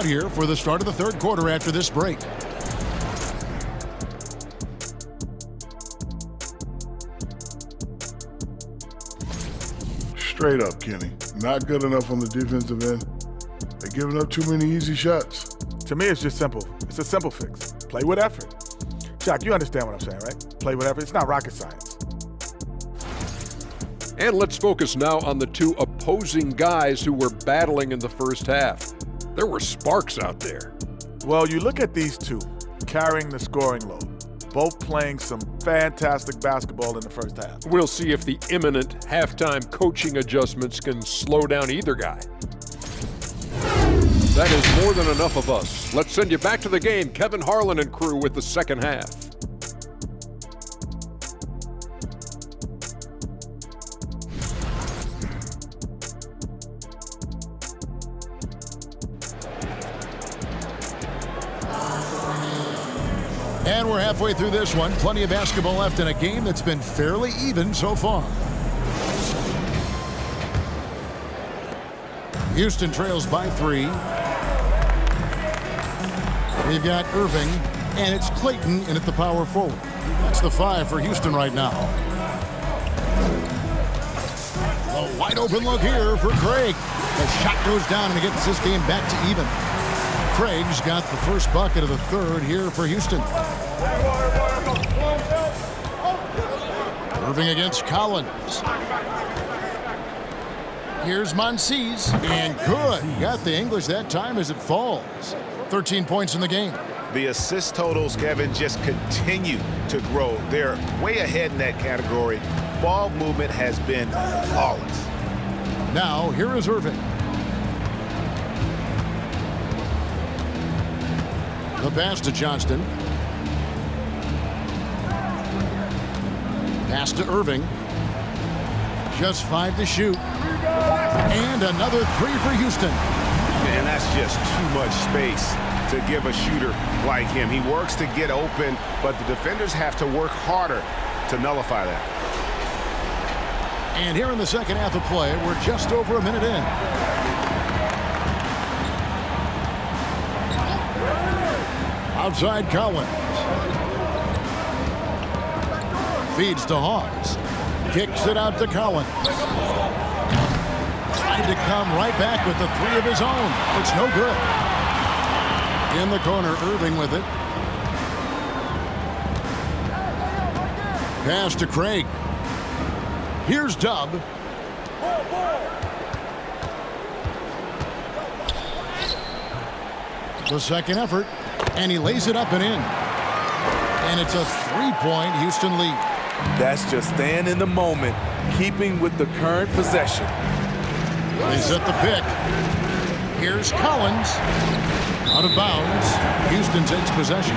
Here for the start of the third quarter after this break. Straight up, Kenny. Not good enough on the defensive end. They're giving up too many easy shots. To me, it's just simple. It's a simple fix. Play with effort. Chuck, you understand what I'm saying, right? Play with effort. It's not rocket science. And let's focus now on the two opposing guys who were battling in the first half. There were sparks out there. Well, you look at these two carrying the scoring load, both playing some fantastic basketball in the first half. We'll see if the imminent halftime coaching adjustments can slow down either guy. That is more than enough of us. Let's send you back to the game. Kevin Harlan and crew with the second half. And we're halfway through this one. Plenty of basketball left in a game that's been fairly even so far. Houston trails by 3. They've got Irving, and it's Clayton in at the power forward. That's the 5 for Houston right now. A wide open look here for Craig. The shot goes down and it gets this game back to even. Craig's got the first bucket of the third here for Houston. Irving against Collins. Here's Monsees, and good. Got the English that time as it falls. 13 points in the game. The assist totals, Kevin, just continue to grow. They're way ahead in that category. Ball movement has been flawless. Now, here is Irving. The pass to Johnston. Pass to Irving. Just 5 to shoot. And another 3 for Houston. And that's just too much space to give a shooter like him. He works to get open, but the defenders have to work harder to nullify that. And here in the second half of play, we're just over a minute in. Outside Collins. Feeds to Hawes. Kicks it out to Collins. Tried to come right back with the 3 of his own. It's no good. In the corner, Irving with it. Pass to Craig. Here's Dub. The second effort. And he lays it up and in. And it's a 3-point Houston lead. That's just staying in the moment, keeping with the current possession. They set the pick. Here's Collins. Out of bounds. Houston takes possession.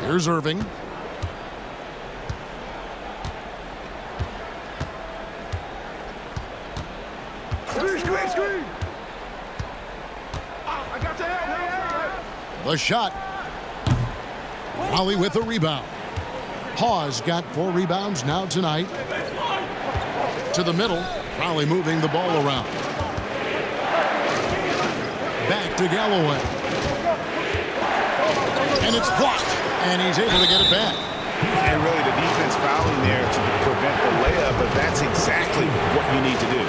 Here's Irving. The shot. Raleigh with the rebound. Hawes got 4 rebounds now tonight. To the middle. Raleigh moving the ball around. Back to Galloway. And it's blocked. And he's able to get it back. And really the defense fouling there to prevent the layup, but that's exactly what you need to do.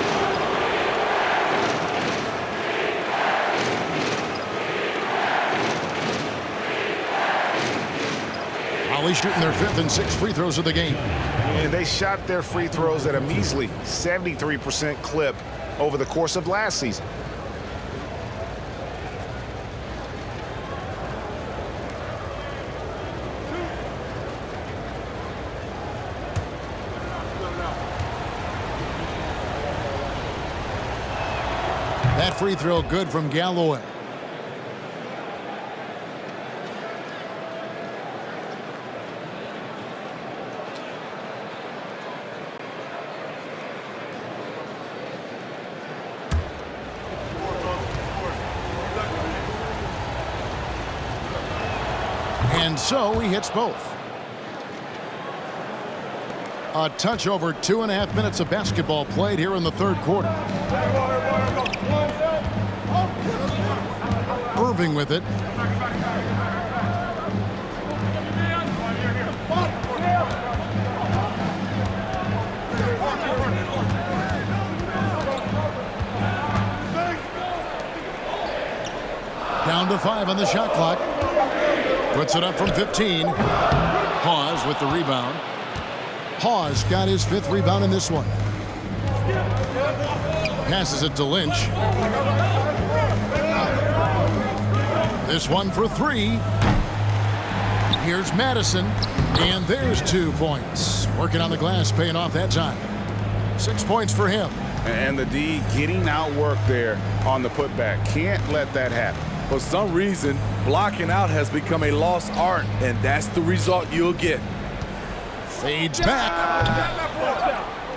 Raleigh shooting their 5th and 6th free throws of the game. And they shot their free throws at a measly 73% clip over the course of last season. That free throw good from Galloway. And so he hits both. A touch over 2.5 minutes of basketball played here in the third quarter. Irving with it. Down to 5 on the shot clock. Puts it up from 15. Hawes with the rebound. Hawes got his 5th rebound in this one. Passes it to Lynch. This one for 3. Here's Madison. And there's 2 points. Working on the glass, paying off that time. 6 points for him. And the D getting outworked there on the putback. Can't let that happen. For some reason, blocking out has become a lost art, and that's the result you'll get. Fades back.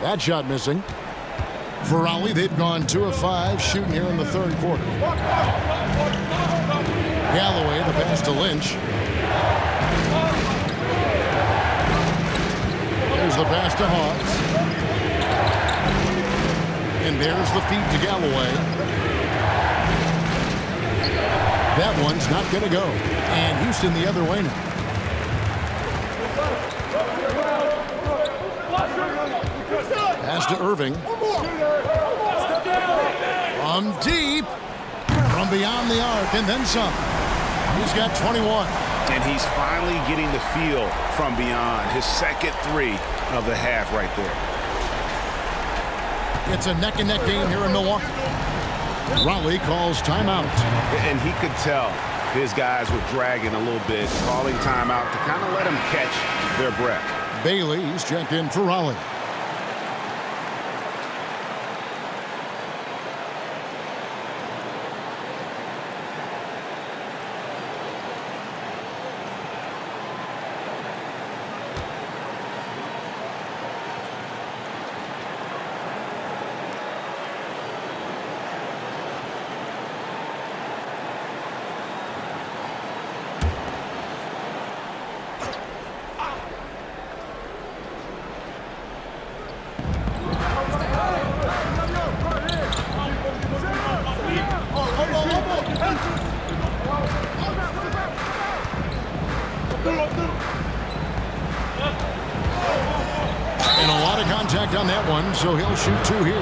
That shot missing. For Raleigh, they've gone 2 of 5 shooting here in the third quarter. Galloway, the pass to Lynch. There's the pass to Hawes. And there's the feed to Galloway. That one's not going to go. And Houston the other way now. Pass to Irving. From deep. From beyond the arc and then some. He's got 21. And he's finally getting the feel from beyond. His second 3 of the half right there. It's a neck-and-neck game here in Milwaukee. Raleigh calls timeout. And he could tell his guys were dragging a little bit, calling timeout to kind of let them catch their breath. Bailey's checked in for Raleigh. And a lot of contact on that one, so he'll shoot 2 here.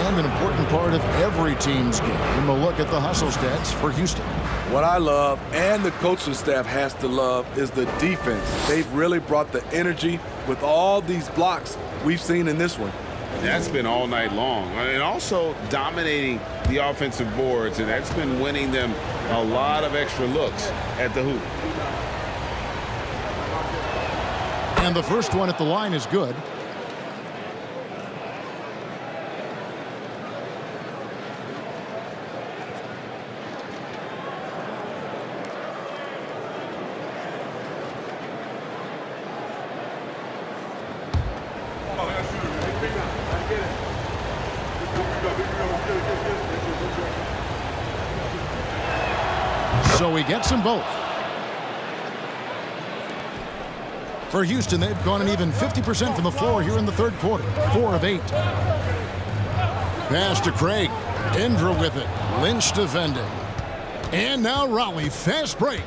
And an important part of every team's game, a look at the hustle stats for Houston. What I love, and the coaching staff has to love, is the defense. They've really brought the energy with all these blocks we've seen in this one. That's been all night long. And also dominating the offensive boards, and that's been winning them a lot of extra looks at the hoop. And the first one at the line is good. So he gets them both. For Houston, they've gone an even 50% from the floor here in the third quarter. 4 of 8. Pass to Craig. Indra with it. Lynch defending. And now Raleigh. Fast break.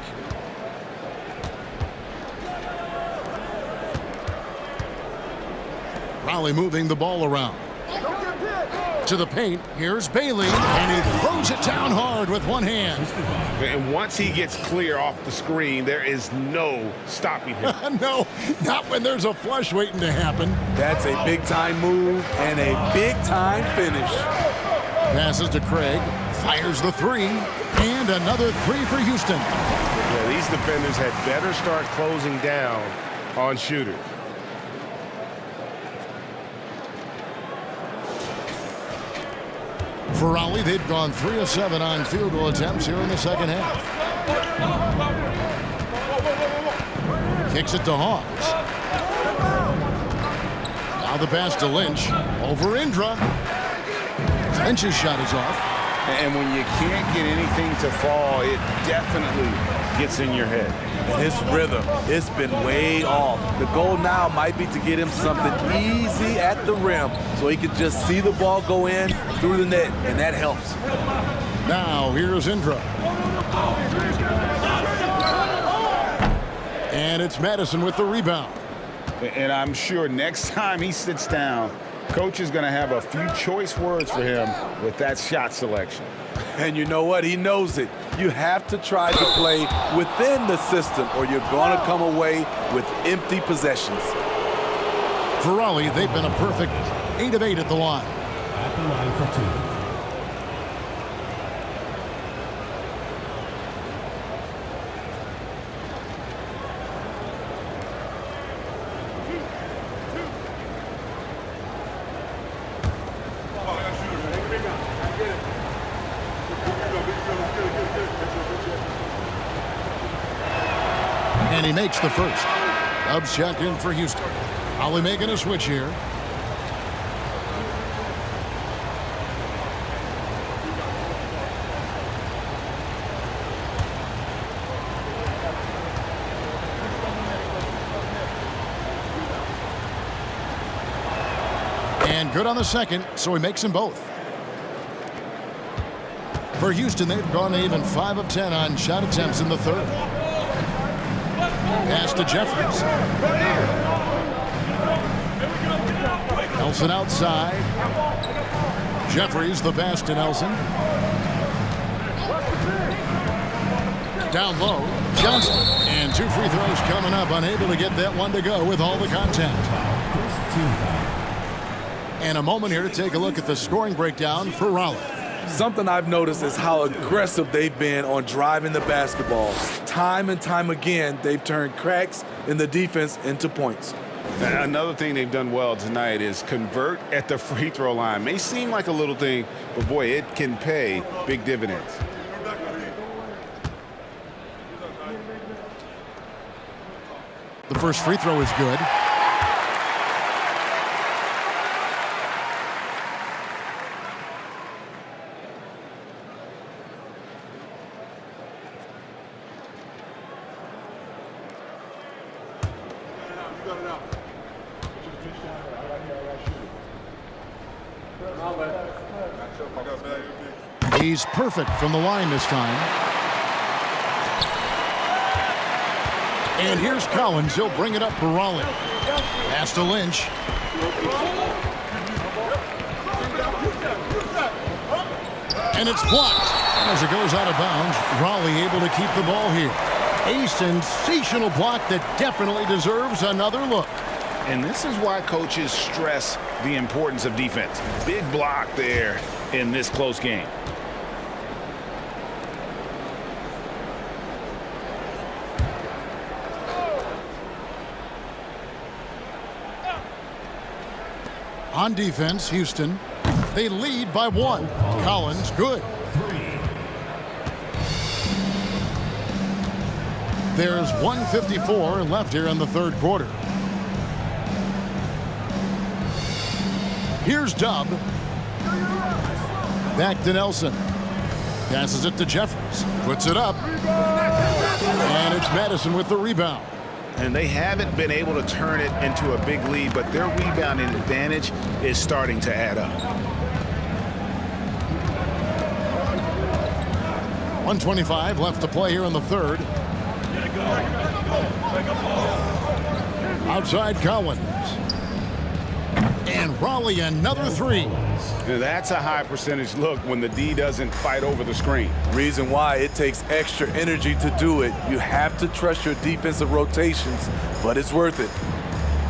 Raleigh moving the ball around. To the paint. Here's Bailey. And he throws it down hard with one hand. And once he gets clear off the screen, there is no stopping him. No, not when there's a flush waiting to happen. That's a big-time move and a big-time finish. Passes to Craig. Fires the 3. And another 3 for Houston. Yeah, these defenders had better start closing down on shooters. For Raleigh, they've gone 3 of 7 on field goal attempts here in the second half. Kicks it to Hawes. Now the pass to Lynch. Over Indra. Lynch's shot is off. And when you can't get anything to fall, it definitely gets in your head. And his rhythm, it's been way off. The goal now might be to get him something easy at the rim so he can just see the ball go in through the net, and that helps. Now here's Indra. And it's Madison with the rebound. And I'm sure next time he sits down, coach is going to have a few choice words for him with that shot selection. And you know what? He knows it. You have to try to play within the system or you're going to come away with empty possessions. For Raleigh, they've been a perfect 8 of 8 at the line. At the line for 2. And he makes the first. Dubs check in for Houston. Raleigh making a switch here. And good on the second, so he makes them both. For Houston, they've gone to even 5 of 10 on shot attempts in the third. Pass to Jeffries. Nelson outside. Jeffries the pass to Nelson. Down low, Johnson. And 2 free throws coming up. Unable to get that one to go with all the contact. And a moment here to take a look at the scoring breakdown for Raleigh. Something I've noticed is how aggressive they've been on driving the basketball. Time and time again, they've turned cracks in the defense into points. Another thing they've done well tonight is convert at the free throw line. May seem like a little thing, but boy, it can pay big dividends. The first free throw is good. He's perfect from the line this time. And here's Collins. He'll bring it up for Raleigh. Pass to Lynch. And it's blocked. As it goes out of bounds, Raleigh able to keep the ball here. A sensational block that definitely deserves another look. And this is why coaches stress the importance of defense. Big block there in this close game. On defense, Houston, they lead by 1. Collins, good. There's 1:54 left here in the third quarter. Here's Dub. Back to Nelson. Passes it to Jeffries. Puts it up. And it's Madison with the rebound. And they haven't been able to turn it into a big lead, but their rebounding advantage is starting to add up. 1:25 left to play here in the third. Outside Collins. And Raleigh another 3. Now that's a high percentage look when the D doesn't fight over the screen. Reason why it takes extra energy to do it. You have to trust your defensive rotations, but it's worth it.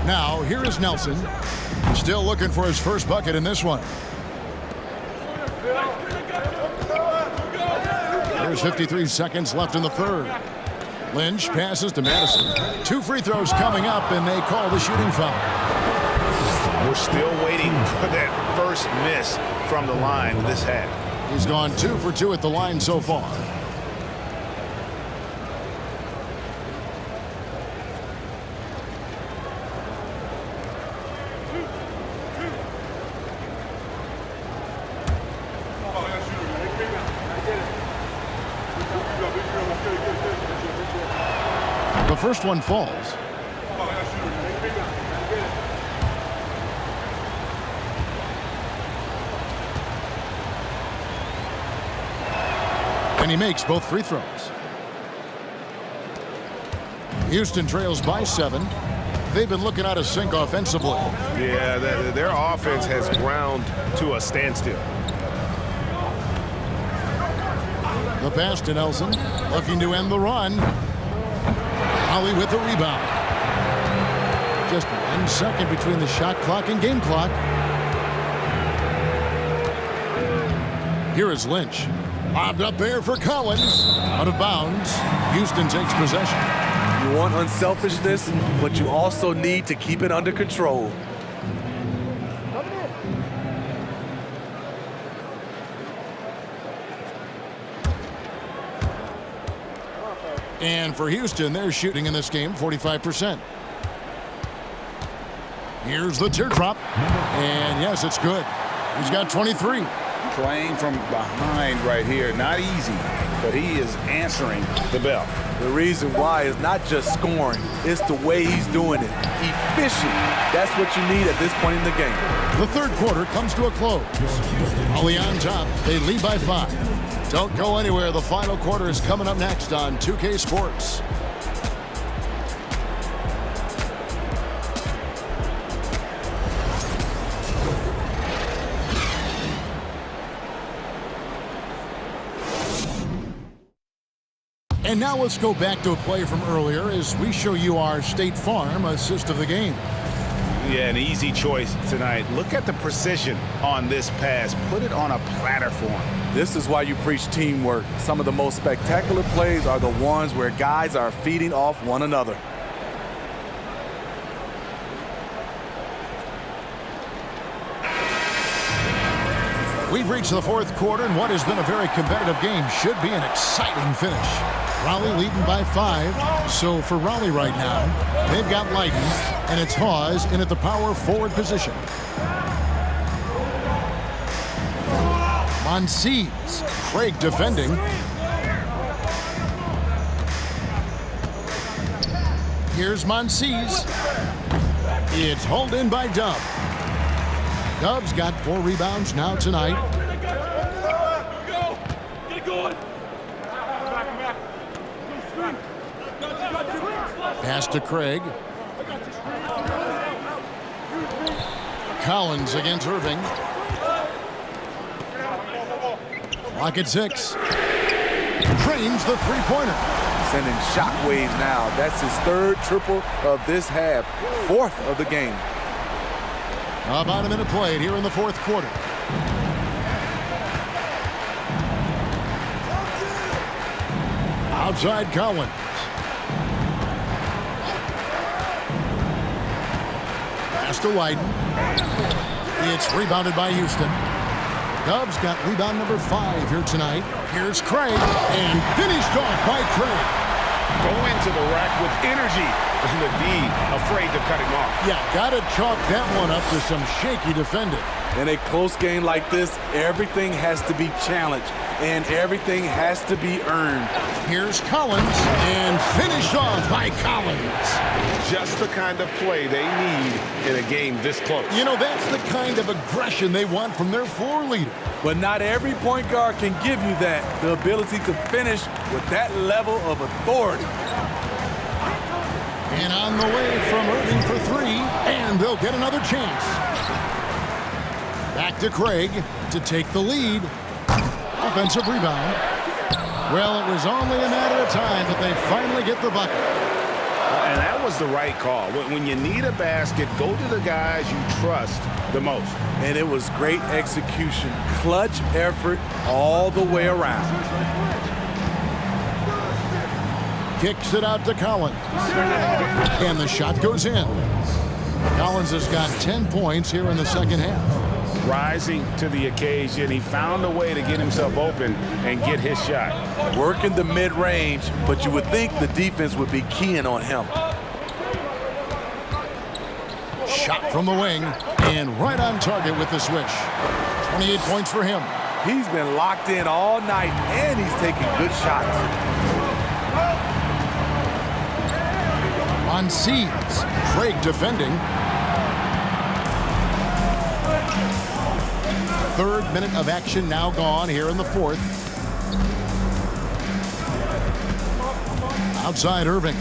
Now, here is Nelson. Still looking for his first bucket in this one. There's 53 seconds left in the third. Lynch passes to Madison. 2 free throws coming up, and they call the shooting foul. We're still waiting for that first miss from the line this half. He's gone 2 for 2 at the line so far. The first one falls. And he makes both free throws. Houston trails by 7. They've been looking out of sync offensively. Yeah, their offense has ground to a standstill. The pass to Nelson, looking to end the run. Holly with the rebound. Just 1 second between the shot clock and game clock. Here is Lynch. Lobbed up there for Collins. Out of bounds. Houston takes possession. You want unselfishness, but you also need to keep it under control. And for Houston, they're shooting in this game 45%. Here's the teardrop. And yes, it's good. He's got 23. Playing from behind right here, not easy, but he is answering the bell. The reason why is not just scoring, it's the way he's doing it. Efficient. That's what you need at this point in the game. The third quarter comes to a close. Holly on top. They lead by 5. Don't go anywhere. The final quarter is coming up next on 2K Sports. And now let's go back to a play from earlier as we show you our State Farm assist of the game. Yeah, an easy choice tonight. Look at the precision on this pass. Put it on a platter for him. This is why you preach teamwork. Some of the most spectacular plays are the ones where guys are feeding off one another. We've reached the fourth quarter, and what has been a very competitive game should be an exciting finish. Raleigh leading by 5. So for Raleigh right now, they've got Leighton, and it's Hawes in at the power forward position. Monsees, Craig defending. Here's Monsees. It's hauled in by Dub. Dub's got 4 rebounds now tonight. Pass to Craig. Collins against Irving. Clock at 6. Trains the three-pointer. Sending shockwaves now. That's his 3rd triple of this half. 4th of the game. About a minute played here in the fourth quarter. Outside Collins. Pass to Leighton. It's rebounded by Houston. Dubs got rebound number 5 here tonight. Here's Craig, and finished off by Craig. Go into the rack with energy and the D afraid to cut him off. Yeah, gotta chalk that one up to some shaky defending. In a close game like this, everything has to be challenged and everything has to be earned. Here's Collins, and finished off by Collins. Just the kind of play they need in a game this close. You know, that's the kind of aggression they want from their floor leader. But not every point guard can give you that, the ability to finish with that level of authority. And on the way from Irving for 3, and they'll get another chance. Back to Craig to take the lead. Offensive rebound. Well, it was only a matter of time that they finally get the bucket. And that was the right call. When you need a basket, go to the guys you trust the most. And it was great execution. Clutch effort all the way around. Kicks it out to Collins. And the shot goes in. Collins has got 10 points here in the second half. Rising to the occasion, he found a way to get himself open and get his shot. Working the mid-range, but you would think the defense would be keying on him. Shot from the wing, and right on target with the swish. 28 points for him. He's been locked in all night, and he's taking good shots. On Seeds, Craig defending. Third minute of action now gone here in the fourth. Outside Irving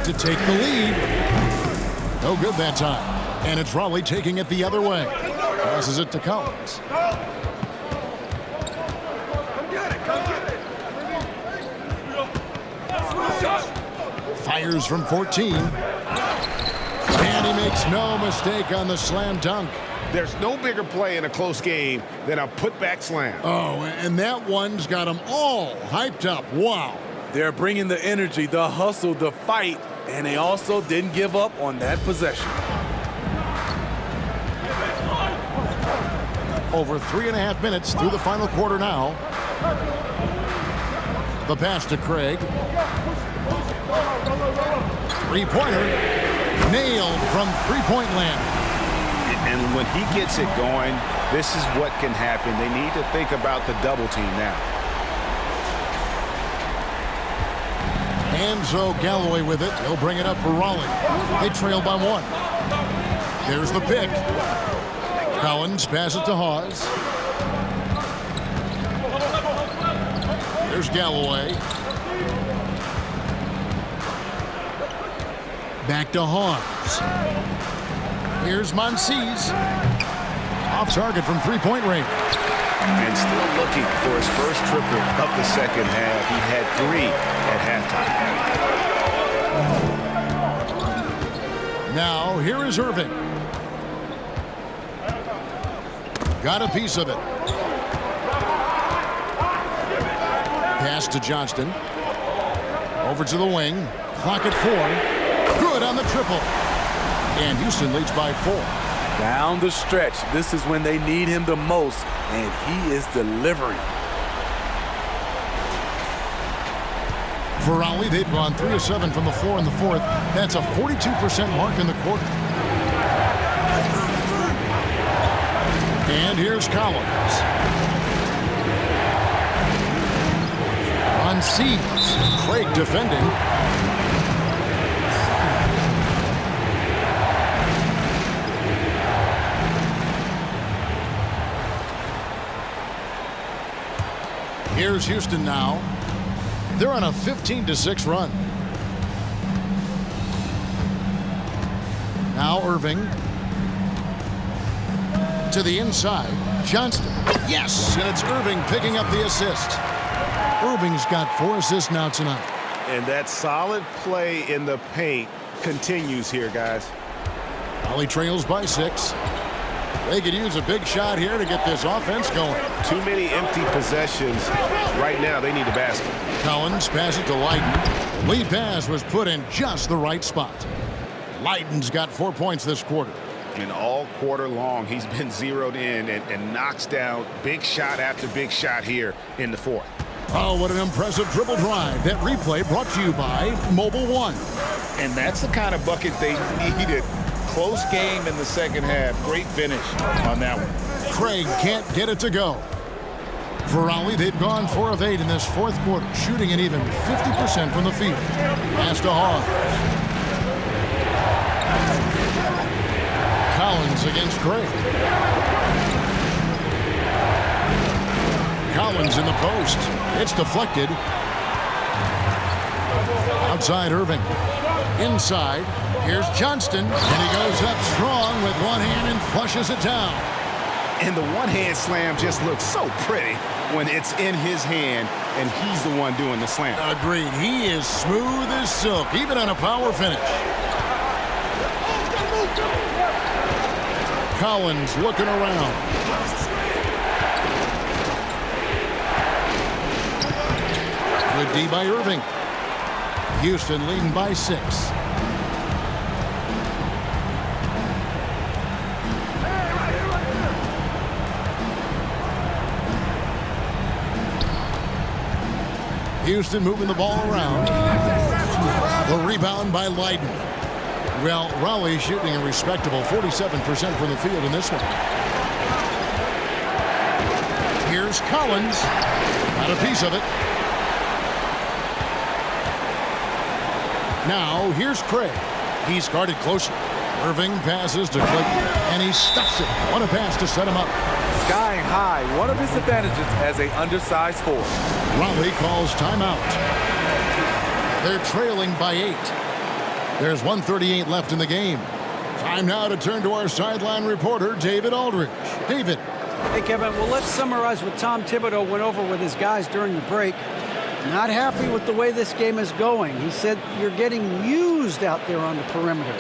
to take the lead. No good that time. And it's Raleigh taking it the other way. Passes it to Collins. Fires from 14. And he makes no mistake on the slam dunk. There's no bigger play in a close game than a putback slam. Oh, and that one's got them all hyped up. Wow. They're bringing the energy, the hustle, the fight, and they also didn't give up on that possession. Over 3.5 minutes through the final quarter now. The pass to Craig. Three-pointer. Nailed from three-point land. And when he gets it going, this is what can happen. They need to think about the double team now. Enzo Galloway with it. He'll bring it up for Raleigh. They trail by 1. There's the pick. Collins passes to Hawes. There's Galloway. Back to Hawes. Here's Monsees. Off target from three-point range. And still looking for his first triple of the second half. He had 3 at halftime. Now, here is Irving. Got a piece of it. Pass to Johnston. Over to the wing. Clock at 4. Good on the triple. And Houston leads by 4. Down the stretch, this is when they need him the most, and he is delivering. For Raleigh, they've gone 3 of 7 from the floor in the fourth. That's a 42% mark in the quarter. And here's Collins. On Seeds, Craig defending. Here's Houston now. They're on a 15-6 run. Now Irving. To the inside. Johnston. Yes! And it's Irving picking up the assist. Irving's got 4 assists now tonight. And that solid play in the paint continues here, guys. Raleigh trails by 6. They could use a big shot here to get this offense going. Too many empty possessions. Right now, they need a basket. Collins passes it to Leyden. The lead pass was put in just the right spot. Leyden's got 4 points this quarter. And all quarter long, he's been zeroed in and knocks down big shot after big shot here in the fourth. Oh, what an impressive dribble drive. That replay brought to you by Mobile One. And that's the kind of bucket they needed. Close game in the second half. Great finish on that one. Craig can't get it to go. For Raleigh, they've gone 4 of 8 in this fourth quarter, shooting an even 50% from the field. Pass to Hawes. Collins against Craig. Collins in the post. It's deflected. Outside Irving. Inside. Here's Johnston. And he goes up strong with one hand and flushes it down. And the one-hand slam just looks so pretty when it's in his hand and he's the one doing the slam. Agreed. He is smooth as silk, even on a power finish. Collins looking around. Good D by Irving. Houston leading by 6. Houston moving the ball around. The rebound by Leyden. Well, Raleigh shooting a respectable 47% from the field in this one. Here's Collins. Got a piece of it. Now, here's Craig. He's guarded closely. Irving passes to Clayton, and he stuffs it. What a pass to set him up. Skying high, one of his advantages as an undersized forward. Raleigh calls timeout. They're trailing by 8. There's 1:38 left in the game. Time now to turn to our sideline reporter, David Aldridge. David. Hey, Kevin, well, let's summarize what Tom Thibodeau went over with his guys during the break. Not happy with the way this game is going. He said you're getting used out there on the perimeter.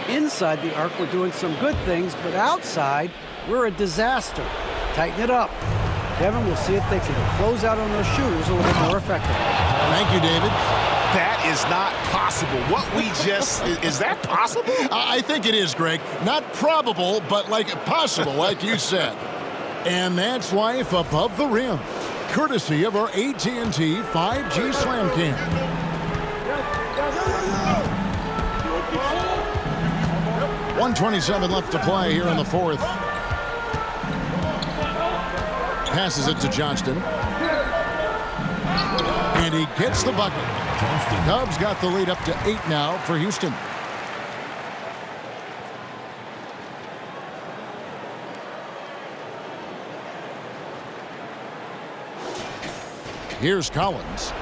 Inside the arc, we're doing some good things, but outside, we're a disaster. Tighten it up. Kevin, we'll see if they can close out on those shooters a little bit more effectively. Thank you, David. That is not possible. What we just, is that possible? I think it is, Greg. Not probable, but like possible, like you said. And that's life above the rim, courtesy of our AT&T 5G Slam Cam. .127 left to play here in the fourth. Passes it to Johnston. And he gets the bucket. Cubs got the lead up to 8 now for Houston. Here's Collins.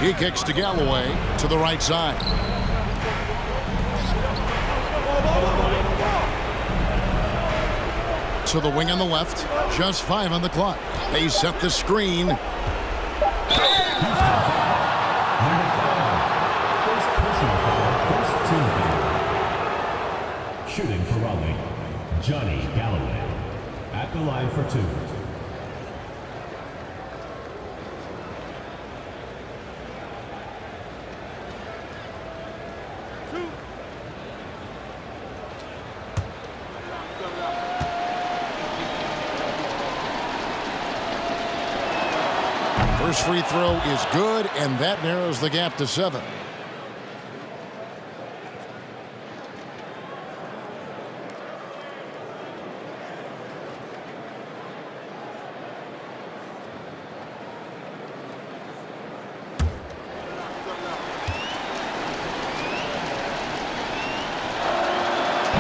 He kicks to Galloway to the right side. To the wing on the left. Just 5 on the clock. They set the screen. Shooting for Raleigh, Johnny Galloway. At the line for 2. First free throw is good, and that narrows the gap to 7.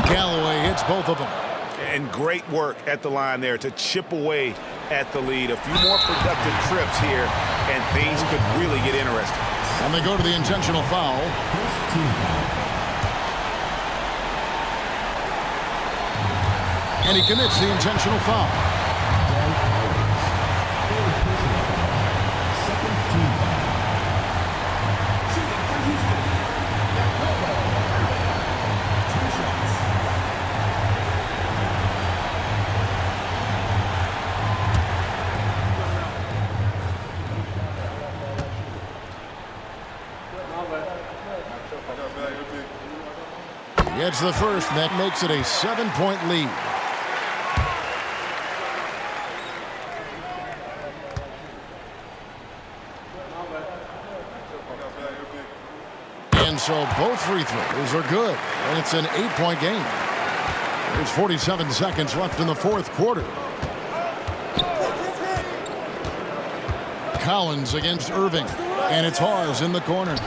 Galloway hits both of them. And great work at the line there to chip away at the lead. A few more productive trips here, and things could really get interesting. And they go to the intentional foul. And he commits the intentional foul. Gets the first, and that makes it a 7-point lead. And so both free throws are good, and it's an 8-point game. There's 47 seconds left in the fourth quarter. Collins against Irving, and it's Hawes in the corner.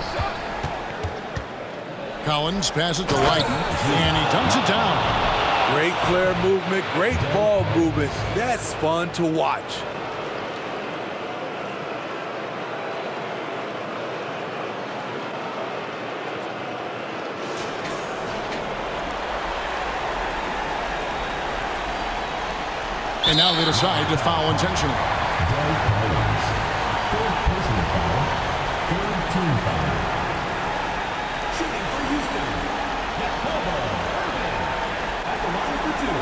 Collins passes to Lighton, and he dunks it down. Great player movement, great ball movement. That's fun to watch. And now they decide to foul intentionally. Third personal foul, third team foul. Shooting for Houston, Jacobo Irving. At the line for 2.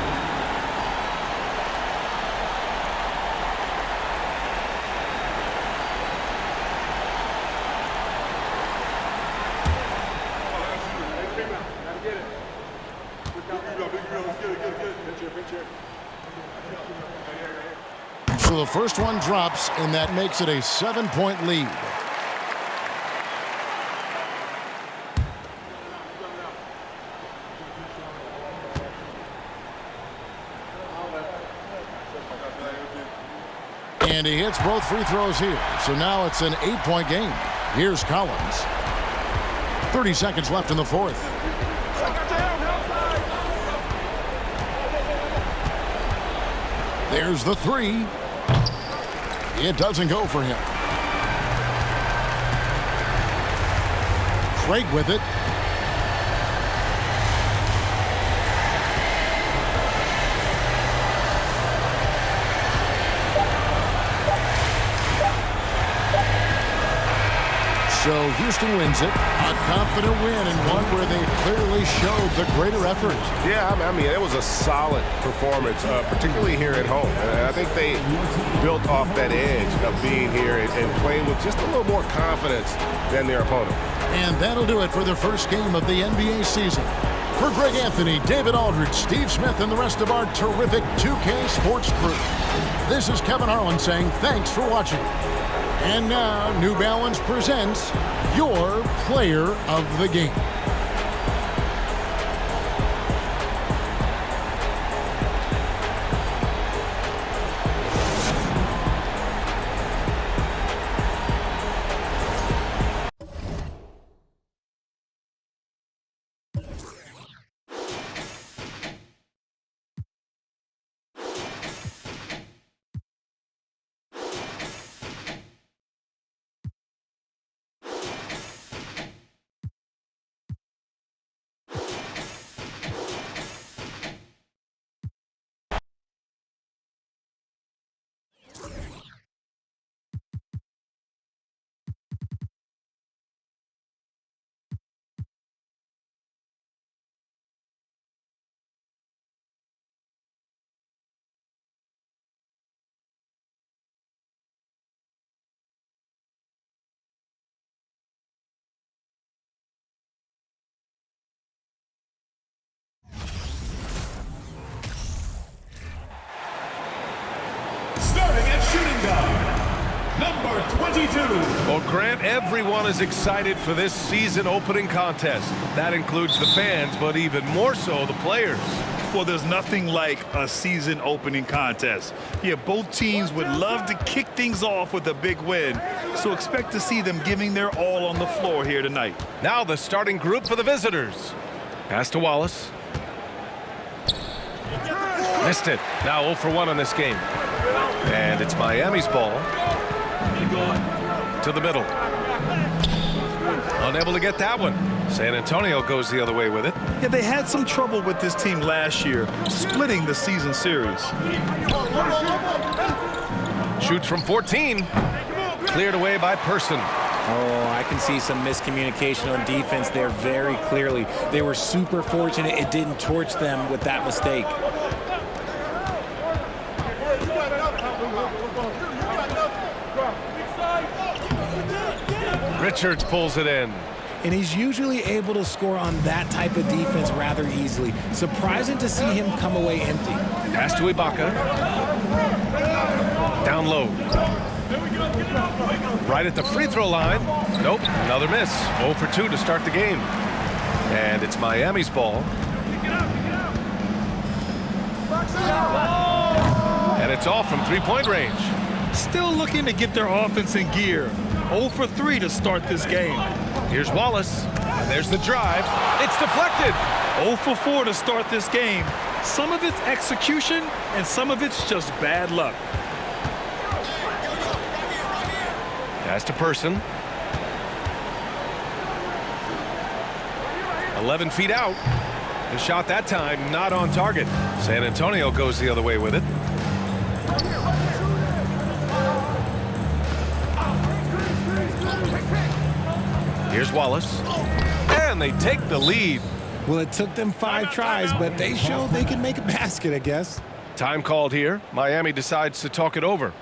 So the first one drops, and that makes it a 7-point lead. And he hits both free throws here. So now it's an 8-point game. Here's Collins. 30 seconds left in the fourth. There's the three. It doesn't go for him. Craig with it. So Houston wins it. A confident win and one where they clearly showed the greater effort. Yeah, I mean, it was a solid performance, particularly here at home. And I think they built off that edge of being here and playing with just a little more confidence than their opponent. And that'll do it for the first game of the NBA season. For Greg Anthony, David Aldridge, Steve Smith, and the rest of our terrific 2K Sports crew, this is Kevin Harlan saying thanks for watching. And now, New Balance presents your player of the game. Starting at shooting guard, number 22. Well, Grant, everyone is excited for this season opening contest. That includes the fans, but even more so the players. Well, there's nothing like a season opening contest. Yeah, both teams would love to kick things off with a big win, so expect to see them giving their all on the floor here tonight. Now the starting group for the visitors. Pass to Wallace. Missed it. Now 0 for 1 on this game. And it's Miami's ball. To the middle. Unable to get that one. San Antonio goes the other way with it. Yeah, they had some trouble with this team last year, splitting the season series. Shoots from 14. Cleared away by Person. Oh, I can see some miscommunication on defense there very clearly. They were super fortunate it didn't torch them with that mistake. Richards pulls it in. And he's usually able to score on that type of defense rather easily. Surprising to see him come away empty. Pass to Ibaka. Down low. Right at the free throw line. Nope, another miss. 0 for 2 to start the game. And it's Miami's ball. And it's off from three-point range. Still looking to get their offense in gear. 0 for 3 to start this game. Here's Wallace. And there's the drive. It's deflected. 0 for 4 to start this game. Some of it's execution, and some of it's just bad luck. Pass to Person. 11 feet out. The shot that time not on target. San Antonio goes the other way with it. Here's Wallace. And they take the lead. Well, it took them 5 tries, but they showed they can make a basket, I guess. Time called here. Miami decides to talk it over.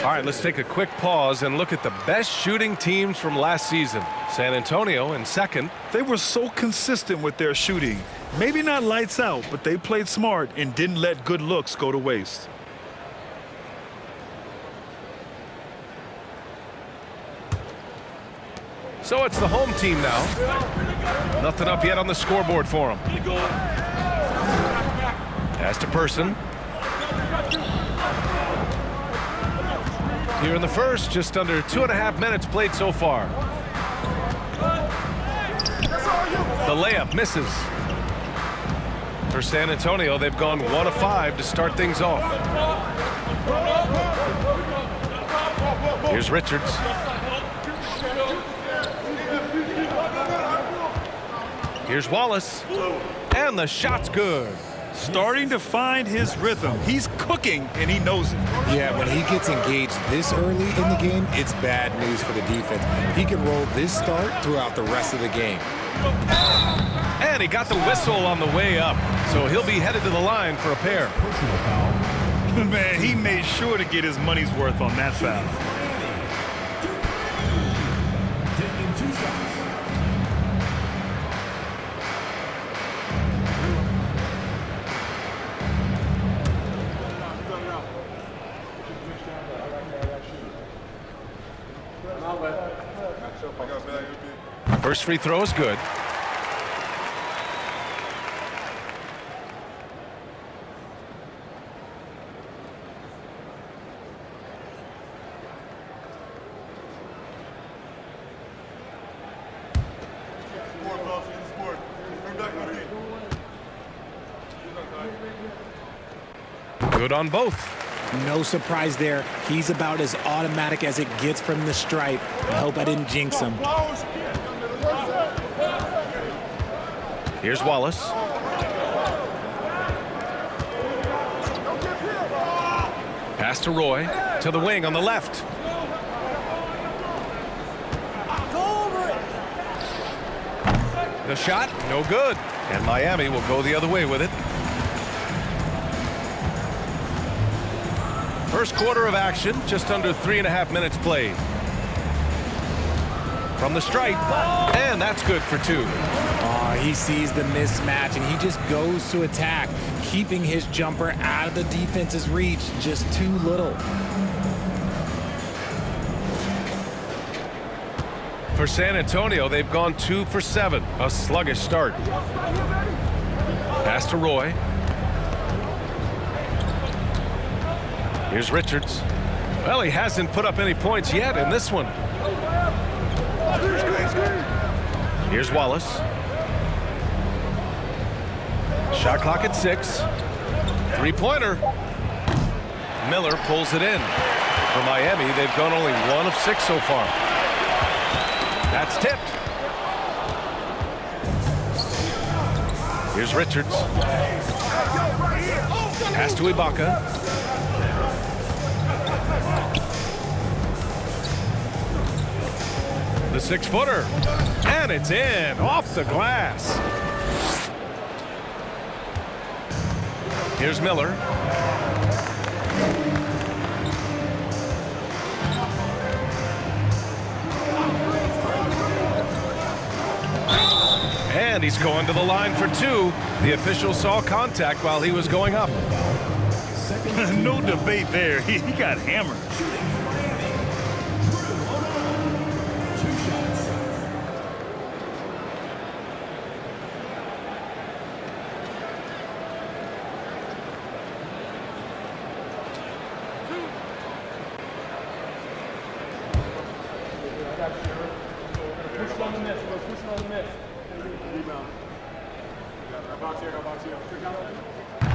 All right, let's take a quick pause and look at the best shooting teams from last season. San Antonio in second. They were so consistent with their shooting. Maybe not lights out, but they played smart and didn't let good looks go to waste. So it's the home team now. Nothing up yet on the scoreboard for them. Pass to Person. Here in the first, just under 2.5 minutes played so far. The layup misses. For San Antonio, they've gone 1 of 5 to start things off. Here's Richards. Here's Wallace. And the shot's good. Starting to find his rhythm. He's cooking, and he knows it. Yeah, when he gets engaged this early in the game, it's bad news for the defense. He can roll this start throughout the rest of the game. And he got the whistle on the way up, so he'll be headed to the line for a pair. Man, he made sure to get his money's worth on that foul. Taking 2 shots. First free throw is good. Good on both. No surprise there. He's about as automatic as it gets from the stripe. I hope I didn't jinx him. Here's Wallace. Pass to Roy. To the wing on the left. The shot, no good. And Miami will go the other way with it. First quarter of action, just under 3.5 minutes played. From the stripe, and that's good for 2. He sees the mismatch, and he just goes to attack, keeping his jumper out of the defense's reach. Just too little. For San Antonio, they've gone 2 for 7. A sluggish start. Pass to Roy. Here's Richards. Well, he hasn't put up any points yet in this one. Here's Wallace. Shot clock at 6. Three-pointer. Miller pulls it in. For Miami, they've gone only 1 of 6 so far. That's tipped. Here's Richards. Pass to Ibaka. The 6-footer. And it's in. Off the glass. Here's Miller. And he's going to the line for 2. The official saw contact while he was going up. No debate there. He got hammered.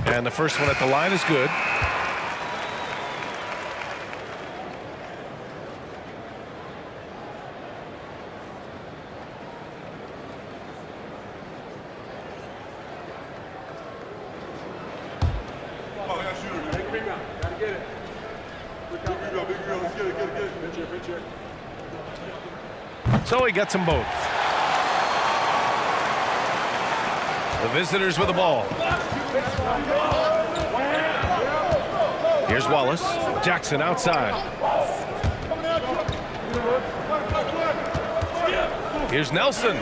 And the first one at the line is good. So he gets them both. The visitors with the ball. Here's Wallace. Jackson outside. Here's Nelson.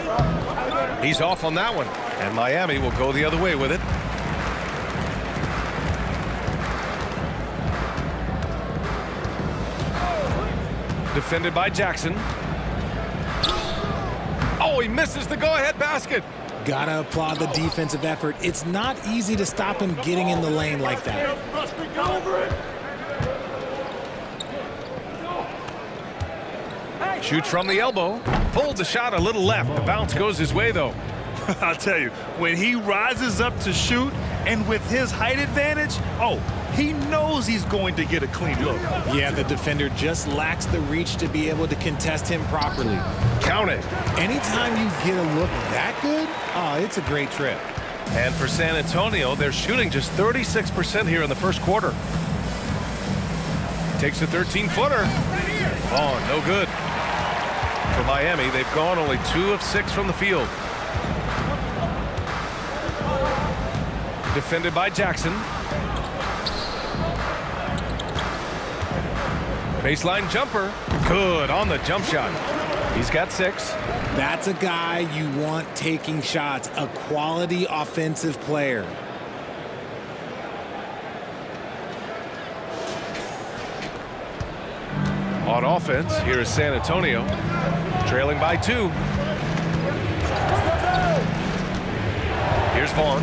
He's off on that one. And Miami will go the other way with it. Defended by Jackson. Oh, he misses the go-ahead basket. Gotta applaud the defensive effort. It's not easy to stop him getting in the lane like that. Shoots from the elbow. Pulled the shot a little left. The bounce goes his way, though. I'll tell you, when he rises up to shoot, and with his height advantage, he knows he's going to get a clean look. Yeah, the defender just lacks the reach to be able to contest him properly. Count it. Anytime you get a look that good, it's a great trip. And for San Antonio, they're shooting just 36% here in the first quarter. Takes a 13-footer. Oh, no good. For Miami, they've gone only 2 of 6 from the field. Defended by Jackson. Baseline jumper. Good on the jump shot. He's got 6. That's a guy you want taking shots, a quality offensive player. On offense, here is San Antonio, trailing by 2. Here's Vaughn.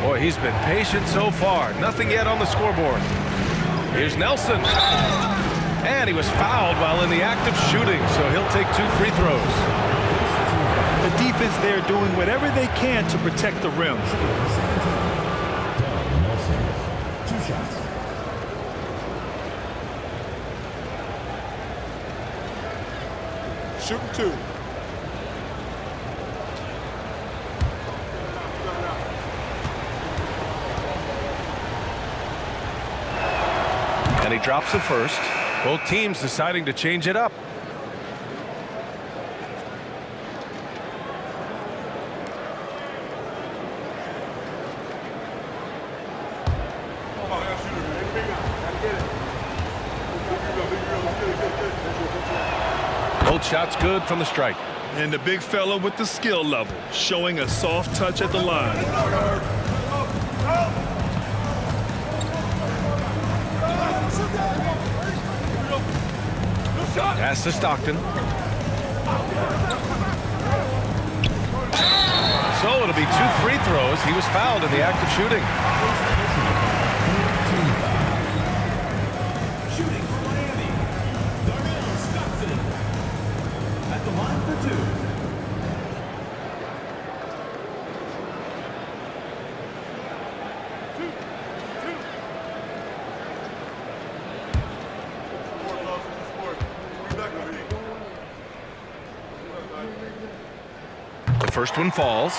Boy, he's been patient so far. Nothing yet on the scoreboard. Here's Nelson. And he was fouled while in the act of shooting, so he'll take 2 free throws. The defense there doing whatever they can to protect the rim. Nelson, 2 shots. Shooting 2. And he drops it first. Both teams deciding to change it up. Both shots good from the strike. And the big fella with the skill level, showing a soft touch at the line. Pass to Stockton. So it'll be 2 free throws. He was fouled in the act of shooting. Shooting for Miami. Darnell Stockton. At the line for 2. The first one falls.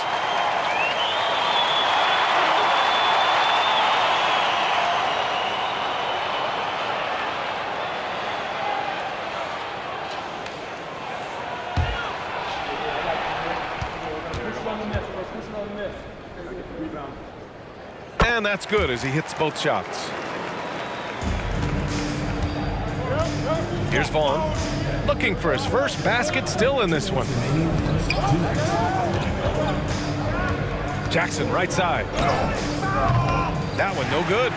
And that's good as he hits both shots. Here's Vaughn. Looking for his first basket, still in this one. Jackson, right side. That one, no good.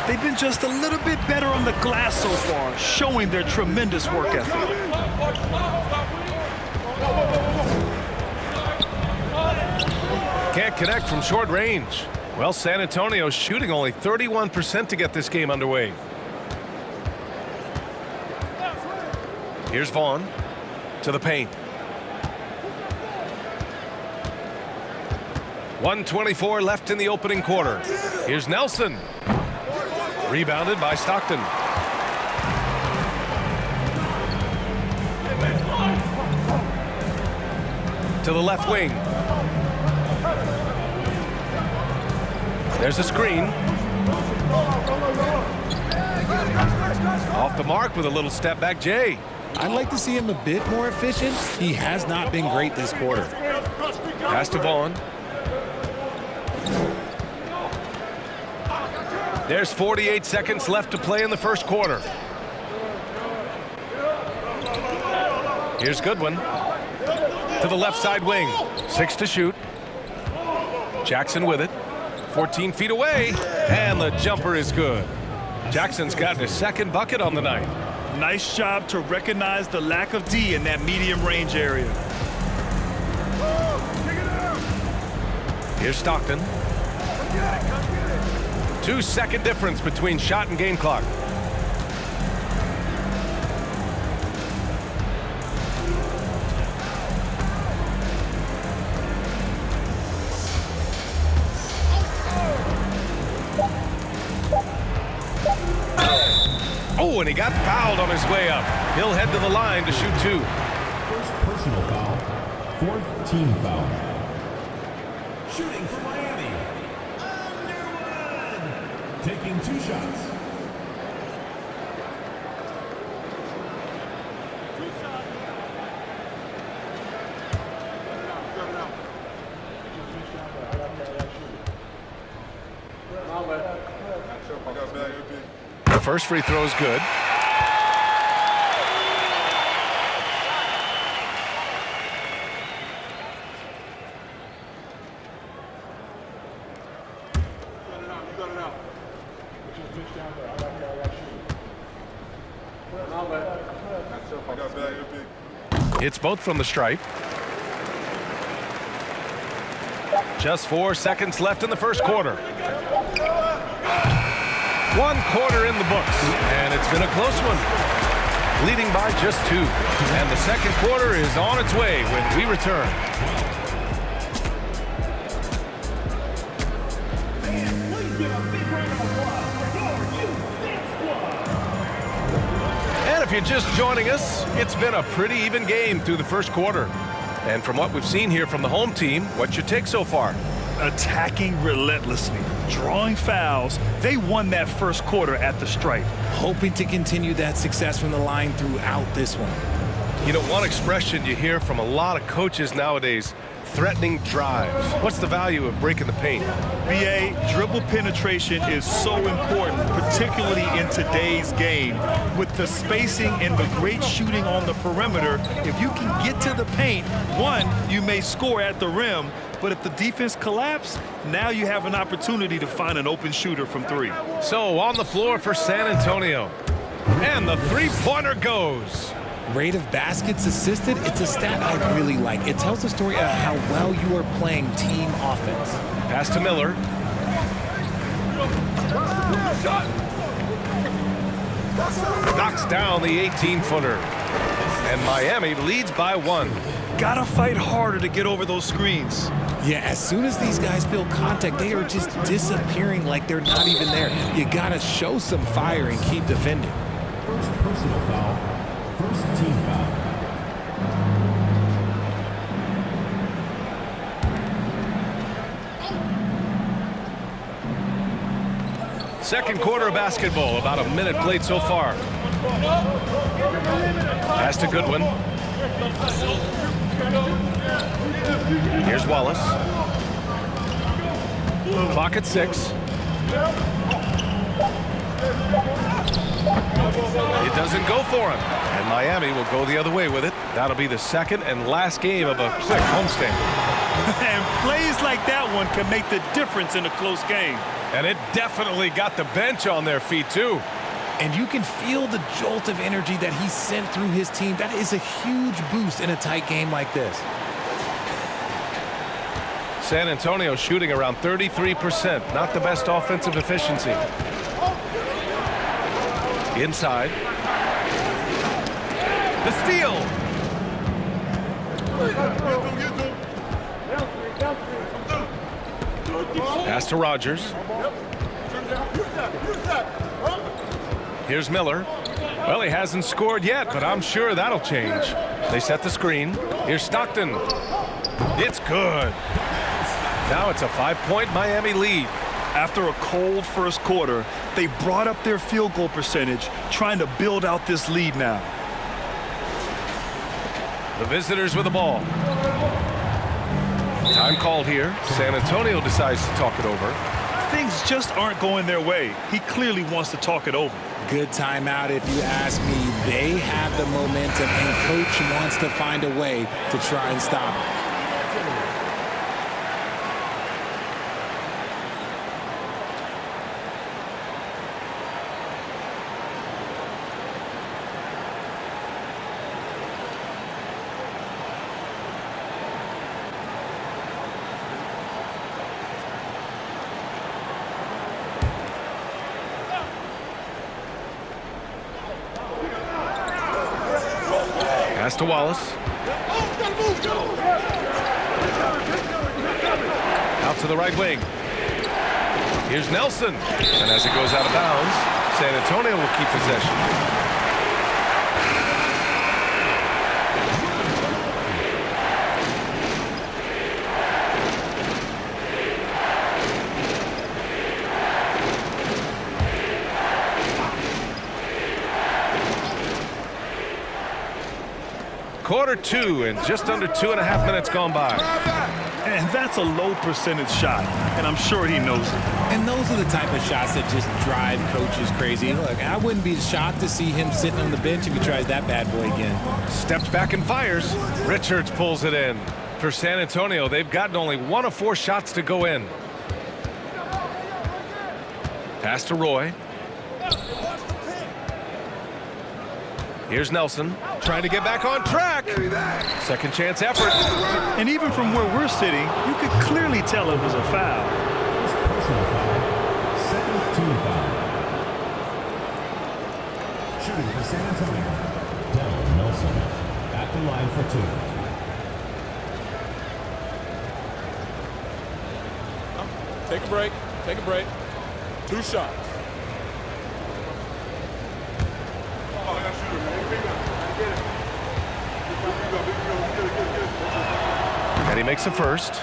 They've been just a little bit better on the glass so far, showing their tremendous work ethic. Can't connect from short range. Well, San Antonio's shooting only 31% to get this game underway. Here's Vaughn to the paint. 1:24 left in the opening quarter. Here's Nelson. Rebounded by Stockton. To the left wing. There's a screen. Off the mark with a little step back, Jay. I'd like to see him a bit more efficient. He has not been great this quarter. Pass to Vaughn. There's 48 seconds left to play in the first quarter. Here's Goodwin. To to the left side wing. 6 to shoot. Jackson with it. 14 feet away, and the jumper is good. Jackson's got his second bucket on the night. Nice job to recognize the lack of D in that medium range area. Here's Stockton. 2-second difference between shot and game clock. Oh, and he got fouled on his way up. He'll head to the line to shoot 2. First personal foul. Fourth team foul. Shooting for Miami. Underwood. Taking 2 shots. The first free throw is good. It's both from the stripe. Just 4 seconds left in the first quarter. 1 quarter in the books, and it's been a close one. Leading by just 2. And the second quarter is on its way when we return. And if you're just joining us, it's been a pretty even game through the first quarter. And from what we've seen here from the home team, what's your take so far? Attacking relentlessly, drawing fouls. They won that first quarter at the stripe. Hoping to continue that success from the line throughout this one. You know, one expression you hear from a lot of coaches nowadays, threatening drives. What's the value of breaking the paint? BA, dribble penetration is so important, particularly in today's game. With the spacing and the great shooting on the perimeter, if you can get to the paint, one, you may score at the rim, but if the defense collapses, now you have an opportunity to find an open shooter from 3. So on the floor for San Antonio. And the three-pointer goes. Rate of baskets assisted, it's a stat I really like. It tells the story of how well you are playing team offense. Pass to Miller. Knocks down the 18-footer. And Miami leads by 1. Gotta fight harder to get over those screens. Yeah, as soon as these guys feel contact, they are just disappearing like they're not even there. You gotta show some fire and keep defending. First personal foul. First team foul. Second quarter of basketball, about a minute played so far. Pass to Goodwin. Here's Wallace. Clock at 6. It doesn't go for him. And Miami will go the other way with it. That'll be the second and last game of a quick homestand. And plays like that one can make the difference in a close game. And it definitely got the bench on their feet, too. And you can feel the jolt of energy that he sent through his team. That is a huge boost in a tight game like this. San Antonio shooting around 33%. Not the best offensive efficiency. Inside. The steal. Pass to Rogers. Here's Miller. Well, he hasn't scored yet, but I'm sure that'll change. They set the screen. Here's Stockton. It's good. Now it's a 5-point Miami lead. After a cold first quarter, they brought up their field goal percentage, trying to build out this lead now. The visitors with the ball. Time called here. San Antonio decides to talk it over. things just aren't going their way. He clearly wants to talk it over. Good timeout if you ask me. They have the momentum, and coach wants to find a way to try and stop it. Pass to Wallace. Out to the right wing. Here's Nelson. And as it goes out of bounds, San Antonio will keep possession. Quarter two, and just under 2.5 minutes gone by. And that's a low percentage shot, and I'm sure he knows it. And those are the type of shots that just drive coaches crazy. Look, I wouldn't be shocked to see him sitting on the bench if he tries that bad boy again. Steps back and fires. Richards pulls it in. For San Antonio, they've gotten only 1 of 4 shots to go in. Pass to Roy. Here's Nelson, trying to get back on track. Second chance effort. And even from where we're sitting, you could clearly tell it was a foul. Personal foul. Second team foul. Shooting for San Antonio. Dylan Nelson at the line for 2. Take a break. Take a break. 2 shots. And he makes a first.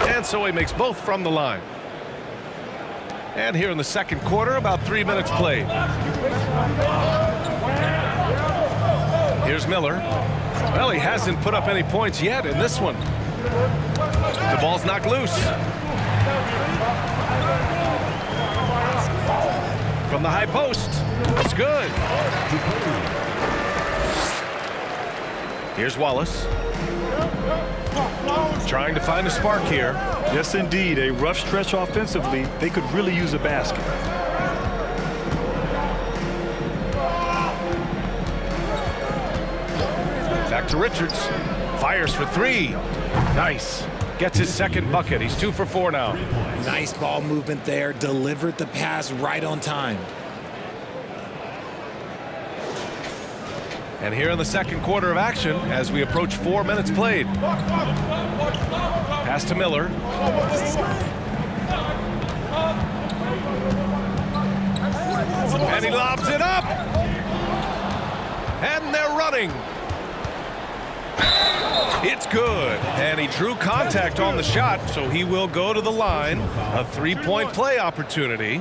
And so he makes both from the line. And here in the second quarter, about 3 minutes played. Here's Miller. Well, he hasn't put up any points yet in this one. The ball's knocked loose. From the high post. It's good. Here's Wallace. Trying to find a spark here. Yes, indeed. A rough stretch offensively. They could really use a basket. Back to Richards. Fires for 3. Nice. Gets his second bucket. He's 2 for 4 now. Nice ball movement there. Delivered the pass right on time. And here in the second quarter of action, as we approach 4 minutes played. Pass to Miller. And he lobs it up. And they're running. It's good. And he drew contact on the shot, so he will go to the line. A 3-point play opportunity.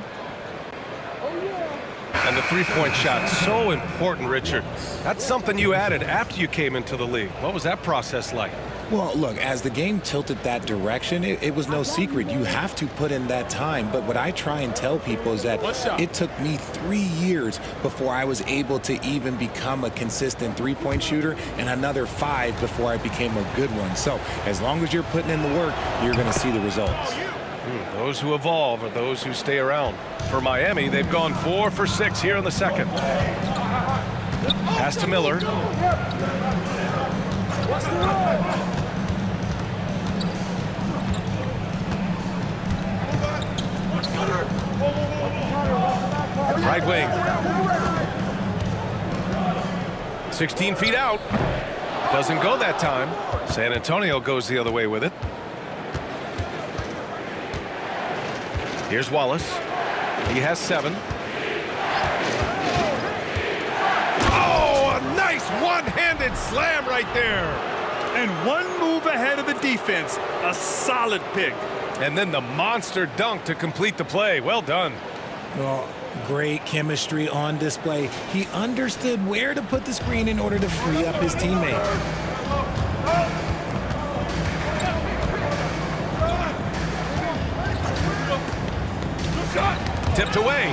And the 3-point shot, so important, Richard. That's something you added after you came into the league. What was that process like? Well, look, as the game tilted that direction, it was no secret. You have to put in that time. But what I try and tell people is that it took me 3 years before I was able to even become a consistent 3-point shooter, and another 5 before I became a good one. So as long as you're putting in the work, you're going to see the results. Those who evolve are those who stay around. For Miami, they've gone 4 for 6 here in the second. Pass to Miller. Right wing. 16 feet out. Doesn't go that time. San Antonio goes the other way with it. Here's Wallace. He has 7. Oh, a nice one-handed slam right there. And one move ahead of the defense. A solid pick. And then the monster dunk to complete the play. Well done. Well, Great chemistry on display. He understood where to put the screen in order to free up his teammate. Tipped away.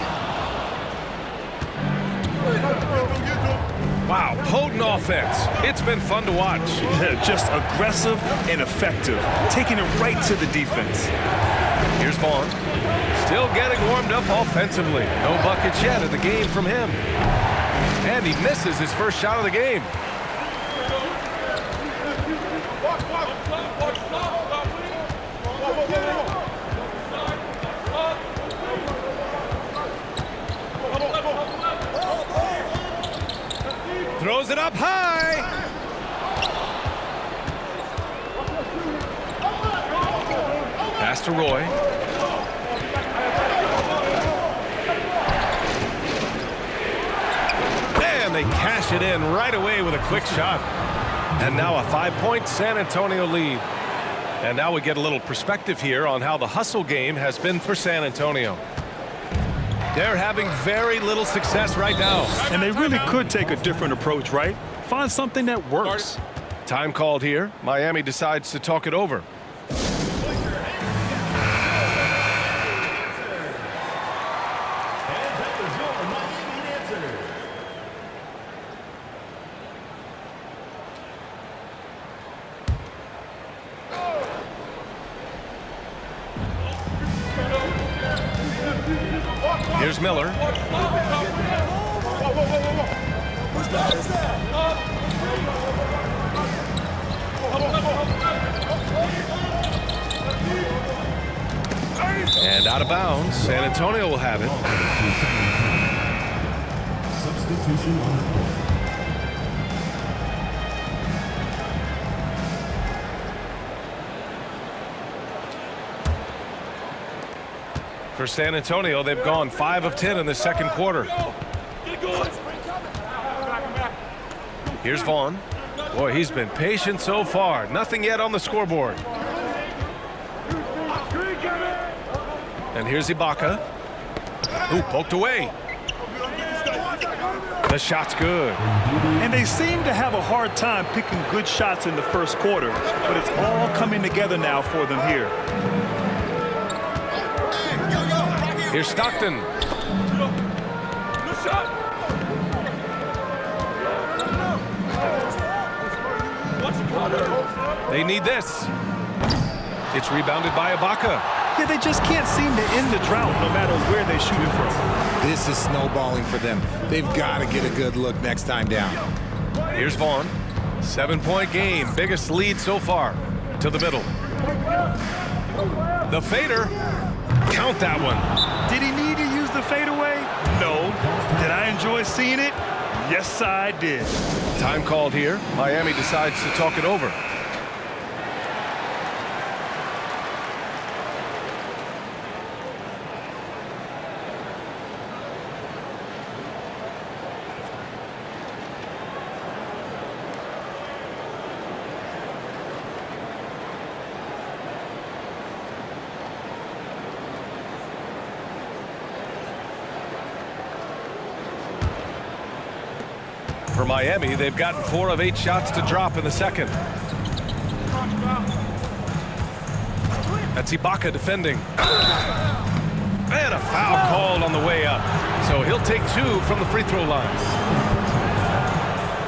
Wow, potent offense. It's been fun to watch. Just aggressive and effective, taking it right to the defense. Here's Vaughn. Still getting warmed up offensively. No buckets yet in the game from him. And he misses his first shot of the game. Throws it up high. Pass to Roy. And they cash it in right away with a quick shot. And now a 5-point San Antonio lead. And now we get a little perspective here on how the hustle game has been for San Antonio. They're having very little success right now. And they really could take a different approach, right? Find something that works. Time called here. Miami decides to talk it over. Here's Miller. And out of bounds. San Antonio will have it. Substitution on the court. For San Antonio, they've gone 5 of 10 in the second quarter. Here's Vaughn. Boy, he's been patient so far. Nothing yet on the scoreboard. And here's Ibaka. Ooh, poked away. The shot's good. And they seem to have a hard time picking good shots in the first quarter, but it's all coming together now for them here. Here's Stockton. They need this. It's rebounded by Ibaka. Yeah, they just can't seem to end the drought no matter where they shoot it from. This is snowballing for them. They've got to get a good look next time down. Here's Vaughn. 7-point game. Biggest lead so far. To the middle. The fader. Count that one. Did he need to use the fadeaway? No. Did I enjoy seeing it? Yes, I did. Time called here. Miami decides to talk it over. For Miami, they've gotten 4 of 8 shots to drop in the second. That's Ibaka defending. And a foul called on the way up. So he'll take 2 from the free throw line.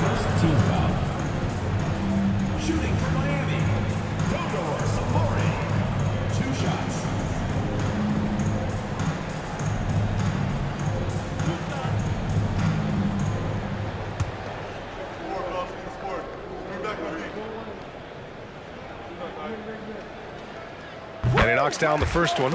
First team foul. Shooting for Miami. Goodman. 2 shots. And he knocks down the first one.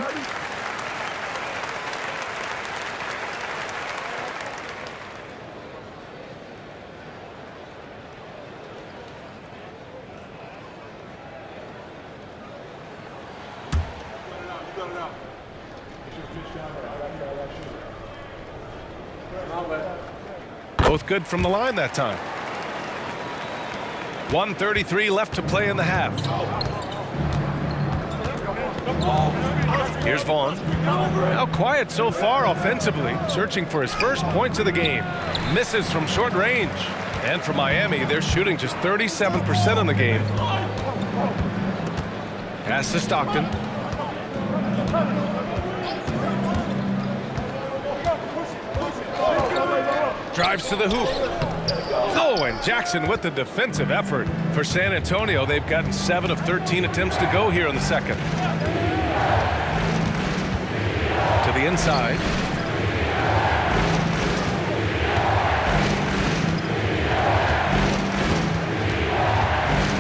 Both good from the line that time. 1:33 left to play in the half. Here's Vaughn. Now quiet so far offensively, searching for his first points of the game. Misses from short range. And for Miami, they're shooting just 37% in the game. Pass to Stockton. Drives to the hoop. Oh, and Jackson with the defensive effort. For San Antonio, they've gotten 7 of 13 attempts to go here in the second. To the inside.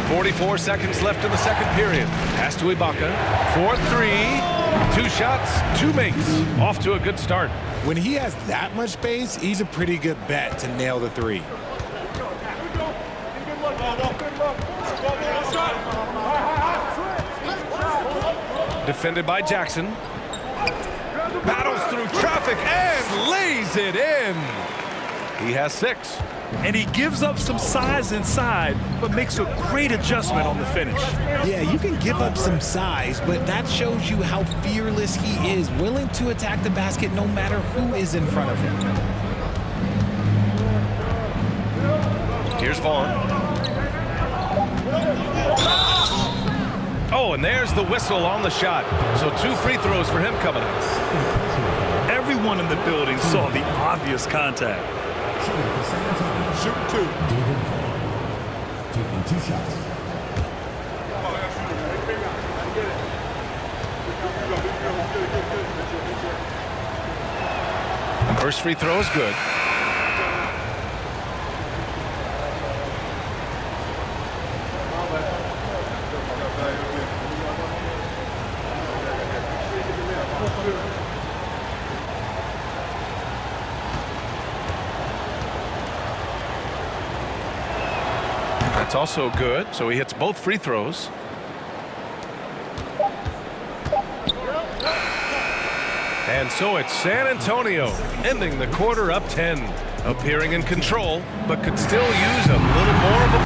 .44 seconds left in the second period. Pass to Ibaka. 4-3. 2 shots, 2 makes. Off to a good start. When he has that much space, he's a pretty good bet to nail the 3. Defended by Jackson. Battles through traffic and lays it in. He has 6. And he gives up some size inside, but makes a great adjustment on the finish. Yeah, you can give up some size, but that shows you how fearless he is, willing to attack the basket no matter who is in front of him. Here's Vaughn. Oh, and there's the whistle on the shot. So 2 free throws for him coming up. Everyone in the building saw the obvious contact. Shooting 2. Taking 2 shots. First free throw is good. That's also good, so he hits both free throws. And so it's San Antonio ending the quarter up 10, appearing in control, but could still use a little more of a...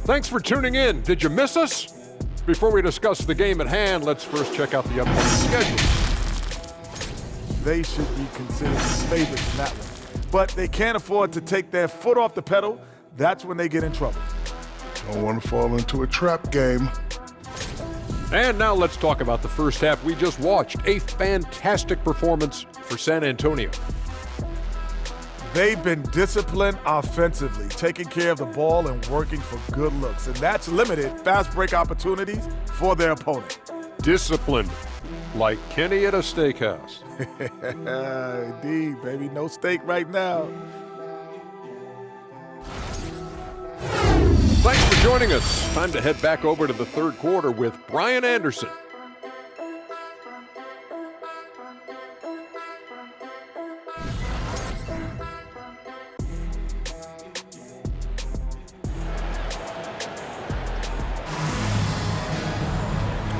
Thanks for tuning in. Did you miss us? Before we discuss the game at hand, let's first check out the upcoming schedule. They should be considered favorites in that one. But they can't afford to take their foot off the pedal. That's when they get in trouble. Don't want to fall into a trap game. And now let's talk about the first half we just watched. A fantastic performance for San Antonio. They've been disciplined offensively, taking care of the ball and working for good looks. And that's limited fast break opportunities for their opponent. Disciplined, like Kenny at a steakhouse. Indeed, baby. No steak right now. Thanks for joining us. Time to head back over to the third quarter with Brian Anderson.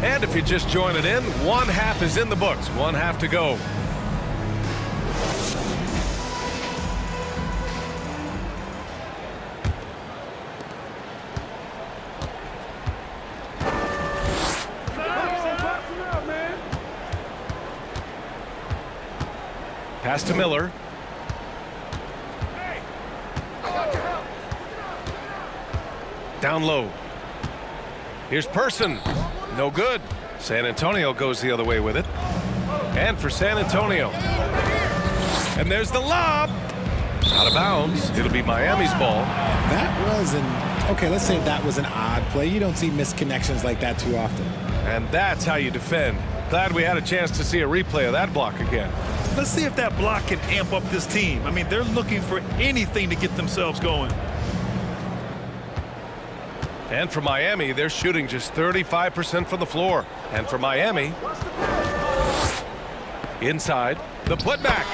And if you're just joining in, one half is in the books, one half to go. Pass to Miller. Down low. Here's Person. No good. San Antonio goes the other way with it. And for San Antonio. And there's the lob. Out of bounds. It'll be Miami's ball. That was let's say that was an odd play. You don't see misconnections like that too often. And that's how you defend. Glad we had a chance to see a replay of that block again. Let's see if that block can amp up this team. I mean, they're looking for anything to get themselves going. And for Miami, they're shooting just 35% from the floor. And for Miami, inside, the putback.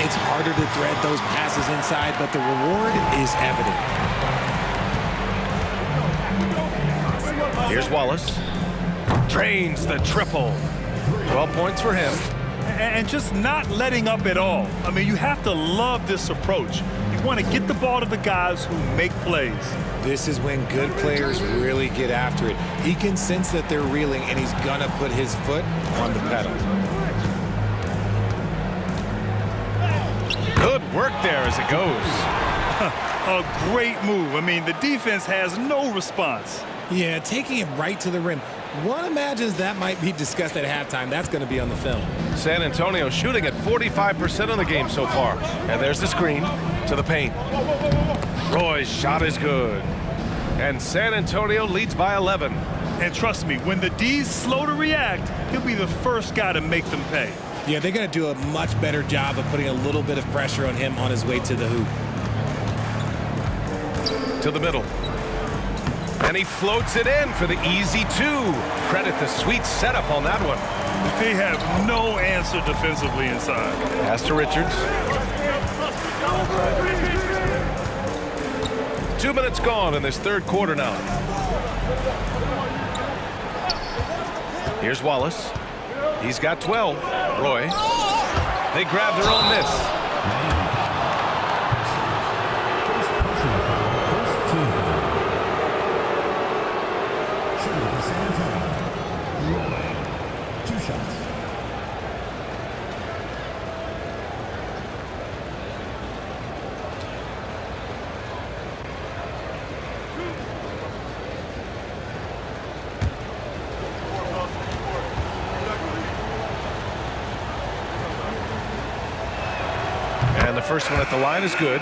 It's harder to thread those passes inside, but the reward is evident. Here's Wallace. Drains the triple. 12 points for him. And just not letting up at all. I mean, you have to love this approach. You want to get the ball to the guys who make plays. This is when good players really get after it. He can sense that they're reeling, and he's gonna put his foot on the pedal. Good work there as it goes. A great move. I mean, the defense has no response. Yeah, taking it right to the rim. One imagines that might be discussed at halftime. That's going to be on the film. San Antonio shooting at 45% of the game so far. And there's the screen to the paint. Roy's shot is good. And San Antonio leads by 11. And trust me, when the D's slow to react, he'll be the first guy to make them pay. Yeah, they're going to do a much better job of putting a little bit of pressure on him on his way to the hoop. To the middle. And he floats it in for the easy two. Credit the sweet setup on that one. They have no answer defensively inside. Pass to Richards. 2 minutes gone in this third quarter now. Here's Wallace. He's got 12. Roy. They grab their own miss. And the first one at the line is good.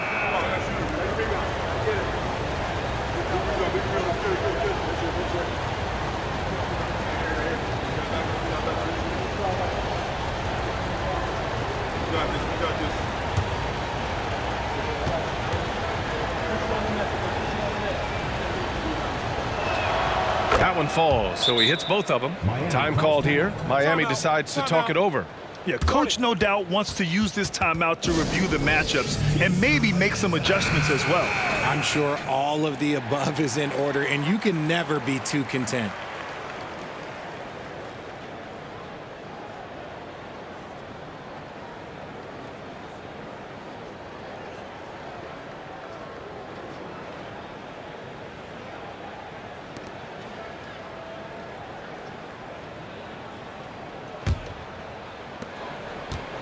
That one falls, so he hits both of them. Time called here. Miami decides to talk it over. Yeah, coach no doubt wants to use this timeout to review the matchups and maybe make some adjustments as well. I'm sure all of the above is in order, and you can never be too content.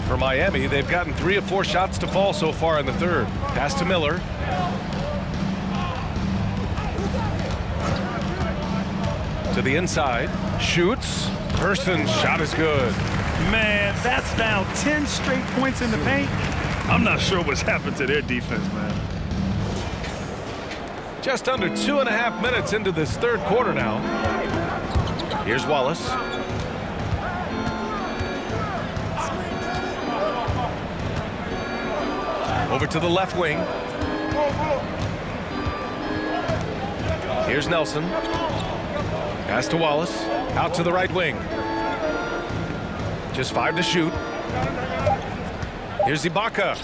For Miami, they've gotten 3 of 4 shots to fall so far in the third. Pass to Miller. To the inside. Shoots. Person's shot is good. Man, that's now 10 straight points in the paint. I'm not sure what's happened to their defense, man. Just under 2.5 minutes into this third quarter now. Here's Wallace. Over to the left wing. Here's Nelson. Pass to Wallace. Out to the right wing. Just 5 to shoot. Here's Ibaka.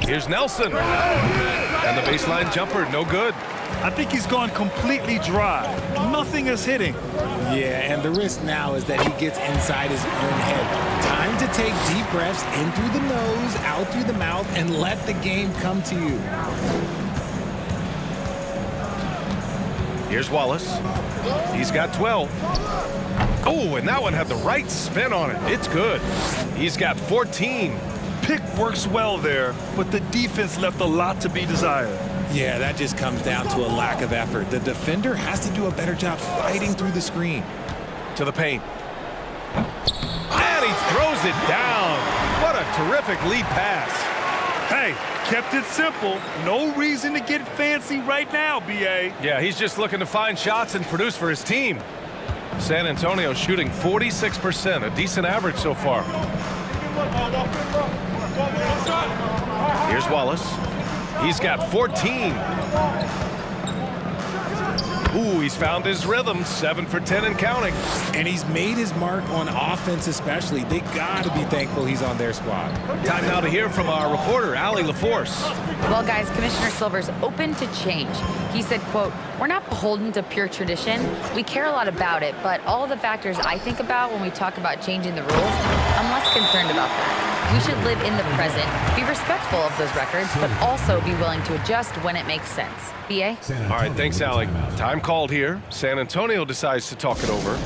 Here's Nelson. And the baseline jumper, no good. I think he's gone completely dry. Nothing is hitting. Yeah, and the risk now is that he gets inside his own head. Time to take deep breaths in through the nose, out through the mouth, and let the game come to you. Here's Wallace. He's got 12. Oh, and that one had the right spin on it. It's good. He's got 14. Pick works well there, but the defense left a lot to be desired. Yeah, that just comes down to a lack of effort. The defender has to do a better job fighting through the screen. To the paint. And he throws it down. What a terrific lead pass. Hey, kept it simple. No reason to get fancy right now, B.A. Yeah, he's just looking to find shots and produce for his team. San Antonio shooting 46%, a decent average so far. Here's Wallace. He's got 14. Ooh, he's found his rhythm. 7 for 10 and counting. And he's made his mark on offense especially. They got to be thankful he's on their squad. Time now to hear from our reporter, Allie LaForce. Well, guys, Commissioner Silver's open to change. He said, quote, "We're not beholden to pure tradition. We care a lot about it, but all the factors I think about when we talk about changing the rules I'm less concerned about that. We should live in the present, be respectful of those records, but also be willing to adjust when it makes sense. B.A.? All right, thanks, Allie. Time called here. San Antonio decides to talk it over.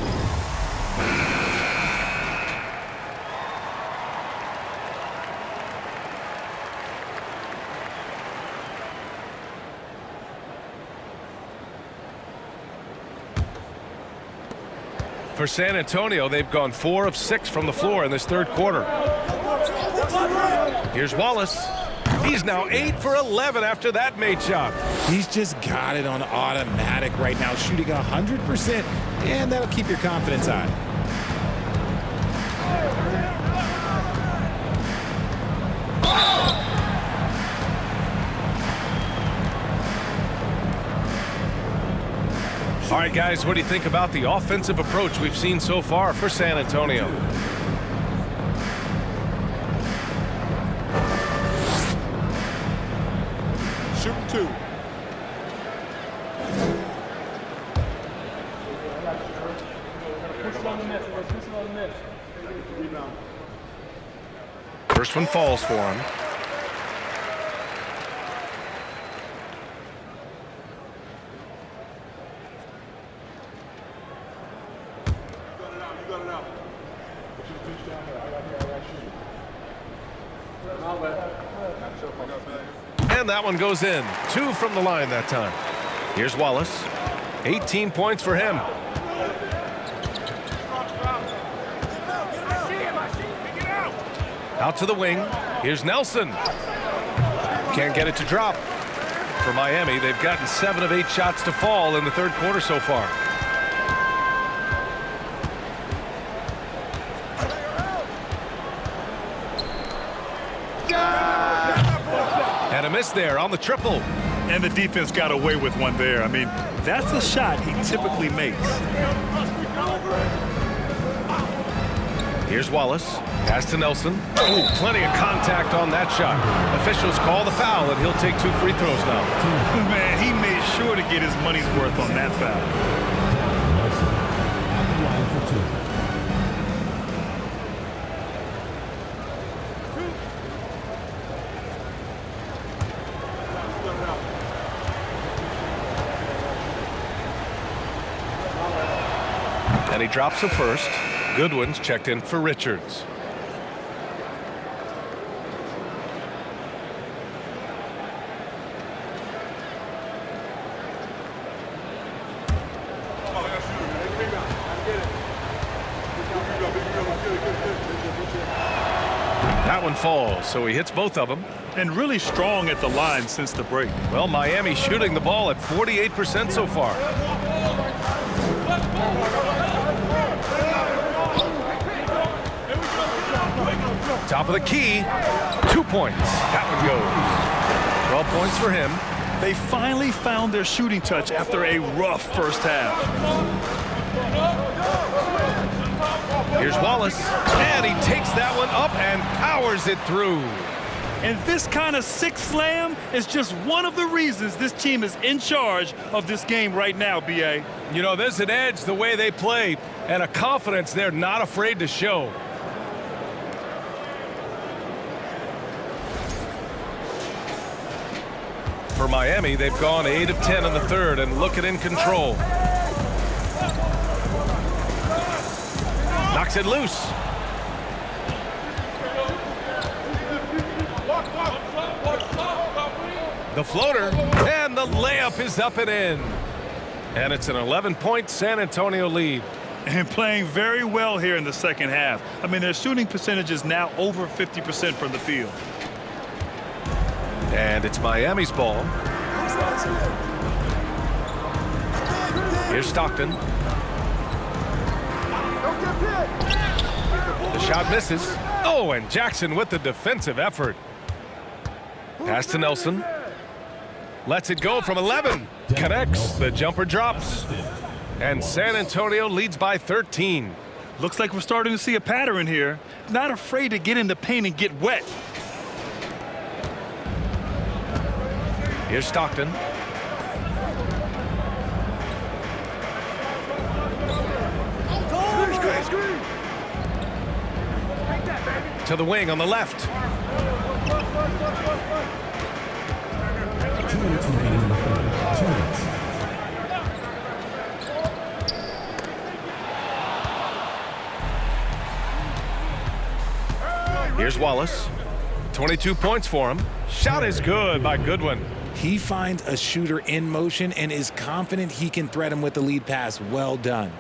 For San Antonio, they've gone 4 of 6 from the floor in this third quarter. Here's Wallace. He's now 8 for 11 after that made shot. He's just got it on automatic right now, shooting 100%, and that'll keep your confidence high. All right, guys, what do you think about the offensive approach we've seen so far for San Antonio? Shooting 2. First one falls for him. And that one goes in. 2 from the line that time. Here's Wallace. 18 points for him. Out to the wing. Here's Nelson. Can't get it to drop. For Miami, they've gotten 7 of 8 shots to fall in the third quarter so far. And a miss there on the triple. And the defense got away with one there. I mean, that's a shot he typically makes. Here's Wallace. Pass to Nelson. Ooh, plenty of contact on that shot. Officials call the foul, and he'll take 2 free throws now. Man, he made sure to get his money's worth on that foul. And he drops the first. Goodwin's checked in for Richards. That one falls, so he hits both of them. And really strong at the line since the break. Well, Miami shooting the ball at 48% so far. Top of the key, 2 points. That one goes. 12 points for him. They finally found their shooting touch after a rough first half. Here's Wallace, and he takes that one up and powers it through. And this kind of six slam is just one of the reasons this team is in charge of this game right now, B.A. You know, there's an edge the way they play and a confidence they're not afraid to show. For Miami, they've gone 8 of 10 in the third and looking in control. Knocks it loose. The floater, and the layup is up and in. And it's an 11-point San Antonio lead. And playing very well here in the second half. I mean, their shooting percentage is now over 50% from the field. And it's Miami's ball. Here's Stockton. The shot misses. Oh, and Jackson with the defensive effort. Pass to Nelson. Lets it go from 11. Connects. The jumper drops. And San Antonio leads by 13. Looks like we're starting to see a pattern here. Not afraid to get in the paint and get wet. Here's Stockton. To the wing on the left. 2 minutes remaining in the third. 2 minutes. Here's Wallace. 22 points for him. Shot is good by Goodwin. He finds a shooter in motion and is confident he can thread him with the lead pass. Well done.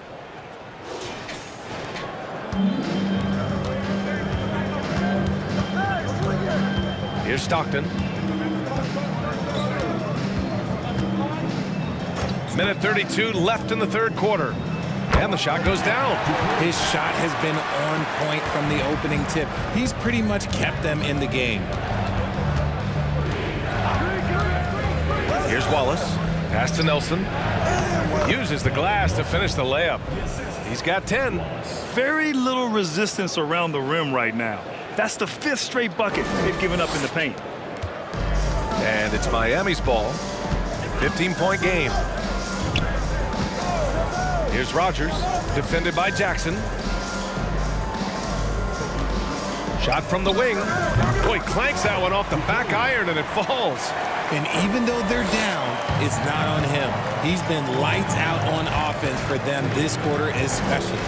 Here's Stockton. Minute 32 left in the third quarter. And the shot goes down. His shot has been on point from the opening tip. He's pretty much kept them in the game. Here's Wallace. Pass to Nelson. Uses the glass to finish the layup. He's got 10. Very little resistance around the rim right now. That's the 5th straight bucket they've given up in the paint. And it's Miami's ball. 15-point game. Here's Rogers, defended by Jackson. Shot from the wing. Boy, clanks that one off the back iron and it falls. And even though they're down, it's not on him. He's been lights out on offense for them this quarter especially.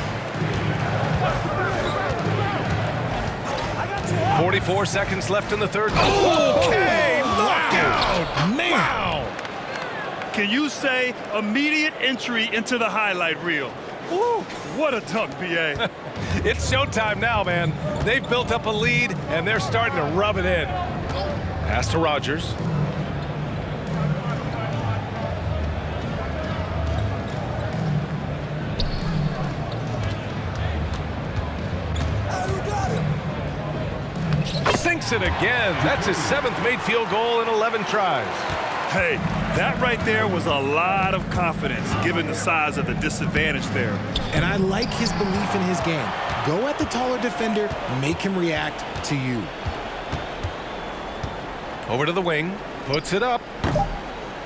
44 seconds left in the third. Okay, knockout. Man. Wow. Can you say immediate entry into the highlight reel? Woo, what a dunk, B.A. It's showtime now, man. They've built up a lead, and they're starting to rub it in. Pass to Rogers. Sinks it again. That's his 7th made field goal in 11 tries. Hey, that right there was a lot of confidence given the size of the disadvantage there. And I like his belief in his game. Go at the taller defender, make him react to you. Over to the wing, puts it up.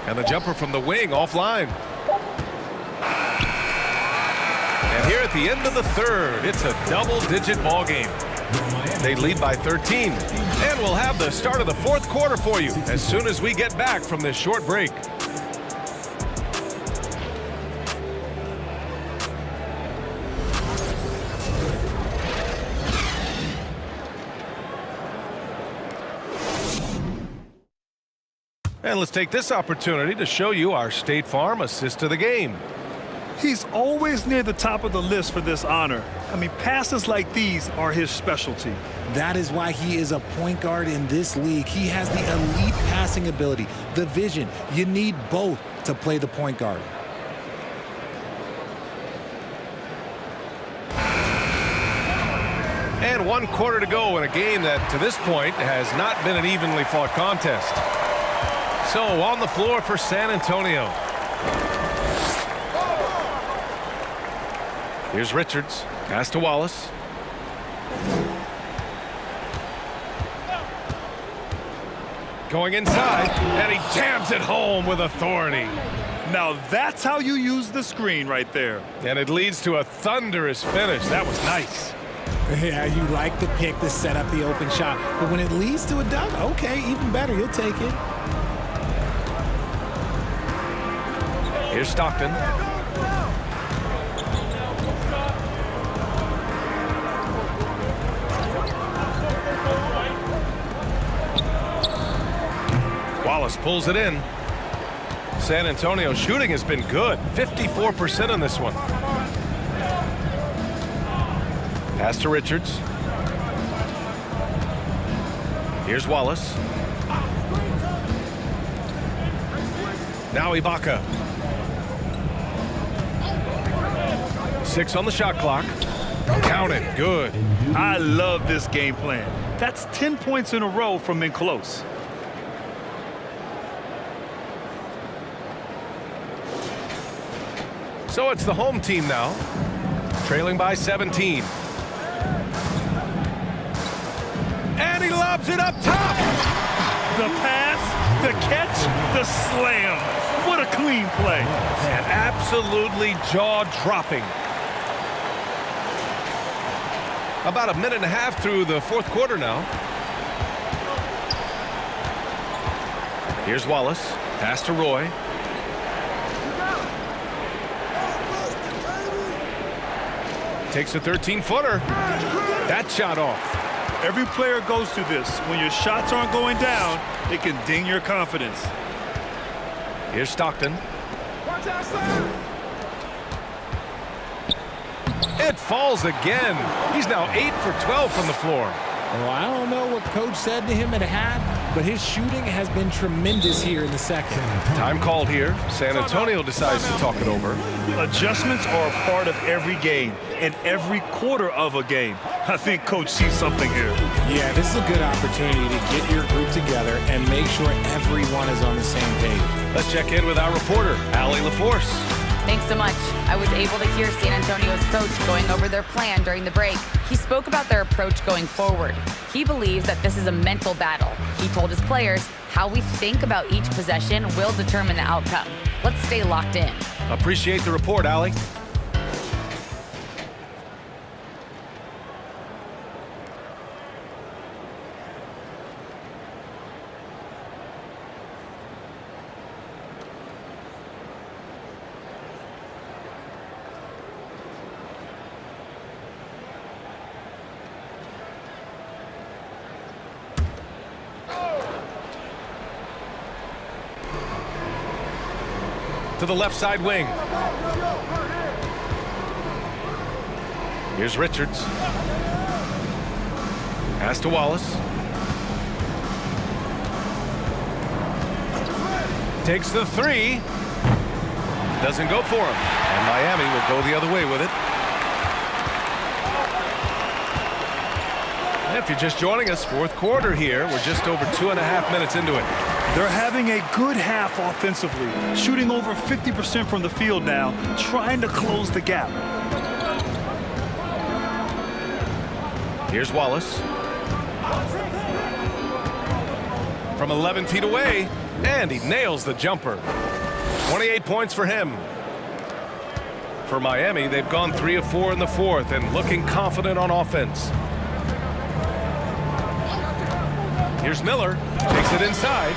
And the jumper from the wing offline. And here at the end of the third, it's a double-digit ball game. They lead by 13. And we'll have the start of the fourth quarter for you as soon as we get back from this short break. And let's take this opportunity to show you our State Farm assist to the game. He's always near the top of the list for this honor. I mean, passes like these are his specialty. That is why he is a point guard in this league. He has the elite passing ability, the vision. You need both to play the point guard. And 1 quarter to go in a game that, to this point, has not been an evenly fought contest. So, on the floor for San Antonio. Here's Richards. Pass to Wallace. Going inside, and he jams it home with authority. Now that's how you use the screen right there. And it leads to a thunderous finish. That was nice. Yeah, you like the pick to set up the open shot. But when it leads to a dunk, okay, even better. You'll take it. Here's Stockton. Wallace pulls it in. San Antonio shooting has been good. 54% in this one. Pass to Richards. Here's Wallace. Now Ibaka. 6 on the shot clock. Count it. Good. I love this game plan. That's 10 points in a row from in close. So it's the home team now, trailing by 17. And he lobs it up top. The pass, the catch, the slam. What a clean play. And absolutely jaw-dropping. About a minute and a half through the fourth quarter now. Here's Wallace. Pass to Roy. Takes a 13-footer. That shot off. Every player goes through this. When your shots aren't going down, it can ding your confidence. Here's Stockton. It falls again. He's now 8 for 12 from the floor. Well, I don't know what coach said to him at half, but his shooting has been tremendous here in the second. Time called here. San Antonio decides to talk it over. Adjustments are a part of every game and every quarter of a game. I think coach sees something here. Yeah, this is a good opportunity to get your group together and make sure everyone is on the same page. Let's check in with our reporter, Allie LaForce. Thanks so much. I was able to hear San Antonio's coach going over their plan during the break. He spoke about their approach going forward. He believes that this is a mental battle. He told his players how we think about each possession will determine the outcome. Let's stay locked in. Appreciate the report, Allie. To the left side wing. Here's Richards. Pass to Wallace. Takes the three. Doesn't go for him. And Miami will go the other way with it. And if you're just joining us, fourth quarter here. We're just over 2.5 minutes into it. They're having a good half offensively, shooting over 50% from the field now, trying to close the gap. Here's Wallace. From 11 feet away, and he nails the jumper. 28 points for him. For Miami, they've gone 3 of 4 in the fourth and looking confident on offense. Here's Miller, takes it inside.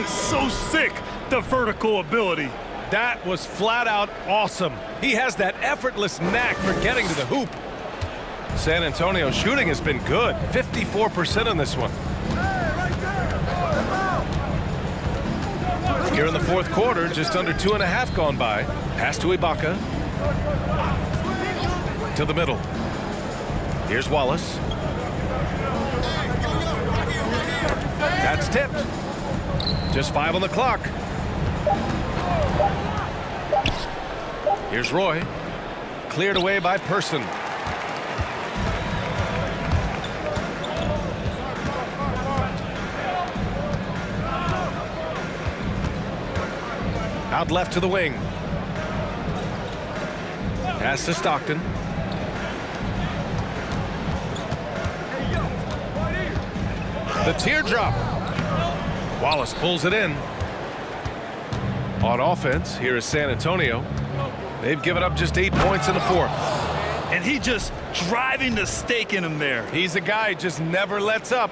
So sick, the vertical ability. That was flat out awesome. He has that effortless knack for getting to the hoop. San Antonio shooting has been good, 54% on this one. Here in the fourth quarter, just under 2.5 gone by. Pass to Ibaka. To the middle. Here's Wallace. That's tipped. Just 5 on the clock. Here's Roy. Cleared away by Person. Out left to the wing. Pass to Stockton. The teardrop. Wallace pulls it in. On offense, here is San Antonio. They've given up just 8 points in the fourth. And he just driving the stake in him there. He's a guy who just never lets up.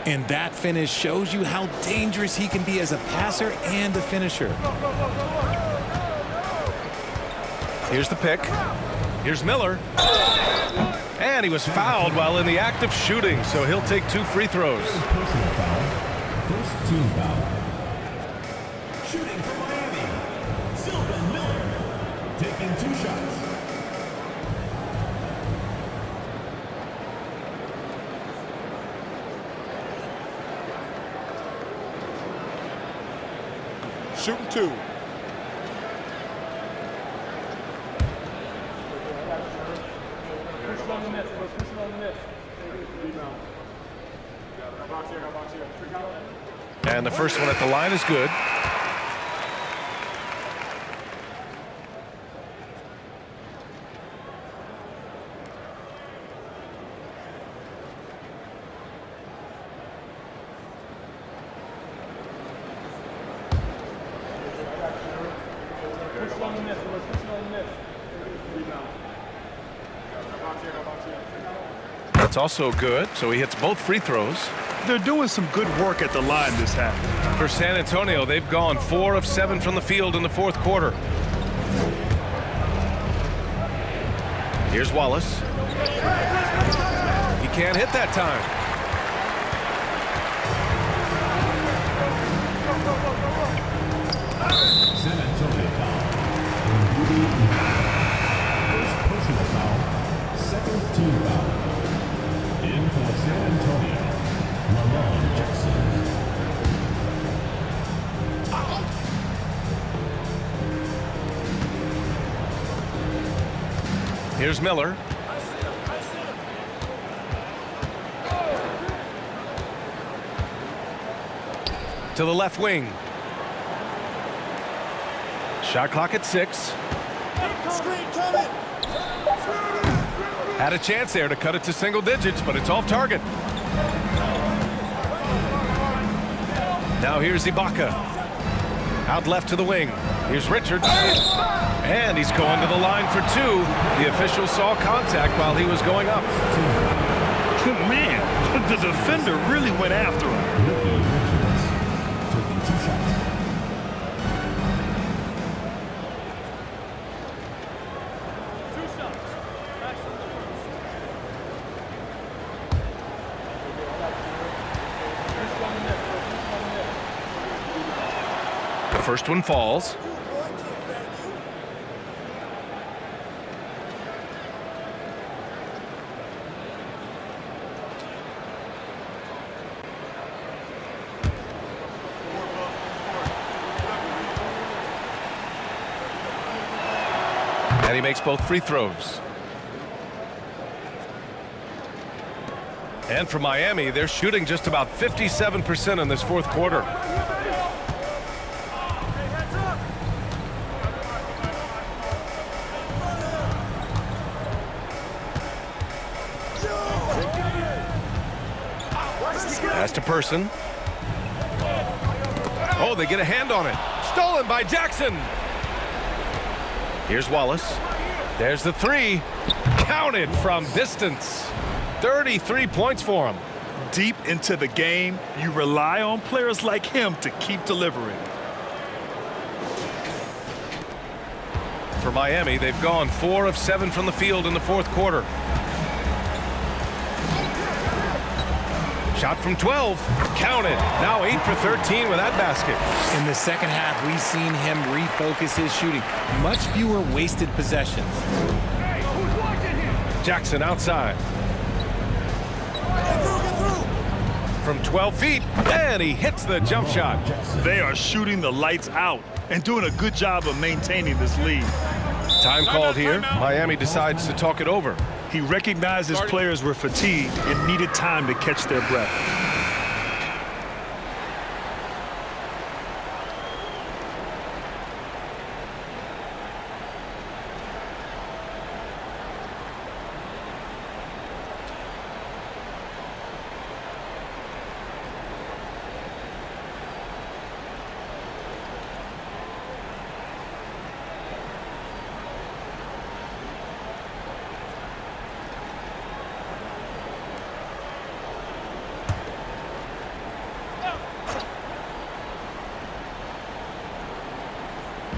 And that finish shows you how dangerous he can be as a passer and a finisher. Here's the pick. Here's Miller. And he was fouled while in the act of shooting, so he'll take 2 free throws. Personal foul. First team foul. Shooting for Miami. Sylvan Miller. Taking 2 shots. Shooting 2. And the first one at the line is good. That's also good, so he hits both free throws. They're doing some good work at the line this half. For San Antonio, they've gone 4 of 7 from the field in the fourth quarter. Here's Wallace. He can't hit that time. San Antonio foul. First personal foul. Second team foul. In for San Antonio, Lamont Jackson. Here's Miller. To the left wing. Shot clock at 6. Had a chance there to cut it to single digits, but it's off target. Now here's Ibaka. Out left to the wing. Here's Richards. And he's going to the line for 2. The official saw contact while he was going up. Man, the defender really went after him. Taking 2 shots. The first one falls. And he makes both free throws. And for Miami, they're shooting just about 57% in this fourth quarter. Pass to Person. Oh, they get a hand on it. Stolen by Jackson. Here's Wallace. There's the 3. Counted from distance. 33 points for him. Deep into the game, you rely on players like him to keep delivering. For Miami, they've gone 4 of 7 from the field in the fourth quarter. Shot from 12. Counted. Now 8 for 13 with that basket. In the second half, we've seen him refocus his shooting. Much fewer wasted possessions. Jackson outside. From 12 feet, and he hits the jump shot. They are shooting the lights out and doing a good job of maintaining this lead. Time called here. Miami decides to talk it over. He recognized his players were fatigued and needed time to catch their breath.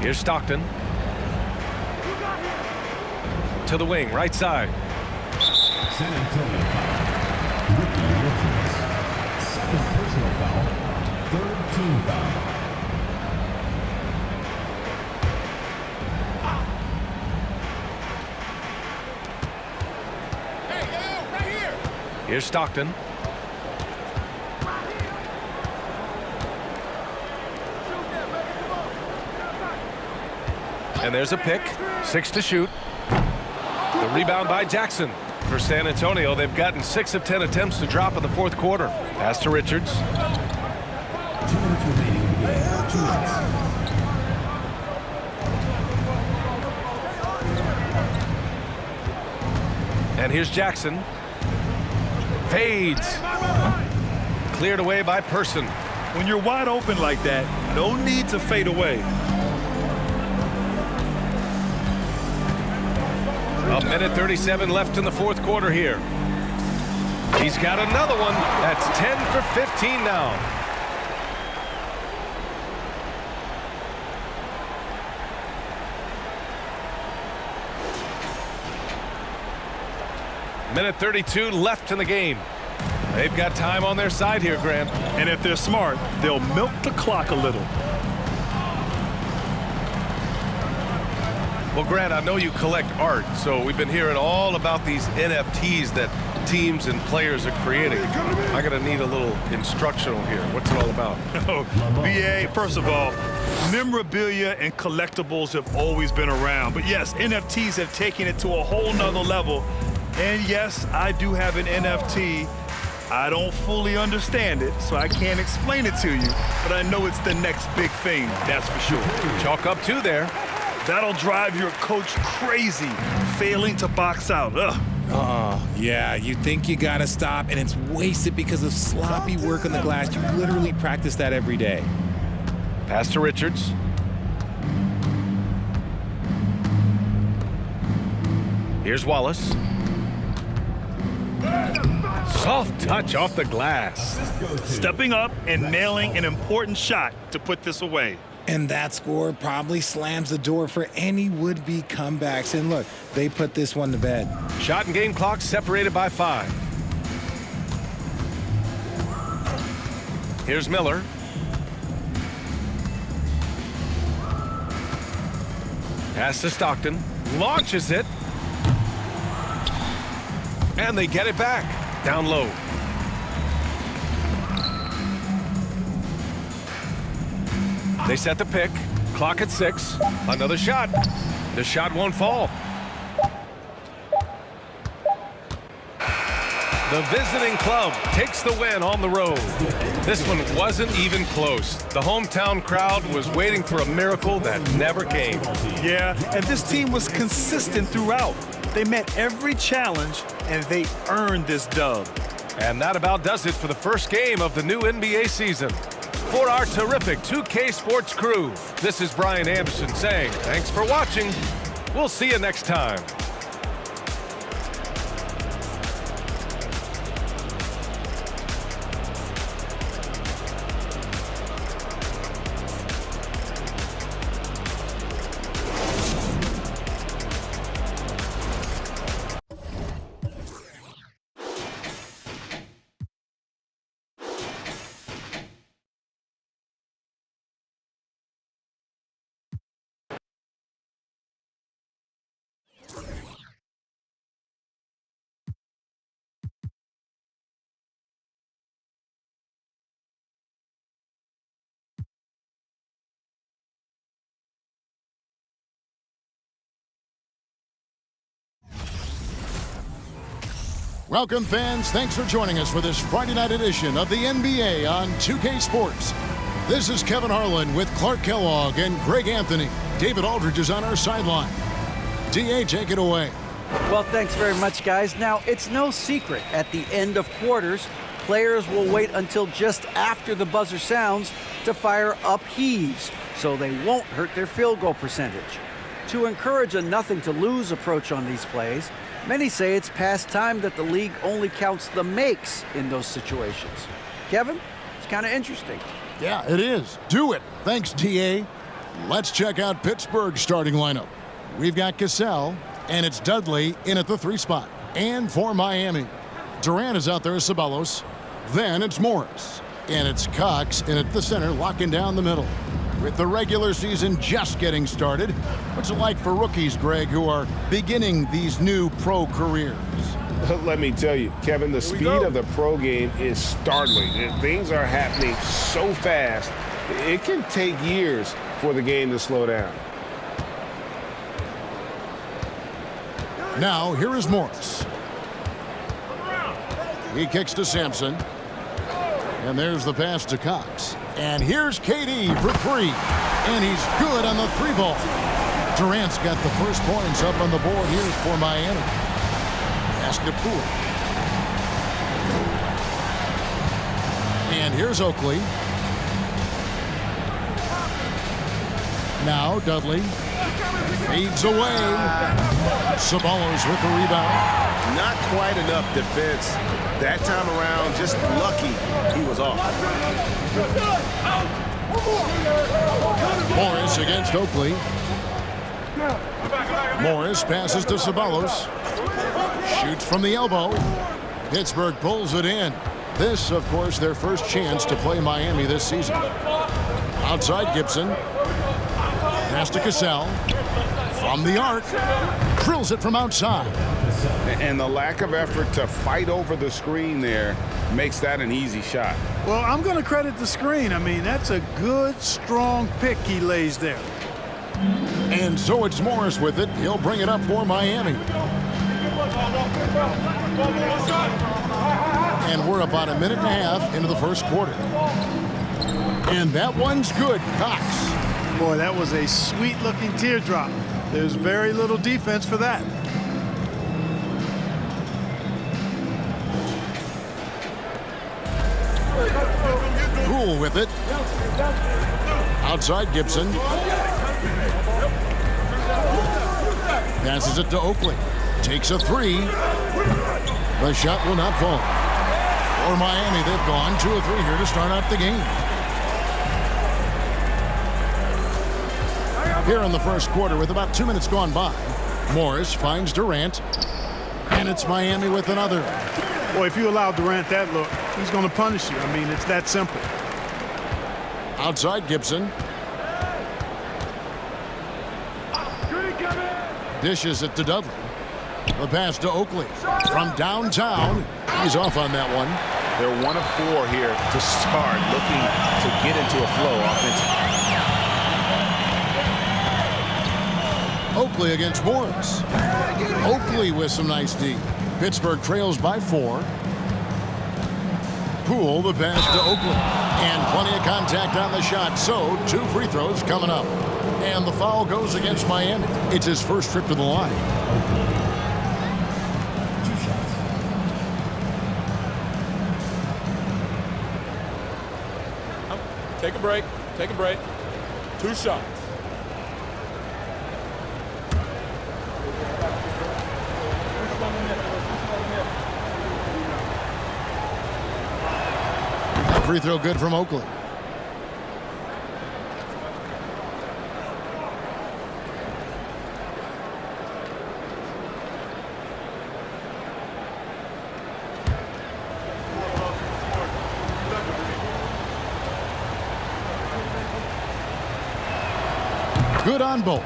Here's Stockton. To the wing, right side. San Antonio foul. Ricky Richards. Second personal foul. Third team foul. Here's Stockton. And there's a pick. 6 to shoot. The rebound by Jackson. For San Antonio, they've gotten 6 of 10 attempts to drop in the fourth quarter. Pass to Richards. 2 minutes remaining in the game. 2 minutes. And here's Jackson. Fades. Cleared away by Person. When you're wide open like that, no need to fade away. A minute 37 left in the fourth quarter here. He's got another one. That's 10 for 15 now. Minute 32 left in the game. They've got time on their side here, Grant. And if they're smart, they'll milk the clock a little. Well, Grant, I know you collect art, so we've been hearing all about these NFTs that teams and players are creating. I'm going to need a little instructional here. What's it all about? Oh, BA, first of all, memorabilia and collectibles have always been around. But yes, NFTs have taken it to a whole nother level. And yes, I do have an NFT. I don't fully understand it, so I can't explain it to you. But I know it's the next big thing, that's for sure. Chalk up 2 there. That'll drive your coach crazy, failing to box out. Ugh. Oh, yeah, you think you gotta stop, and it's wasted because of sloppy work on the glass. You literally practice that every day. Pass to Richards. Here's Wallace. Soft touch off the glass. Stepping up and nailing an important shot to put this away. And that score probably slams the door for any would-be comebacks. And look, they put this one to bed. Shot and game clock separated by 5. Here's Miller. Pass to Stockton. Launches it. And they get it back. Down low. They set the pick. Clock at 6. Another shot. The shot won't fall. The visiting club takes the win on the road. This one wasn't even close. The hometown crowd was waiting for a miracle that never came. Yeah, and this team was consistent throughout. They met every challenge, and they earned this dub. And that about does it for the first game of the new NBA season. For our terrific 2K Sports crew, this is Brian Anderson saying thanks for watching. We'll see you next time. Welcome, fans. Thanks for joining us for this Friday night edition of the NBA on 2K Sports. This is Kevin Harlan with Clark Kellogg and Greg Anthony. David Aldridge is on our sideline. DA, take it away. Well, thanks very much, guys. Now, it's no secret at the end of quarters, players will wait until just after the buzzer sounds to fire up heaves, so they won't hurt their field goal percentage. To encourage a nothing-to-lose approach on these plays, many say it's past time that the league only counts the makes in those situations. Kevin, it's kind of interesting. Yeah, it is. Do it. Thanks, DA. Let's check out Pittsburgh's starting lineup. We've got Cassell, and it's Dudley in at the 3 spot. And for Miami, Durant is out there as Ceballos. Then it's Morris. And it's Cox in at the center, locking down the middle. With the regular season just getting started, what's it like for rookies, Greg, who are beginning these new pro careers? Let me tell you, Kevin, the speed of the pro game is startling. And things are happening so fast, it can take years for the game to slow down. Now, here is Morris. He kicks to Sampson. And there's the pass to Cox. And here's KD for 3. And he's good on the 3-ball. Durant's got the first points up on the board here for Miami. Pass to Poole. And here's Oakley. Now Dudley. Fades away. Ceballos with the rebound. Not quite enough defense. That time around, just lucky he was off. Morris against Oakley. Morris passes to Ceballos. Shoots from the elbow. Pittsburgh pulls it in. This, of course, their first chance to play Miami this season. Outside Gibson. Pass to Cassell. From the arc. Drills it from outside. And the lack of effort to fight over the screen there makes that an easy shot. Well, I'm going to credit the screen. I mean, that's a good, strong pick he lays there. And so it's Morris with it. He'll bring it up for Miami. And we're about a minute and a half into the first quarter. And that one's good. Cox. Boy, that was a sweet-looking teardrop. There's very little defense for that. Poole with it. Outside Gibson. Passes it to Oakley. Takes a three. The shot will not fall. For Miami, they've gone 2 of 3 here to start out the game. Here in the first quarter with about 2 minutes gone by. Morris finds Durant. And it's Miami with another. Boy, if you allow Durant that look, he's going to punish you. I mean, it's that simple. Outside Gibson. Dishes it to Dudley. The pass to Oakley. From downtown. He's off on that one. They're 1 of 4 here to start, looking to get into a flow offensively. Oakley against Morris. Oakley with some nice D. Pittsburgh trails by 4. Poole the pass to Oakley. And plenty of contact on the shot. So 2 free throws coming up. And the foul goes against Miami. It's his first trip to the line. Take a break. Take a break. 2 shots. Free throw good from Oakley. Good on both.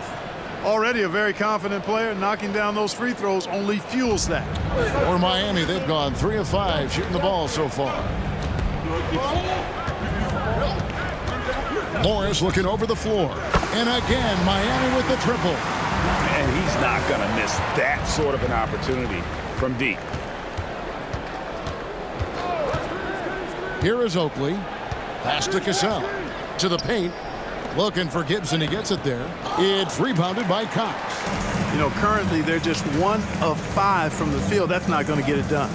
Already a very confident player. Knocking down those free throws only fuels that. For Miami, they've gone 3 of 5 shooting the ball so far. Morris looking over the floor. And again, Miami with the triple. And he's not going to miss that sort of an opportunity from deep. Here is Oakley. Pass to Cassell. To the paint. Looking for Gibson. He gets it there. It's rebounded by Cox. You know, currently they're just 1 of 5 from the field. That's not going to get it done.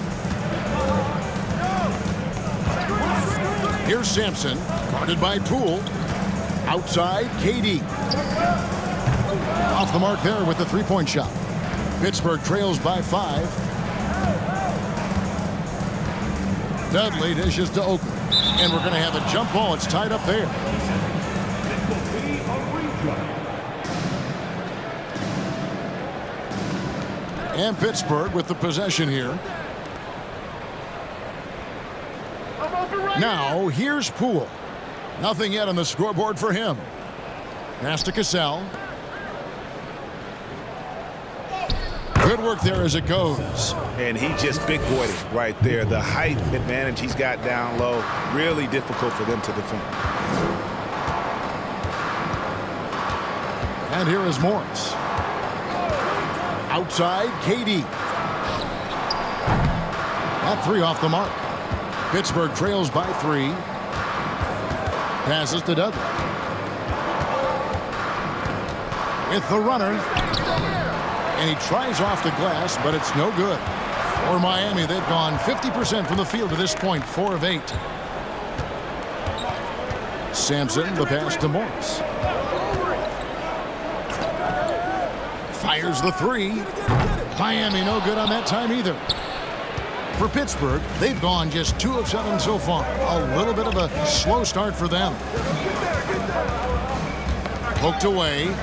Here's Sampson. Guarded by Poole. Outside, KD. Off the mark there with the three-point shot. Pittsburgh trails by 5. Dudley dishes to Oakley. And we're going to have a jump ball. It's tied up there. And Pittsburgh with the possession here. Now, here's Poole. Nothing yet on the scoreboard for him. Pass to Cassell. Good work there as it goes. And he just big boyed it right there. The height advantage he's got down low, really difficult for them to defend. And here is Morris. Outside, KD. That 3 off the mark. Pittsburgh trails by 3. Passes to Dudley. With the runner. And he tries off the glass, but it's no good. For Miami, they've gone 50% from the field to this point, 4 of 8. Sampson, the pass to Morris. Fires the three. Miami no good on that time either. For Pittsburgh, they've gone just 2 of 7 so far. A little bit of a slow start for them. Poked away.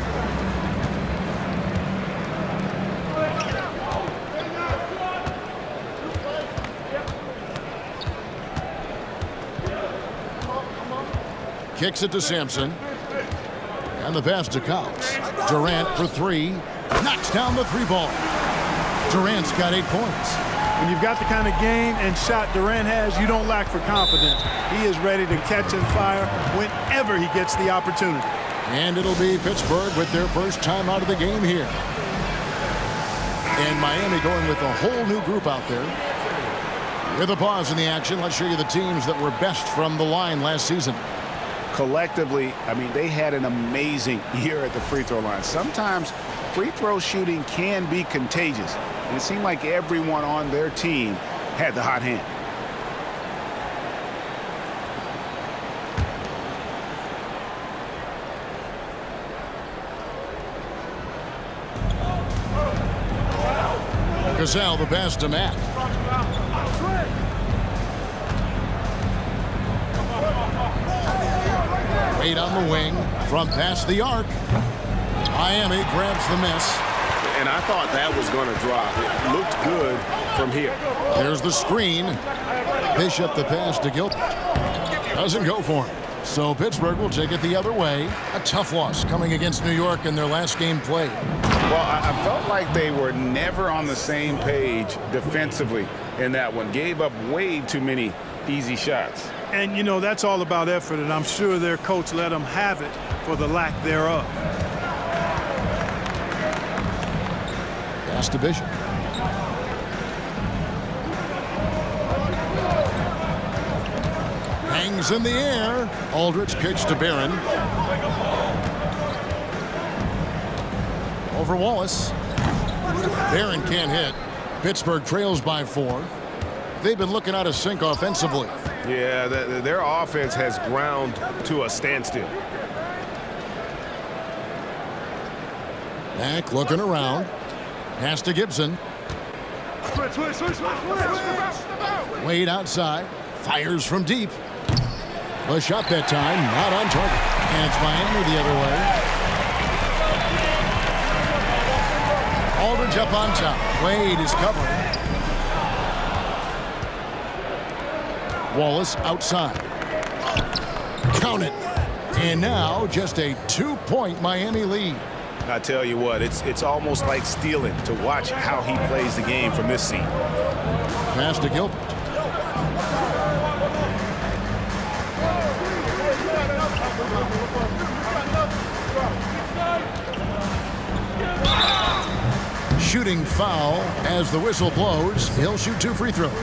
Kicks it to Sampson. And the pass to Cox. Durant for 3. Knocks down the 3-ball. Durant's got 8 points. When you've got the kind of game and shot Durant has, you don't lack for confidence. He is ready to catch and fire whenever he gets the opportunity. And it'll be Pittsburgh with their first time out of the game here. And Miami going with a whole new group out there. With a pause in the action, let's show you the teams that were best from the line last season. Collectively, I mean, they had an amazing year at the free throw line. Sometimes free throw shooting can be contagious. And it seemed like everyone on their team had the hot hand. Gazelle, the pass to Matt. Wade on the wing from past the arc. Miami grabs the miss. And I thought that was going to drop. It looked good from here. There's the screen. Bishop the pass to Gilbert. Doesn't go for him. So Pittsburgh will take it the other way. A tough loss coming against New York in their last game played. Well, I felt like they were never on the same page defensively in that one. Gave up way too many easy shots. And, you know, that's all about effort, and I'm sure their coach let them have it for the lack thereof. Pass to Bishop. Hangs in the air. Aldridge kicks to Barron. Over Wallace. Barron can't hit. Pittsburgh trails by 4. They've been looking out of sync offensively. Yeah, their offense has ground to a standstill. Back looking around. Pass to Gibson. Wade outside. Fires from deep. The shot that time, not on target. And it's Miami the other way. Aldridge up on top. Wade is covering. Wallace outside. Count it. And now just a 2-point Miami lead. I tell you what, it's almost like stealing to watch how he plays the game from this seat. Pass to Gilbert. Shooting foul as the whistle blows. He'll shoot 2 free throws.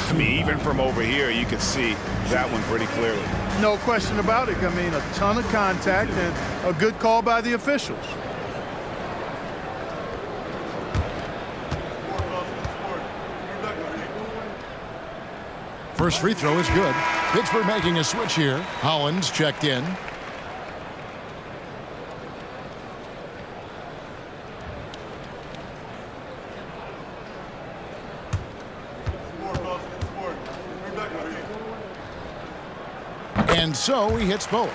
I mean, even from over here, you can see that one pretty clearly. No question about it. I mean, a ton of contact and a good call by the officials. First free throw is good. Pittsburgh making a switch here. Hollins checked in. And so he hits both.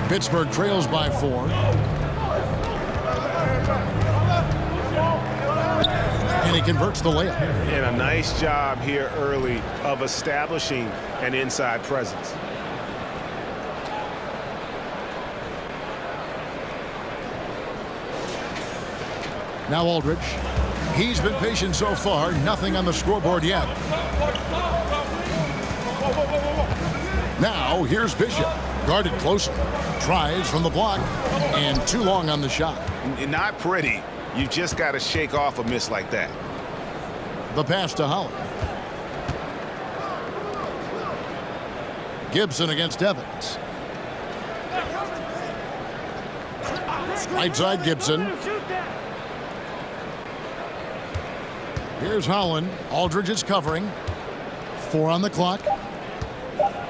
Pittsburgh trails by 4. And he converts the layup. And a nice job here early of establishing an inside presence. Now Aldridge. He's been patient so far. Nothing on the scoreboard yet. Now here's Bishop. Guarded closely. Tries from the block. And too long on the shot. Not pretty. You just got to shake off a miss like that. The pass to Holland. Gibson against Evans. Right side Gibson. Here's Holland. Aldridge is covering. 4 on the clock.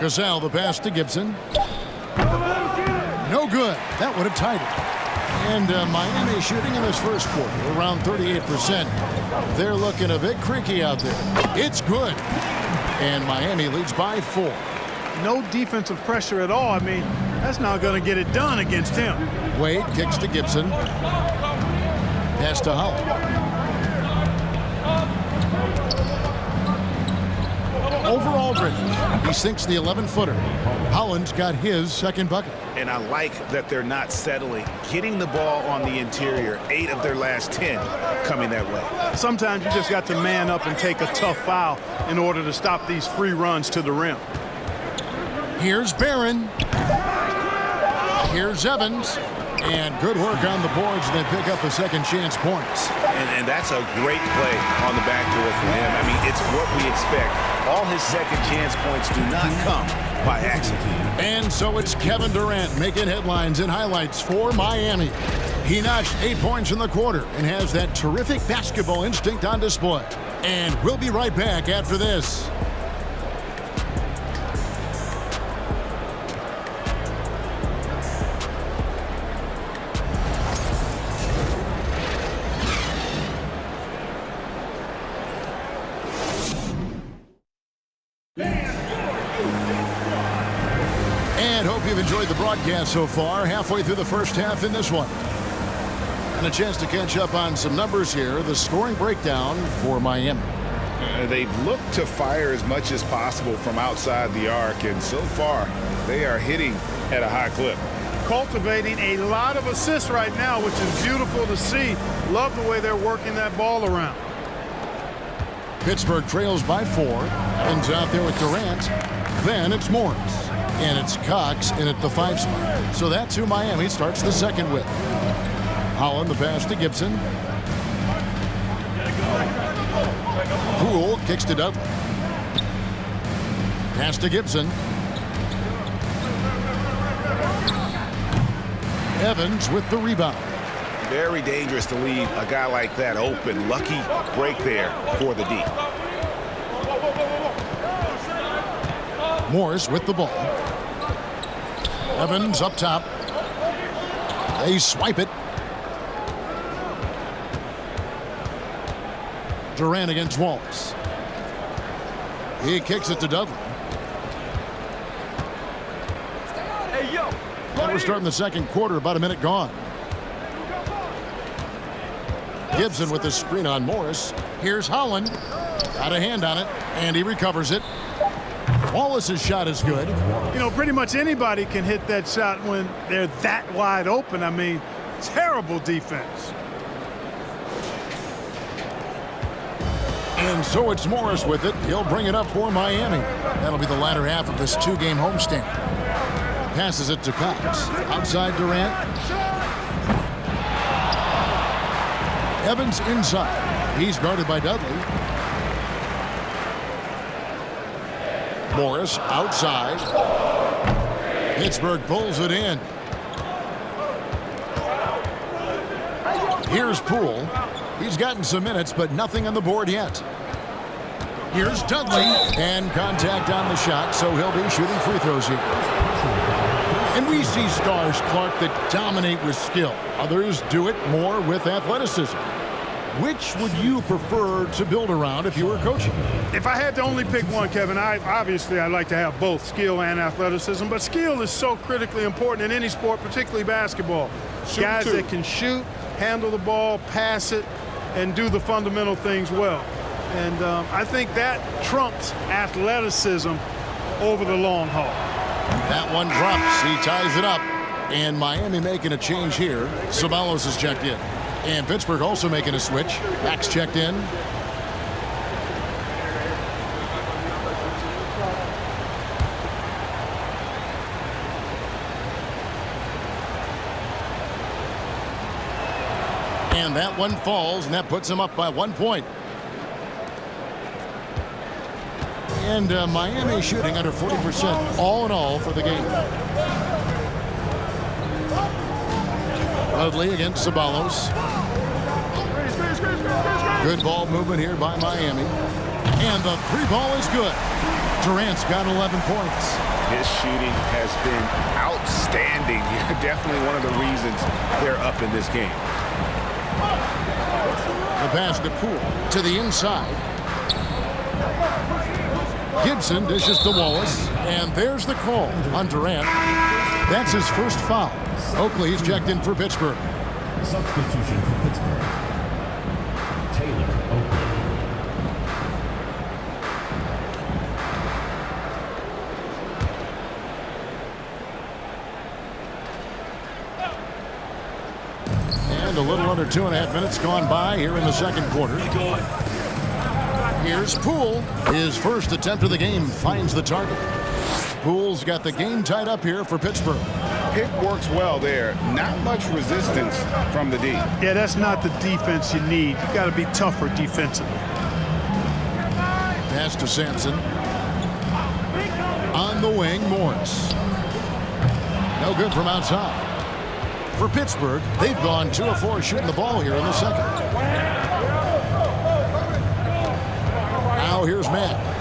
Gazelle the pass to Gibson. No good. That would have tied it. And Miami shooting in this first quarter around 38%. They're looking a bit creaky out there. It's good. And Miami leads by 4. No defensive pressure at all. I mean, that's not going to get it done against him. Wade kicks to Gibson. Pass to Holland. Overall range, he sinks the 11-footer. Holland's got his second bucket. And I like that they're not settling. Getting the ball on the interior, 8 of their last 10 coming that way. Sometimes you just got to man up and take a tough foul in order to stop these free runs to the rim. Here's Barron. Here's Evans. And good work on the boards, and they pick up the second chance points. And that's a great play on the backdoor for him. I mean, it's what we expect. All his second chance points do not come by accident. And so it's Kevin Durant making headlines and highlights for Miami. He notched 8 points in the quarter and has that terrific basketball instinct on display. And we'll be right back after this. You've enjoyed the broadcast so far, halfway through the first half in this one. And a chance to catch up on some numbers here. The scoring breakdown for Miami. They've looked to fire as much as possible from outside the arc, and so far they are hitting at a high clip. Cultivating a lot of assists right now, which is beautiful to see. Love the way they're working that ball around. Pittsburgh trails by 4. Evans out there with Durant. Then it's Morris. And it's Cox in at the 5 spot. So that's who Miami starts the second with. Holland, the pass to Gibson. Poole kicks to Dudley. Pass to Gibson. Evans with the rebound. Very dangerous to leave a guy like that open. Lucky break there for the D. Morris with the ball. Evans up top. They swipe it. Durant against Wallace. He kicks it to Dudley. Hey, yo. And we're starting the second quarter, about a minute gone. Gibson with the screen on Morris. Here's Holland. Got a hand on it, and he recovers it. Wallace's shot is good. You know, pretty much anybody can hit that shot when they're that wide open. I mean, terrible defense. And so it's Morris with it. He'll bring it up for Miami. That'll be the latter half of this 2-game homestand. Passes it to Cox. Outside Durant. Evans inside. He's guarded by Dudley. Morris outside. Pittsburgh pulls it in. Here's Poole. He's gotten some minutes, but nothing on the board yet. Here's Dudley. And contact on the shot, so he'll be shooting free throws here. And we see stars, Clark, that dominate with skill. Others do it more with athleticism. Which would you prefer to build around if you were coaching? If I had to only pick one, Kevin, I'd like to have both skill and athleticism, but skill is so critically important in any sport, particularly basketball. Guys that can shoot, handle the ball, pass it, and do the fundamental things well. And I think that trumps athleticism over the long haul. That one drops. He ties it up. And Miami making a change here. Ceballos is checked in. And Pittsburgh also making a switch. Max checked in. And that one falls, and that puts him up by 1 point. And Miami shooting under 40% all in all for the game. Dudley against Ceballos. Good ball movement here by Miami. And the 3 ball is good. Durant's got 11 points. His shooting has been outstanding. Definitely one of the reasons they're up in this game. The pass to Poole to the inside. Gibson dishes to Wallace, and there's the call on Durant. That's his first foul. Oakley's checked in for Pittsburgh. Substitution for Pittsburgh. Taylor Oakley. And a little under 2.5 minutes gone by here in the second quarter. Here's Poole. His first attempt of the game finds the target. Poole's got the game tied up here for Pittsburgh. Pick works well there. Not much resistance from the D. Yeah, that's not the defense you need. You got to be tougher defensively. Pass to Sampson. On the wing, Morris. No good from outside. For Pittsburgh, they've gone 2 of 4 shooting the ball here in the second. Now here's Matt.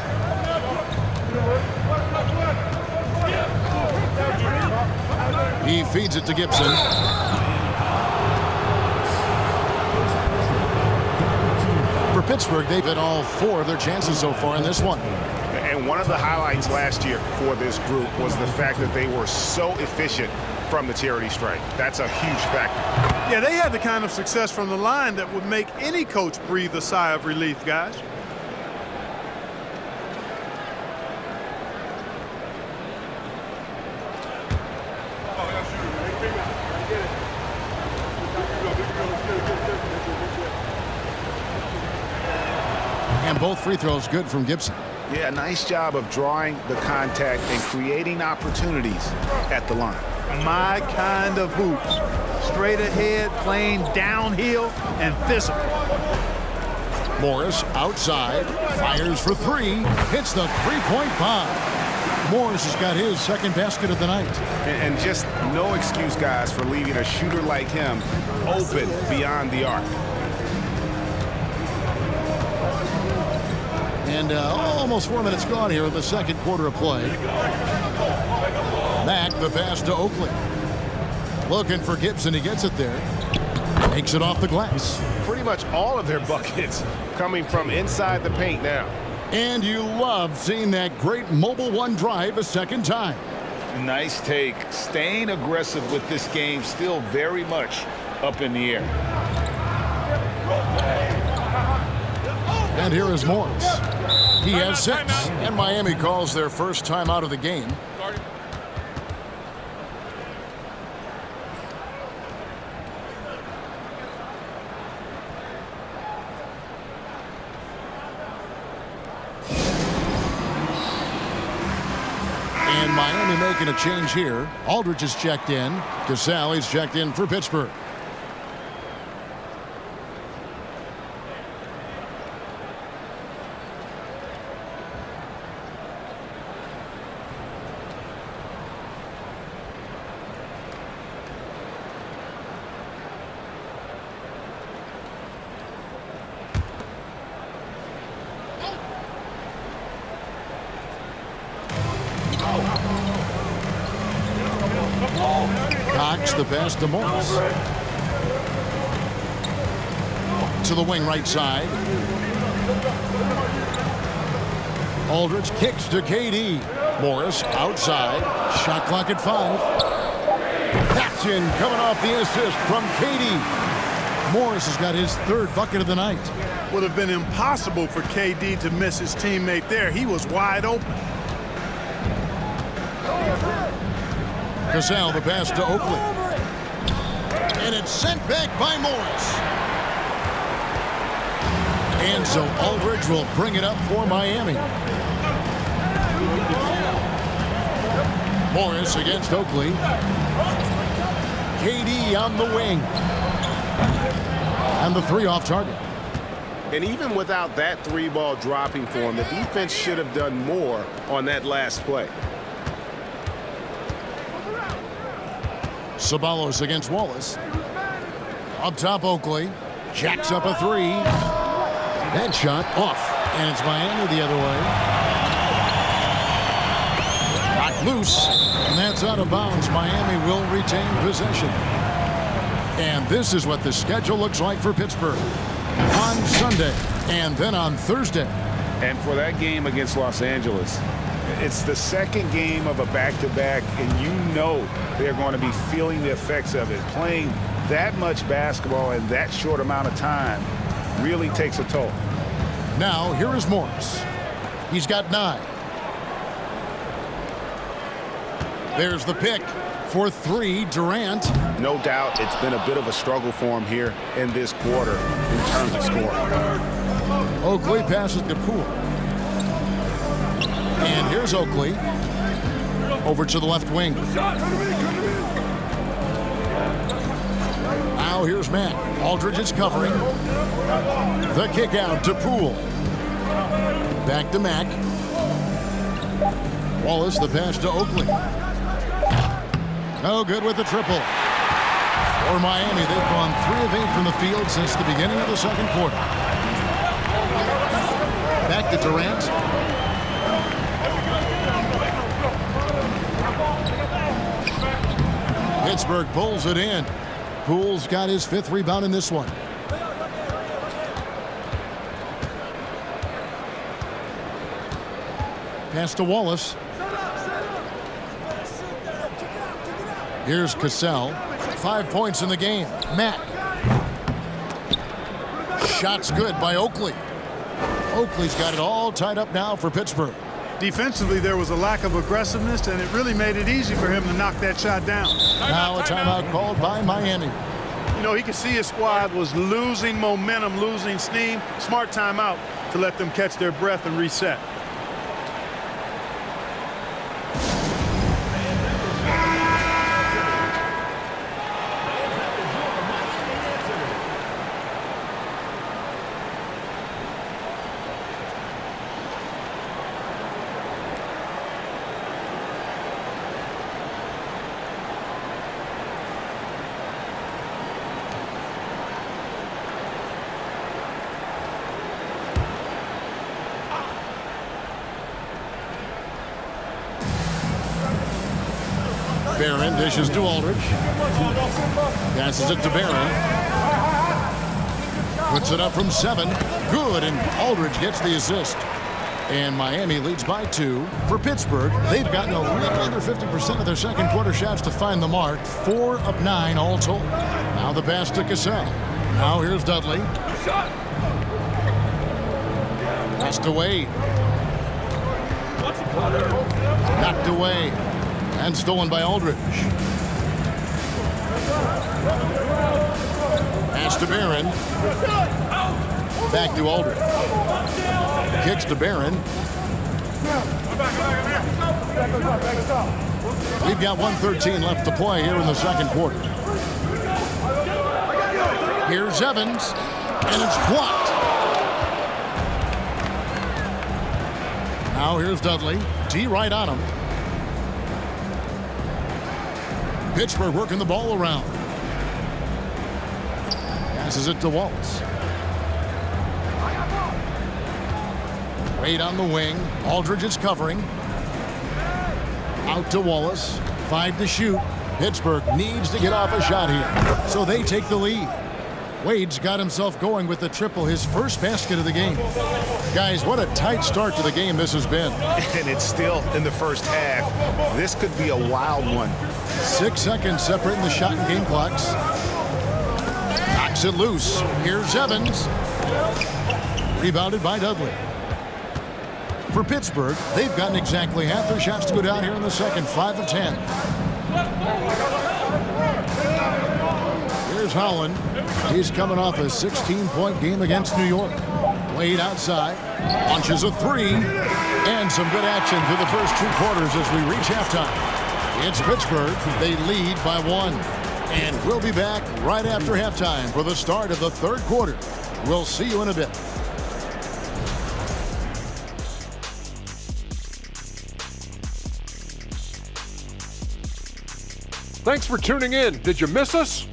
He feeds it to Gibson. For Pittsburgh, they've hit all 4 of their chances so far in this one. And one of the highlights last year for this group was the fact that they were so efficient from the charity stripe. That's a huge factor. Yeah, they had the kind of success from the line that would make any coach breathe a sigh of relief, guys. And both free throws good from Gibson. Yeah, nice job of drawing the contact and creating opportunities at the line. My kind of hoops. Straight ahead, playing downhill, and physical. Morris outside, fires for 3, hits the three-point bomb. Morris has got his second basket of the night. And just no excuse, guys, for leaving a shooter like him open beyond the arc. And almost 4 minutes gone here in the second quarter of play. Back the pass to Oakley. Looking for Gibson. He gets it there. Takes it off the glass. Pretty much all of their buckets coming from inside the paint now. And you love seeing that great mobile one drive a second time. Nice take. Staying aggressive with this game, still very much up in the air. And here is Morris. He has 6. And Miami calls their first time out of the game. And Miami making a change here. Aldridge is checked in. Casale's checked in for Pittsburgh. Cox the pass to Morris. To the wing right side. Aldridge kicks to KD. Morris outside. Shot clock at 5. That's in, coming off the assist from KD. Morris has got his 3rd bucket of the night. Would have been impossible for KD to miss his teammate there. He was wide open. Casale the pass to Oakley. And it's sent back by Morris. And so Aldridge will bring it up for Miami. Morris against Oakley. KD on the wing. And the 3 off target. And even without that 3-ball dropping for him, the defense should have done more on that last play. Ceballos against Wallace. Up top, Oakley. Jacks up a 3. That shot off. And it's Miami the other way. Loose, and that's out of bounds. Miami will retain possession. And this is what the schedule looks like for Pittsburgh on Sunday and then on Thursday. And for that game against Los Angeles, it's the second game of a back-to-back, and you know they're going to be feeling the effects of it. Playing that much basketball in that short amount of time really takes a toll. Now, here is Morris. He's got 9. There's the pick for 3, Durant. No doubt it's been a bit of a struggle for him here in this quarter in terms of scoring. Oakley passes to Poole. And here's Oakley. Over to the left wing. Now here's Matt. Aldridge is covering. The kick out to Poole. Back to Mack. Wallace, the pass to Oakley. No good with the triple. For Miami, they've gone 3 of 8 from the field since the beginning of the second quarter. Back to Durant. Pittsburgh pulls it in. Poole's got his 5th rebound in this one. Pass to Wallace. Here's Cassell. 5 points in the game. Matt. Shot's good by Oakley. Oakley's got it all tied up now for Pittsburgh. Defensively, there was a lack of aggressiveness, and it really made it easy for him to knock that shot down. Now a timeout called by Miami. You know, he could see his squad was losing momentum, losing steam. Smart timeout to let them catch their breath and reset. Barron dishes to Aldridge. Passes it to Barron. Puts it up from 7. Good, and Aldridge gets the assist. And Miami leads by 2. For Pittsburgh, they've gotten a little under 50% of their second quarter shots to find the mark. 4 of 9 all told. Now the pass to Cassell. Now here's Dudley. Pass to Wade. Knocked away. And stolen by Aldridge. Pass to Barron. Back to Aldridge. Kicks to Barron. We've got 1:13 left to play here in the second quarter. Here's Evans, and it's blocked. Now here's Dudley. T right on him. Pittsburgh working the ball around. Passes it to Wallace. Wade on the wing. Aldridge is covering. Out to Wallace. 5 to shoot. Pittsburgh needs to get off a shot here, so they take the lead. Wade's got himself going with the triple, his first basket of the game. Guys, what a tight start to the game this has been. And it's still in the first half. This could be a wild one. 6 seconds separating the shot and game clocks. Knocks it loose. Here's Evans. Rebounded by Dudley. For Pittsburgh, they've gotten exactly half their shots to go down here in the second. 5 of 10. Here's Howland. He's coming off a 16-point game against New York. Wade outside. Launches a 3. And some good action through the first 2 quarters as we reach halftime. It's Pittsburgh. They lead by 1. And we'll be back right after halftime for the start of the third quarter. We'll see you in a bit. Thanks for tuning in. Did you miss us?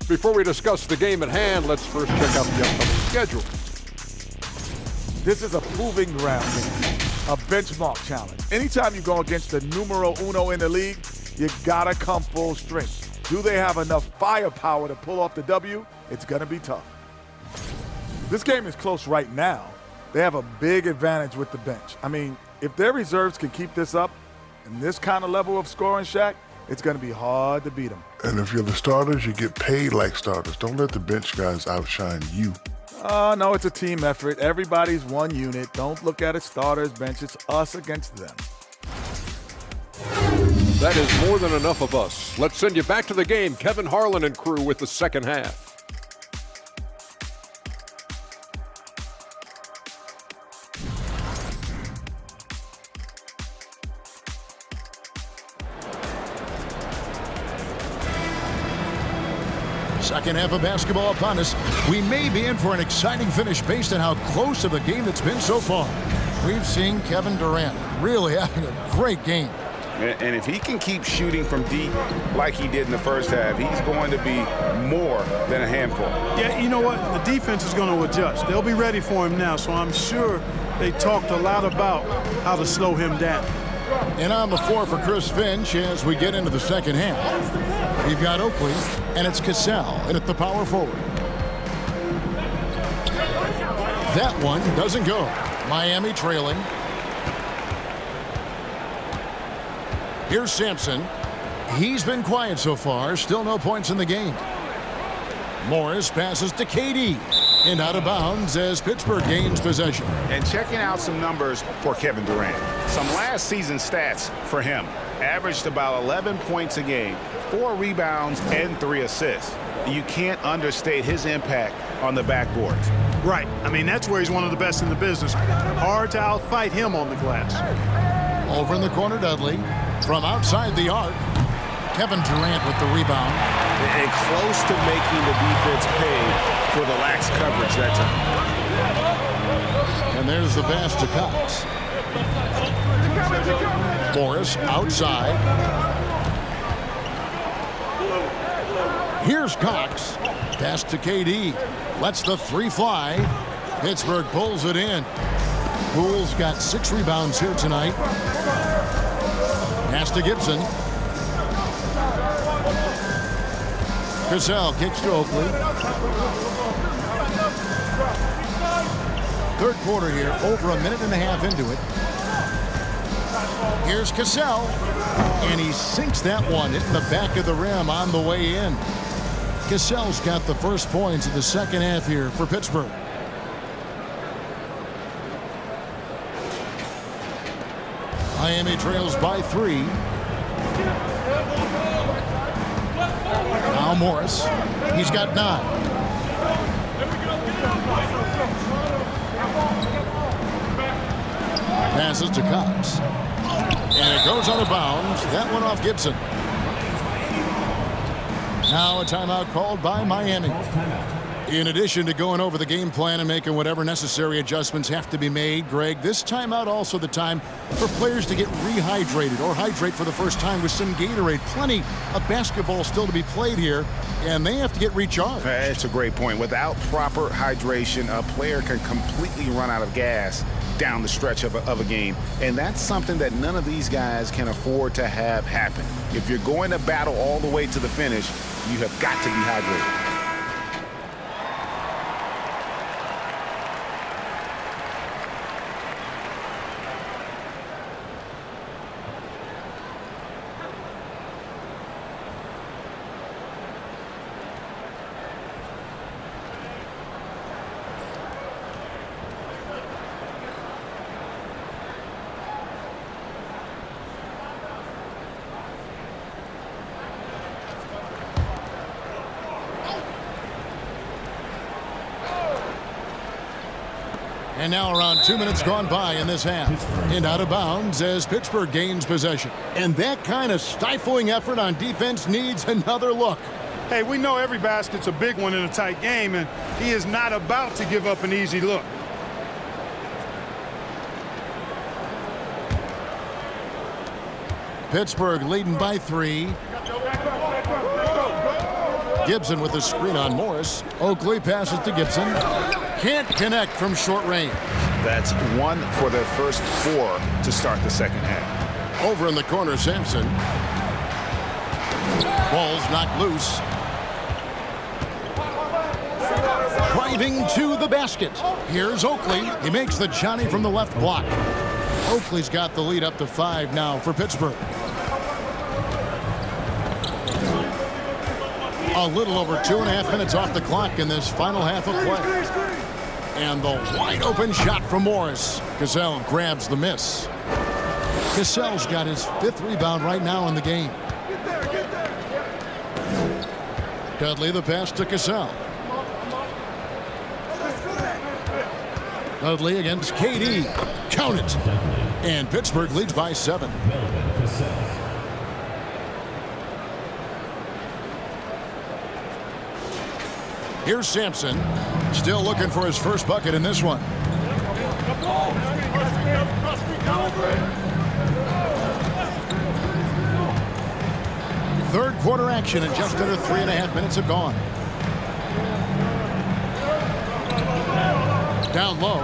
Before we discuss the game at hand, let's first check out the upcoming schedule. This is a proving ground game. a benchmark challenge. Anytime you go against the numero uno in the league, you gotta come full strength. Do they have enough firepower to pull off the W? It's gonna be tough. This game is close right now. They have a big advantage with the bench. I mean, if their reserves can keep this up and this kind of level of scoring, Shaq, it's gonna be hard to beat them. And if you're the starters, you get paid like starters. Don't let the bench guys outshine you. No, it's a team effort. Everybody's one unit. Don't look at it starters, bench. It's us against them. That is more than enough of us. Let's send you back to the game. Kevin Harlan and crew with the second half. Second half of basketball upon us. We may be in for an exciting finish based on how close of a game it's been so far. We've seen Kevin Durant really having a great game. And if he can keep shooting from deep like he did in the first half, he's going to be more than a handful. Yeah, you know what? The defense is going to adjust. They'll be ready for him now, so I'm sure they talked a lot about how to slow him down. And on the floor for Chris Finch as we get into the second half. We've got Oakley, and it's Cassell in at the power forward. That one doesn't go. Miami trailing. Here's Sampson. He's been quiet so far. Still no points in the game. Morris passes to KD. And out of bounds as Pittsburgh gains possession. And checking out some numbers for Kevin Durant. Some last season stats for him. Averaged about 11 points a game, 4 rebounds, and 3 assists. You can't understate his impact on the backboards. Right. I mean, that's where he's one of the best in the business. Hard to outfight him on the glass. Over in the corner, Dudley. From outside the arc, Kevin Durant with the rebound. And close to making the defense pay for the lax coverage that time. And there's the pass to Cox. Morris outside. Here's Cox. Pass to KD. Lets the three fly. Pittsburgh pulls it in. Poole's got 6 rebounds here tonight. Pass to Gibson. Cassell kicks to Oakley. Third quarter here, over a minute and a half into it. Here's Cassell, and he sinks that one, hitting the back of the rim on the way in. Cassell's got the first points of the second half here for Pittsburgh. Miami trails by 3. Now Morris. He's got 9. Passes to Cox. And it goes out of bounds. That one off Gibson. Now a timeout called by Miami. In addition to going over the game plan and making whatever necessary adjustments have to be made, Greg, this timeout also the time for players to get rehydrated or hydrate for the first time with some Gatorade. Plenty of basketball still to be played here, and they have to get recharged. That's a great point. Without proper hydration, a player can completely run out of gas down the stretch of a game, and that's something that none of these guys can afford to have happen. If you're going to battle all the way to the finish, you have got to be hydrated. And now around 2 minutes gone by in this half. And out of bounds as Pittsburgh gains possession. And that kind of stifling effort on defense needs another look. Hey, we know every basket's a big one in a tight game, and he is not about to give up an easy look. Pittsburgh leading by 3. Gibson with the screen on Morris. Oakley passes to Gibson. Can't connect from short range. That's 1 for their first 4 to start the second half. Over in the corner, Sampson. Ball's knocked loose. Driving to the basket. Here's Oakley. He makes the Johnny from the left block. Oakley's got the lead up to 5 now for Pittsburgh. A little over 2.5 minutes off the clock in this final half of play. And the wide open shot from Morris. Cassell grabs the miss. Cassell's got his 5th rebound right now in the game. Dudley the pass to Cassell. Dudley against KD. Count it. And Pittsburgh leads by 7. Here's Sampson. Still looking for his first bucket in this one. Third quarter action and just under 3.5 minutes have gone. Down low.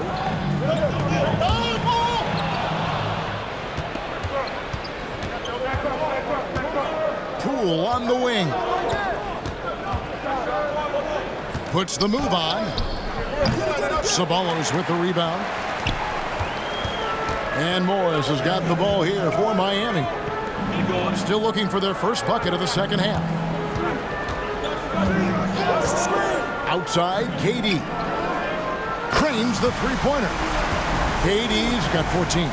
Poole on the wing. Puts the move on. Ceballos with the rebound. And Morris has got the ball here for Miami. Still looking for their first bucket of the second half. Outside, KD. Cranes the three-pointer. KD's got 14.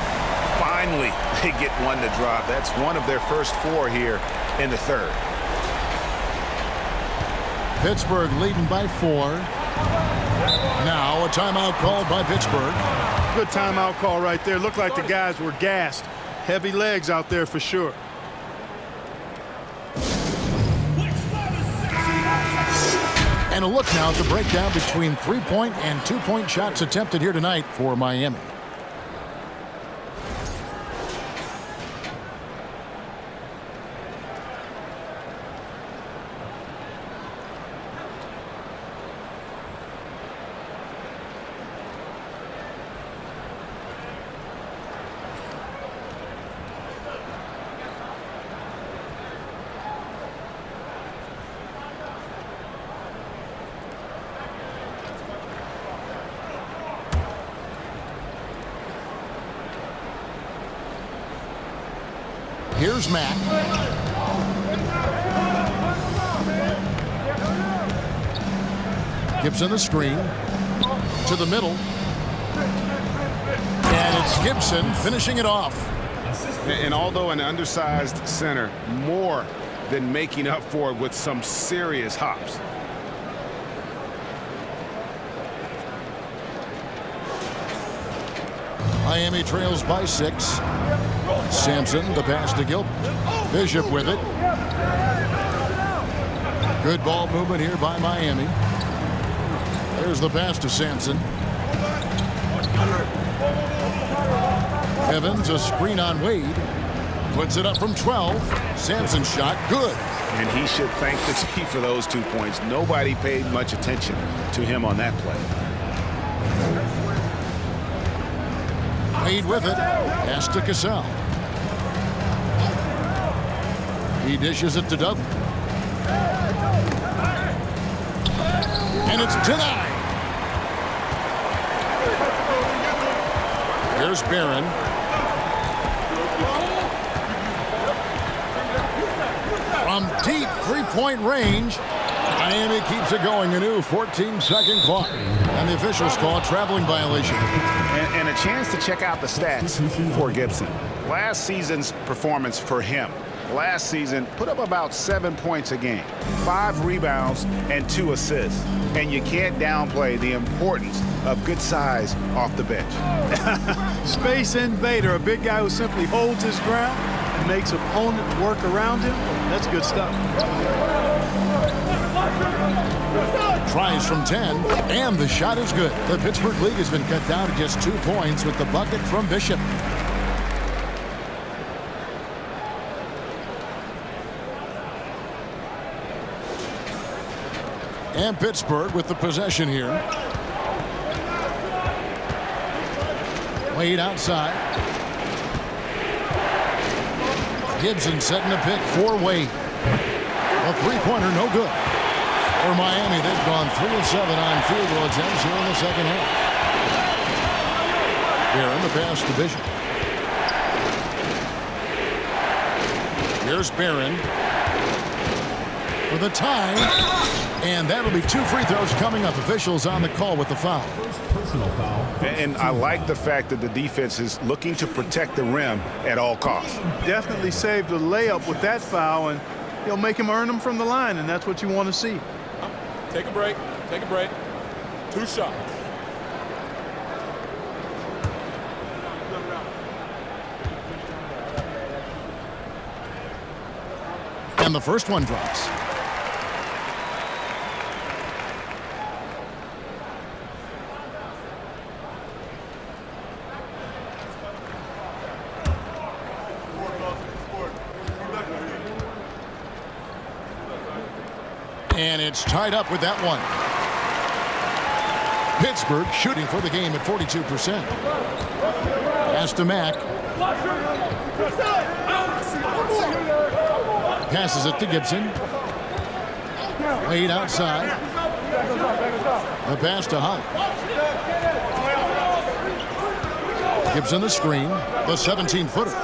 Finally, they get one to drop. That's one of their first 4 here in the third. Pittsburgh leading by 4. Now a timeout called by Pittsburgh. Good timeout call right there. Looked like the guys were gassed. Heavy legs out there for sure. And a look now at the breakdown between 3-point and 2-point shots attempted here tonight for Miami. Here's Mack. Gibson the screen. To the middle. And it's Gibson finishing it off. And although an undersized center, more than making up for it with some serious hops. Miami trails by 6. Sampson, the pass to Gilbert. Bishop with it. Good ball movement here by Miami. There's the pass to Sampson. Evans, a screen on Wade. Puts it up from 12. Sampson's shot, good. And he should thank the team for those 2 points. Nobody paid much attention to him on that play. Wade with it. Pass to Cassell. He dishes it to Dudley. And it's denied. Here's Barron. From deep 3-point range, Miami keeps it going. A new 14-second clock. And the officials call a traveling violation. And a chance to check out the stats for Gibson. Last season's performance for him. Last season, put up about 7 points a game, 5 rebounds, and 2 assists. And you can't downplay the importance of good size off the bench. Space invader, a big guy who simply holds his ground and makes opponents work around him. That's good stuff. Tries from 10, and the shot is good. The Pittsburgh League has been cut down to just 2 points with the bucket from Bishop. And Pittsburgh with the possession here. Wade outside. Gibson setting a pick for Wade. A three-pointer, no good. For Miami, they've gone 3 of 7 on field goal attempts here in the second half. Here in the pass to Bishop. Here's Barron for the tie. And that'll be 2 free throws coming up. Officials on the call with the foul. Personal foul. And I like the fact that the defense is looking to protect the rim at all costs. Definitely saved a layup with that foul, and he'll make him earn them from the line, and that's what you want to see. Take a break. Take a break. 2 shots. And the first one drops. And it's tied up with that one. Pittsburgh shooting for the game at 42%. Pass to Mack. Passes it to Gibson. Wade outside. The pass to Hunt. Gibson the screen. The 17-footer.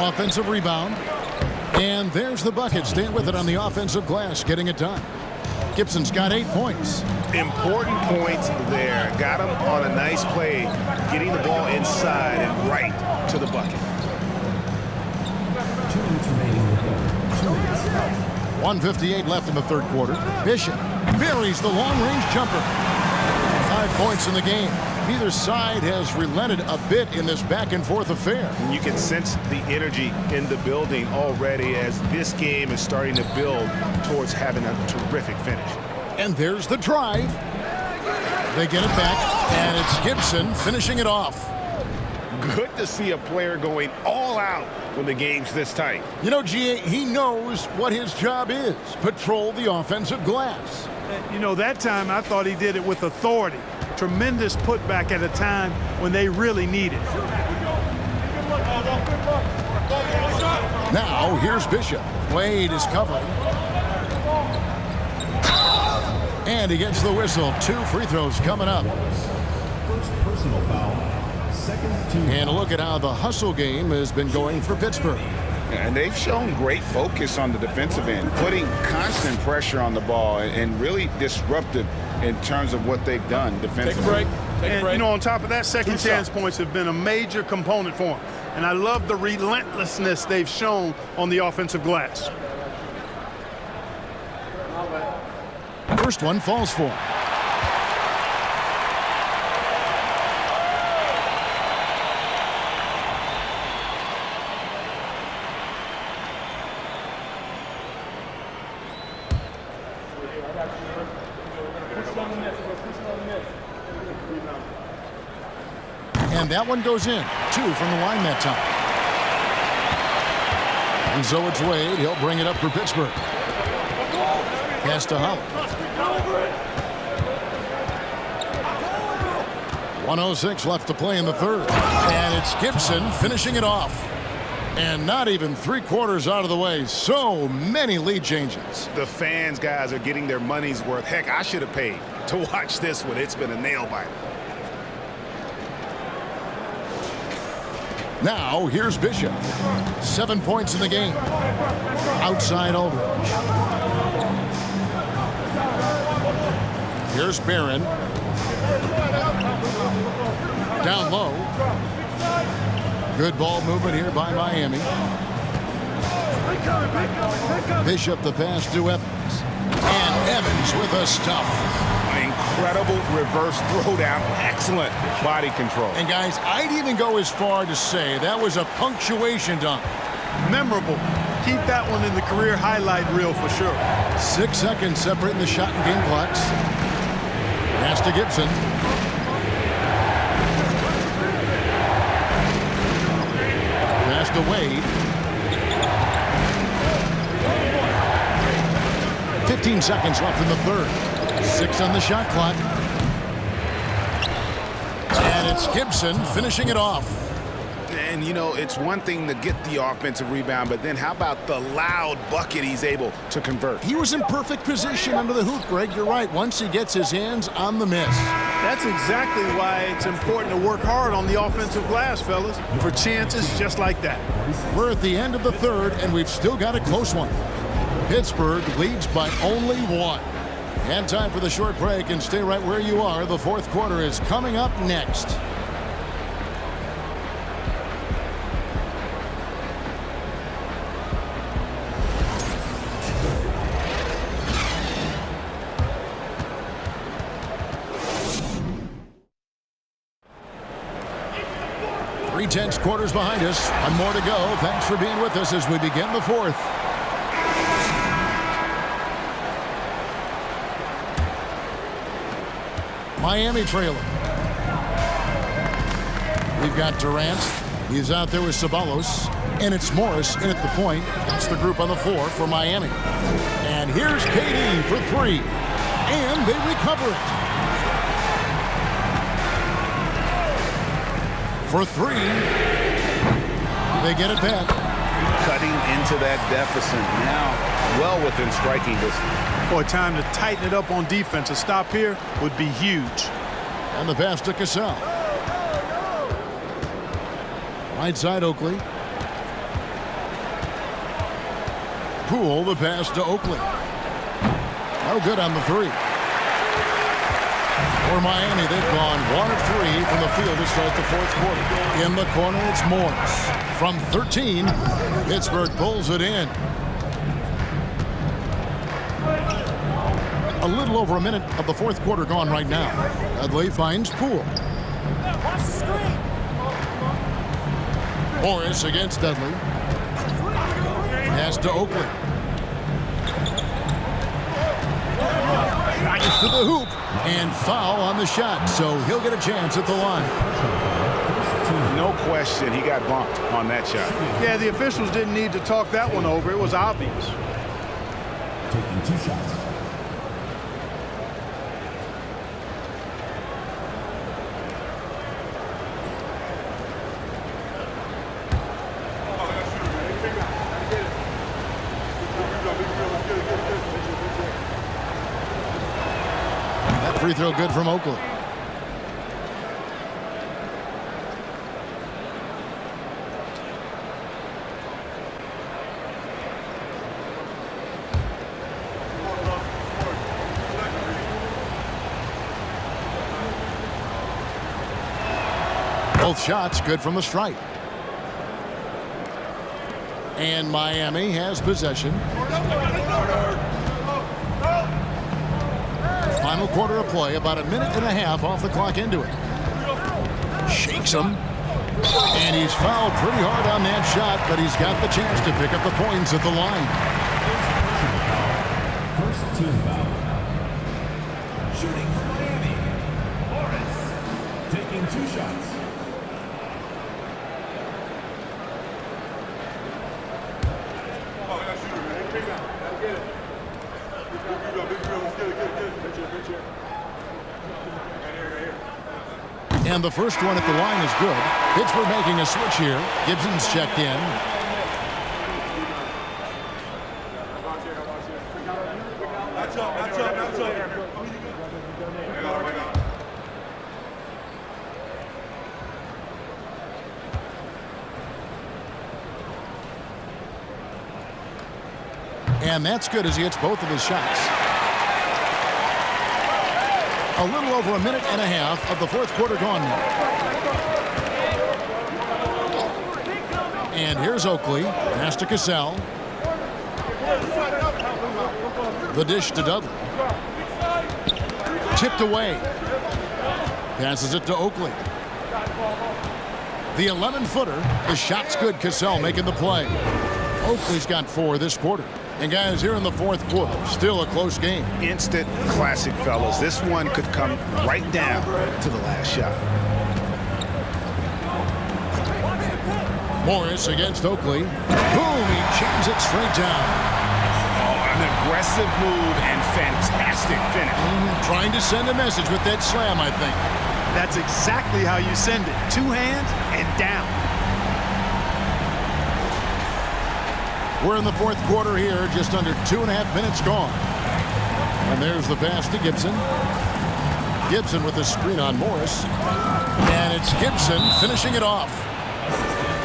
Offensive rebound. And there's the bucket. Staying with it on the offensive glass, getting it done. Gibson's got 8 points. Important points there. Got him on a nice play, getting the ball inside and right to the bucket. 2 minutes remaining in the third. 2 minutes. 1:58 left in the third quarter. Bishop buries the long-range jumper. 5 points in the game. Neither side has relented a bit in this back-and-forth affair. And you can sense the energy in the building already as this game is starting to build towards having a terrific finish. And there's the drive. They get it back, and it's Gibson finishing it off. Good to see a player going all out when the game's this tight. You know, G.A., he knows what his job is. Patrol the offensive glass. You know, that time I thought he did it with authority. Tremendous putback at a time when they really need it. Now, here's Bishop. Wade is covering. And he gets the whistle. 2 free throws coming up. First personal foul. Second team. And look at how the hustle game has been going for Pittsburgh. And they've shown great focus on the defensive end, putting constant pressure on the ball and really disruptive in terms of what they've done defensively. Take a break. Take a break. You know, on top of that, second chance points have been a major component for them. And I love the relentlessness they've shown on the offensive glass. First one falls for him. And that one goes in. 2 from the line that time. And so it's Wade. He'll bring it up for Pittsburgh. Pass to Holland. 1:06 left to play in the third. And it's Gibson finishing it off. And not even 3/4 out of the way. So many lead changes. The fans, guys, are getting their money's worth. Heck, I should have paid to watch this one. It's been a nail-biter. Now, here's Bishop. 7 points in the game. Outside Aldridge. Here's Barron. Down low. Good ball movement here by Miami. Bishop the pass to Evans. And Evans with a stuff. Incredible reverse throwdown. Excellent body control. And guys, I'd even go as far to say that was a punctuation dunk. Memorable. Keep that one in the career highlight reel for sure. 6 seconds separating the shot and game clocks. Pass to Gibson. Pass to Wade. 15 seconds left in the third. 6 on the shot clock. And It's Gibson finishing it off. And, you know, it's one thing to get the offensive rebound, but then how about the loud bucket he's able to convert? He was in perfect position under the hoop, Greg. You're right. Once he gets his hands on the miss. That's exactly why it's important to work hard on the offensive glass, fellas, for chances just like that. We're at the end of the third, and we've still got a close one. Pittsburgh leads by only 1. And time for the short break, and stay right where you are. The fourth quarter is coming up next. Three-tenths quarters behind us. One more to go. Thanks for being with us as we begin the fourth. Miami trailing. We've got Durant. He's out there with Ceballos. And it's Morris in at the point. That's the group on the floor for Miami. And here's KD for 3. And they recover it. For 3. They get it back. Cutting into that deficit now, well within striking distance. Boy, time to tighten it up on defense. A stop here would be huge. And the pass to Cassell. Right side Oakley. Poole, the pass to Oakley. No good on the 3. For Miami, they've gone 1 of 3 from the field to start the fourth quarter. In the corner, it's Morris. From 13, Pittsburgh pulls it in. A little over a minute of the fourth quarter gone right now. Dudley finds Poole. Morris against Dudley. Pass to Oakley. Drives to the hoop. And foul on the shot, so he'll get a chance at the line. No question, he got bumped on that shot. Yeah, the officials didn't need to talk that one over. It was obvious. Taking 2 shots. Free throw good from Oakley. Both shots good from the stripe. And Miami has possession. Final quarter of play, about a minute and a half off the clock into it. Shakes him. And he's fouled pretty hard on that shot, but he's got the chance to pick up the points at the line. First team foul. Shooting for Miami. Morris. Taking 2 shots. And the first one at the line is good. Pittsburgh making a switch here. Gibson's checked in. And that's good as he hits both of his shots. A little over a minute and a half of the fourth quarter gone now. And here's Oakley. Pass to Cassell. The dish to Dudley. Tipped away. Passes it to Oakley. The 11-footer. The shot's good. Cassell making the play. Oakley's got 4 this quarter. And guys, here in the fourth quarter, still a close game. Instant classic, fellas. This one could come right down to the last shot. Morris against Oakley. Boom, he jams it straight down. Oh, an aggressive move and fantastic finish. Trying to send a message with that slam, I think. That's exactly how you send it. 2 hands and down. We're in the fourth quarter here, just under 2.5 minutes gone. And there's the pass to Gibson. Gibson with the screen on Morris. And it's Gibson finishing it off.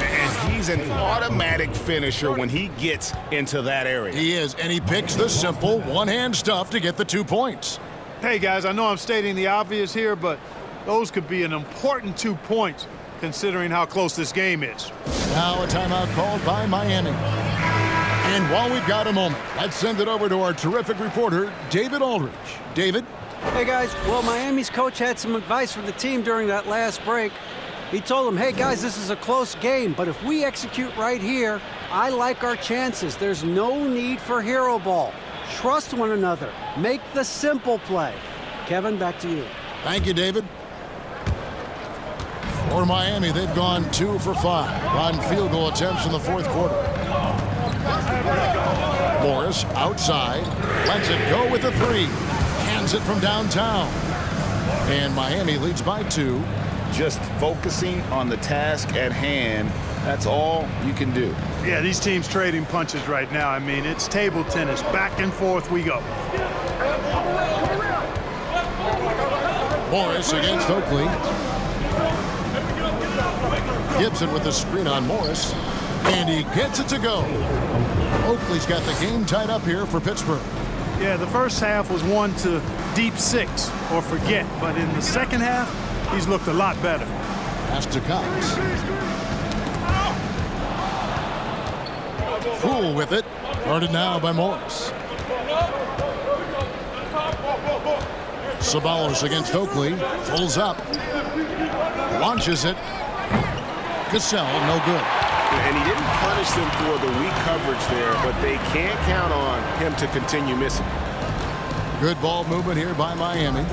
And he's an automatic finisher when he gets into that area. He is, and he picks the simple one-hand stuff to get the 2 points. Hey, guys, I know I'm stating the obvious here, but those could be an important 2 points considering how close this game is. Now a timeout called by Miami. And while we've got a moment, let's send it over to our terrific reporter, David Aldridge. David? Hey, guys. Well, Miami's coach had some advice for the team during that last break. He told them, hey, guys, this is a close game, but if we execute right here, I like our chances. There's no need for hero ball. Trust one another. Make the simple play. Kevin, back to you. Thank you, David. For Miami, they've gone 2 for 5 on field goal attempts in the fourth quarter. Morris outside, lets it go with a 3. Hands it from downtown. And Miami leads by 2. Just focusing on the task at hand, that's all you can do. Yeah, these teams trading punches right now. I mean, it's table tennis. Back and forth we go. Morris against Oakley. Gibson with the screen on Morris. And he gets it to go. Oakley's got the game tied up here for Pittsburgh. Yeah, the first half was won to deep 6 or forget. But in the second half, he's looked a lot better. Pass to Cox. Poole with it. Guarded now by Morris. Ceballos against Oakley. Pulls up. Launches it. Cassell, no good. And he didn't punish them for the weak coverage there, but they can't count on him to continue missing. Good ball movement here by Miami.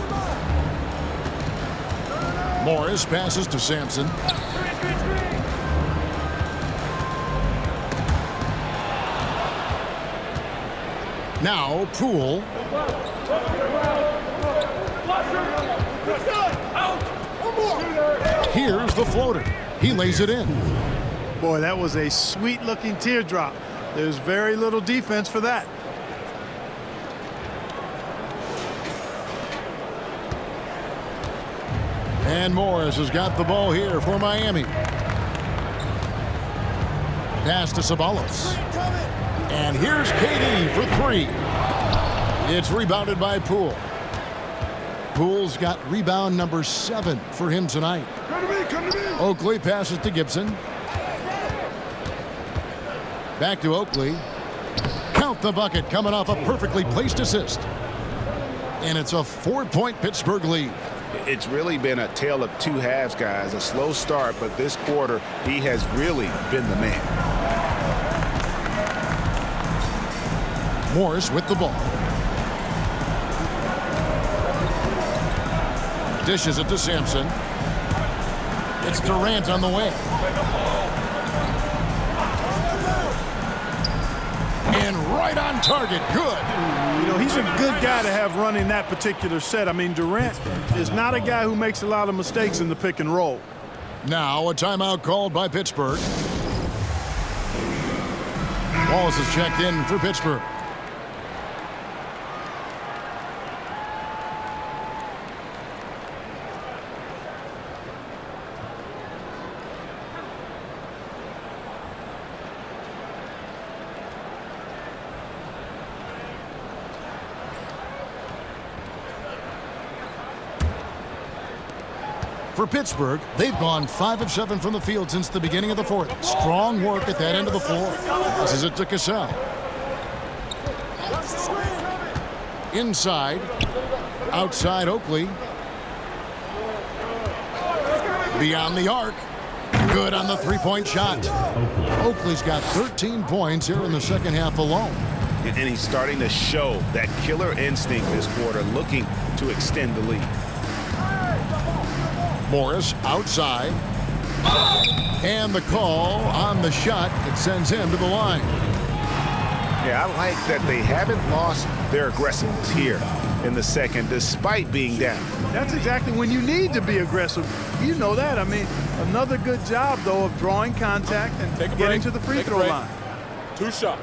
Morris passes to Sampson. Now Poole. Here's the floater. He lays it in. Boy, that was a sweet-looking teardrop. There's very little defense for that. And Morris has got the ball here for Miami. Pass to Ceballos. And here's KD for 3. It's rebounded by Poole. Poole's got rebound number 7 for him tonight. Oakley passes to Gibson. Back to Oakley. Count the bucket coming off a perfectly placed assist. And it's a 4-point Pittsburgh lead. It's really been a tale of 2 halves, guys. A slow start, but this quarter, he has really been the man. Morris with the ball. Dishes it to Sampson. It's Durant on the way. And right on target. Good. You know, he's a good guy to have running that particular set. I mean, Durant is not a guy who makes a lot of mistakes in the pick and roll. Now a timeout called by Pittsburgh. Wallace is checked in for Pittsburgh. For Pittsburgh, they've gone 5 of 7 from the field since the beginning of the fourth. Strong work at that end of the floor. This is it to Cassell. Inside. Outside Oakley. Beyond the arc. Good on the 3-point shot. Oakley's got 13 points here in the second half alone. And he's starting to show that killer instinct this quarter, looking to extend the lead. Morris outside. And the call on the shot that sends him to the line. Yeah, I like that they haven't lost their aggressiveness here. in the second despite being down. That's exactly when you need to be aggressive. You know that. I mean, another good job, though, of drawing contact and getting to the free throw line. 2 shots.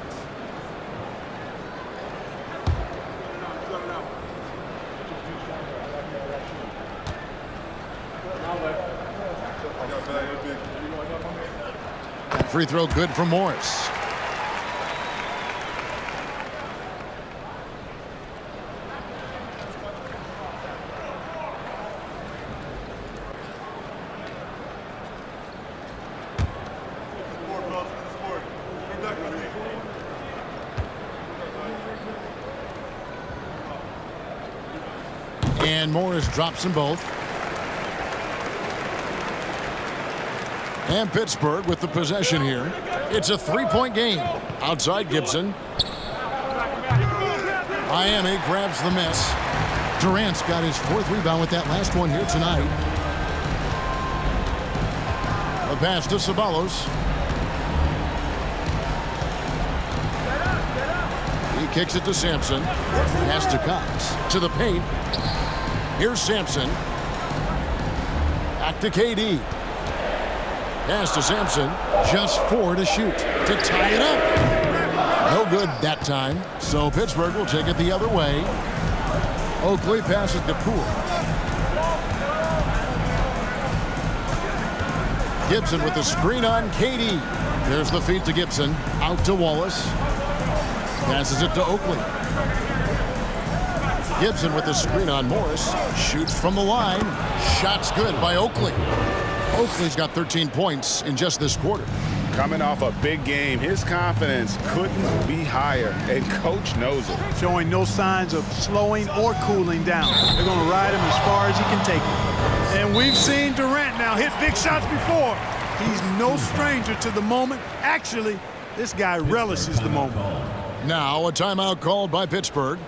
Free throw good for Morris. And Morris drops them both. And Pittsburgh with the possession here. It's a 3-point game. Outside Gibson. Miami grabs the miss. Durant's got his 4th rebound with that last one here tonight. The pass to Ceballos. He kicks it to Sampson. Pass to Cox. To the paint. Here's Sampson. Back to KD. Pass to Sampson. Just 4 to shoot. To tie it up. No good that time. So Pittsburgh will take it the other way. Oakley passes to Poole. Gibson with the screen on KD. There's the feed to Gibson. Out to Wallace. Passes it to Oakley. Gibson with the screen on Morris. Shoots from the line. Shot's good by Oakley. Oakley's got 13 points in just this quarter. Coming off a big game, his confidence couldn't be higher, and coach knows it. Showing no signs of slowing or cooling down. They're going to ride him as far as he can take it. And we've seen Durant now hit big shots before. He's no stranger to the moment. Actually, this guy relishes the moment. Now a timeout called by Pittsburgh.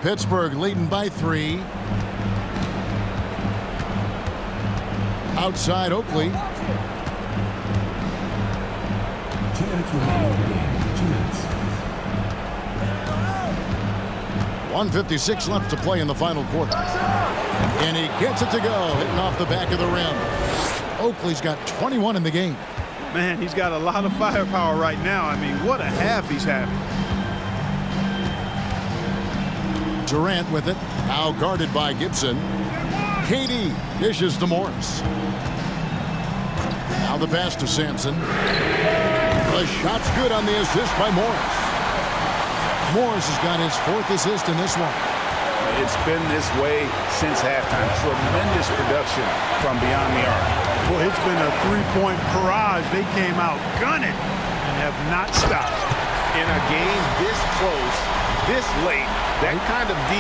Pittsburgh leading by 3. Outside Oakley. 2 minutes remaining in the game. 2 minutes. 1:56 left to play in the final quarter. And he gets it to go, hitting off the back of the rim. Oakley's got 21 in the game. Man, he's got a lot of firepower right now. I mean, what a half he's having. Durant with it, now guarded by Gibson. KD dishes to Morris. Now the pass to Sampson. The shot's good on the assist by Morris. Morris has got his 4th assist in this one. It's been this way since halftime. Tremendous production from beyond the arc. Boy, it's been a 3-point barrage. They came out gunning and have not stopped. In a game this close, this late, that kind of D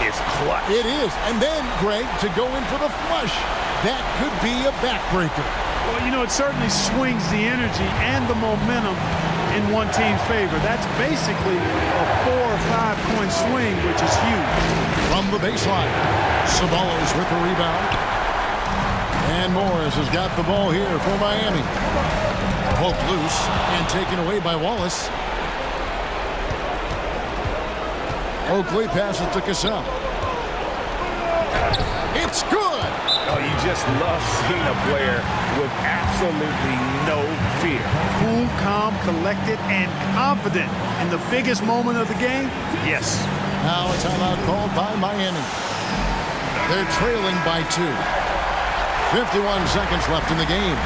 is clutch. It is. And then, Greg, to go in for the flush. That could be a backbreaker. Well, you know, it certainly swings the energy and the momentum in one team's favor. That's basically a 4 or 5 point swing, which is huge. From the baseline, Ceballos with the rebound. And Morris has got the ball here for Miami. Poked loose and taken away by Wallace. Oakley passes to Cassell. It's good! Oh, you just love seeing a player with absolutely no fear. Cool, calm, collected, and confident in the biggest moment of the game? Yes. Now a timeout called by Miami. They're trailing by 2. 51 seconds left in the game.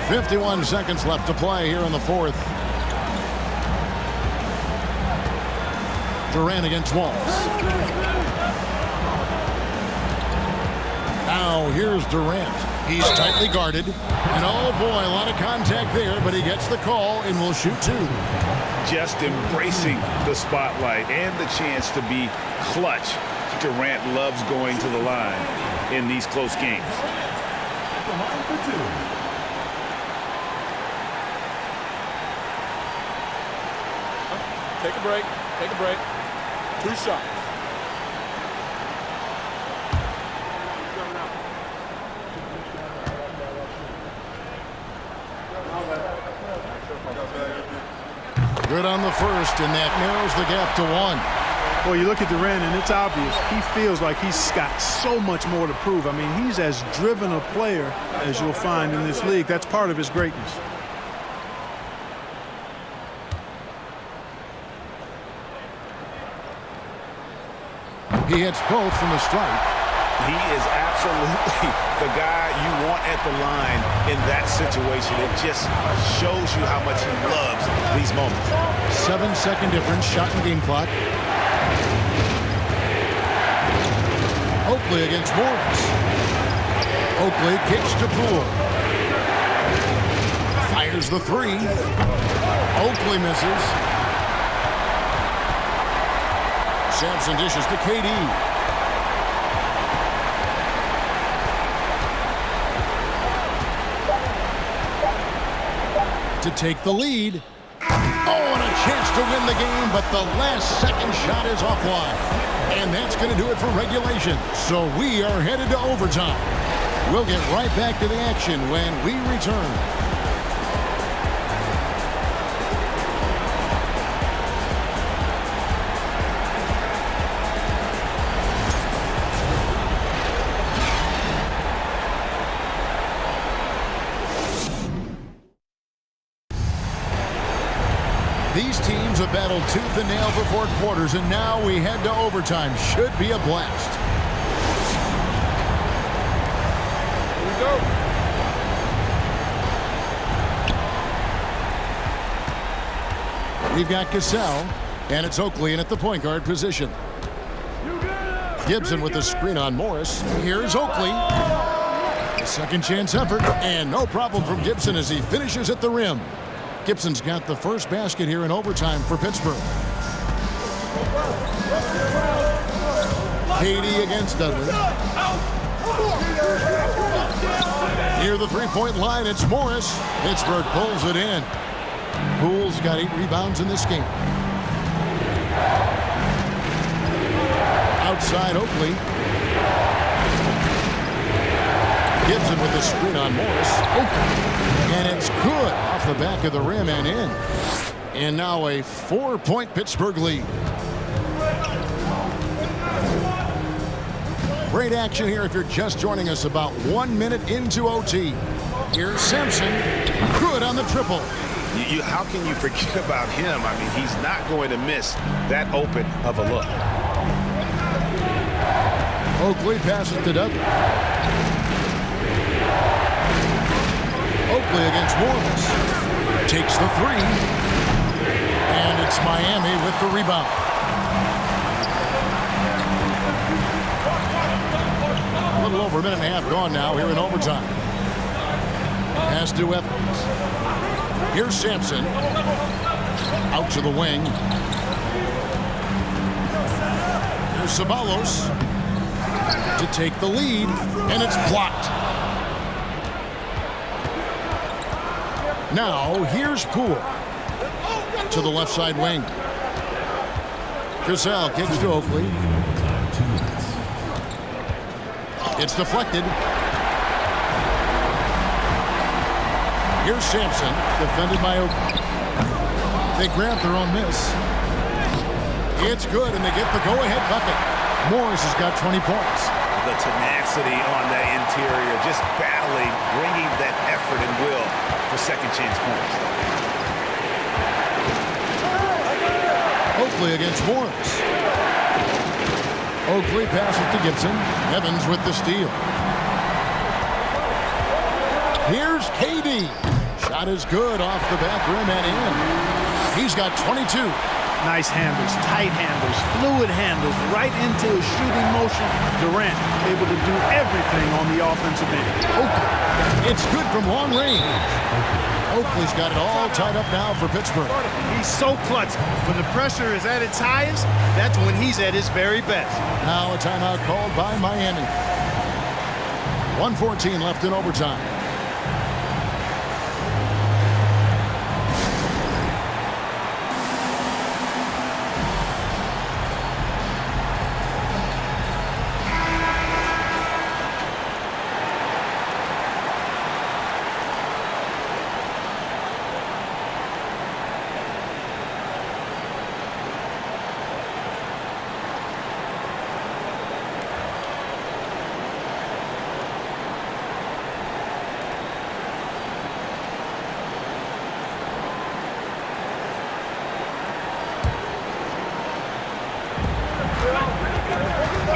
51 seconds left to play here in the fourth. Durant against Walls. Now here's Durant. He's tightly guarded. And oh boy, a lot of contact there, but he gets the call and will shoot two. Just embracing the spotlight and the chance to be clutch. Durant loves going to the line in these close games. The line for two. Take a break. Take a break. 2 shots. Good on the first, and that narrows the gap to 1. Well, you look at Durant, and it's obvious. He feels like he's got so much more to prove. I mean, he's as driven a player as you'll find in this league. That's part of his greatness. He hits both from the stripe. He is absolutely the guy you want at the line in that situation. It just shows you how much he loves these moments. 7-second difference, shot and game clock. Oakley against Morris. Oakley kicks to Poole. Fires the three. Oakley misses. Sampson dishes to KD. To take the lead. Oh, and a chance to win the game, but the last second shot is offline. And that's going to do it for regulation. So we are headed to overtime. We'll get right back to the action when we return. These teams have battled tooth and nail for 4 quarters, and now we head to overtime. Should be a blast. Here we go. We've got Cassell, and it's Oakley in at the point guard position. Gibson with the screen on Morris. Here's Oakley. A second chance effort, and no problem from Gibson as he finishes at the rim. Gibson's got the first basket here in overtime for Pittsburgh. KD against Dudley. Near the three-point line, it's Morris. Pittsburgh pulls it in. Poole's got 8 rebounds in this game. Outside Oakley. Gibson with the screen on Morris. And it's good off the back of the rim and in. And now a 4-point Pittsburgh lead. Great action here if you're just joining us about 1 minute into OT. Here's Simpson. Good on the triple. How can you forget about him? I mean, he's not going to miss that open of a look. Oakley passes to Dudley. Oakley against Morris. Takes the three. And it's Miami with the rebound. A little over a minute and a half gone now here in overtime. Pass to Evans. Here's Sampson. Out to the wing. Here's Ceballos to take the lead, and it's blocked. Now, here's Poole to the left side wing. Cassell kicks to Oakley. It's deflected. Here's Sampson, defended by Oakley. They grab their own miss. It's good, and they get the go-ahead bucket. Morris has got 20 points. The tenacity on the interior, just battling, bringing that effort and will for second chance points. Oakley against Morris. Oakley passes to Gibson. Evans with the steal. Here's KD. Shot is good off the back rim and in. He's got 22. Nice handles, tight handles, fluid handles, right into his shooting motion. Durant able to do everything on the offensive end. Oakley. It's good from long range. Oakley's got it all tied up now for Pittsburgh. He's so clutch. When the pressure is at its highest, that's when he's at his very best. Now a timeout called by Miami. 1:14 left in overtime.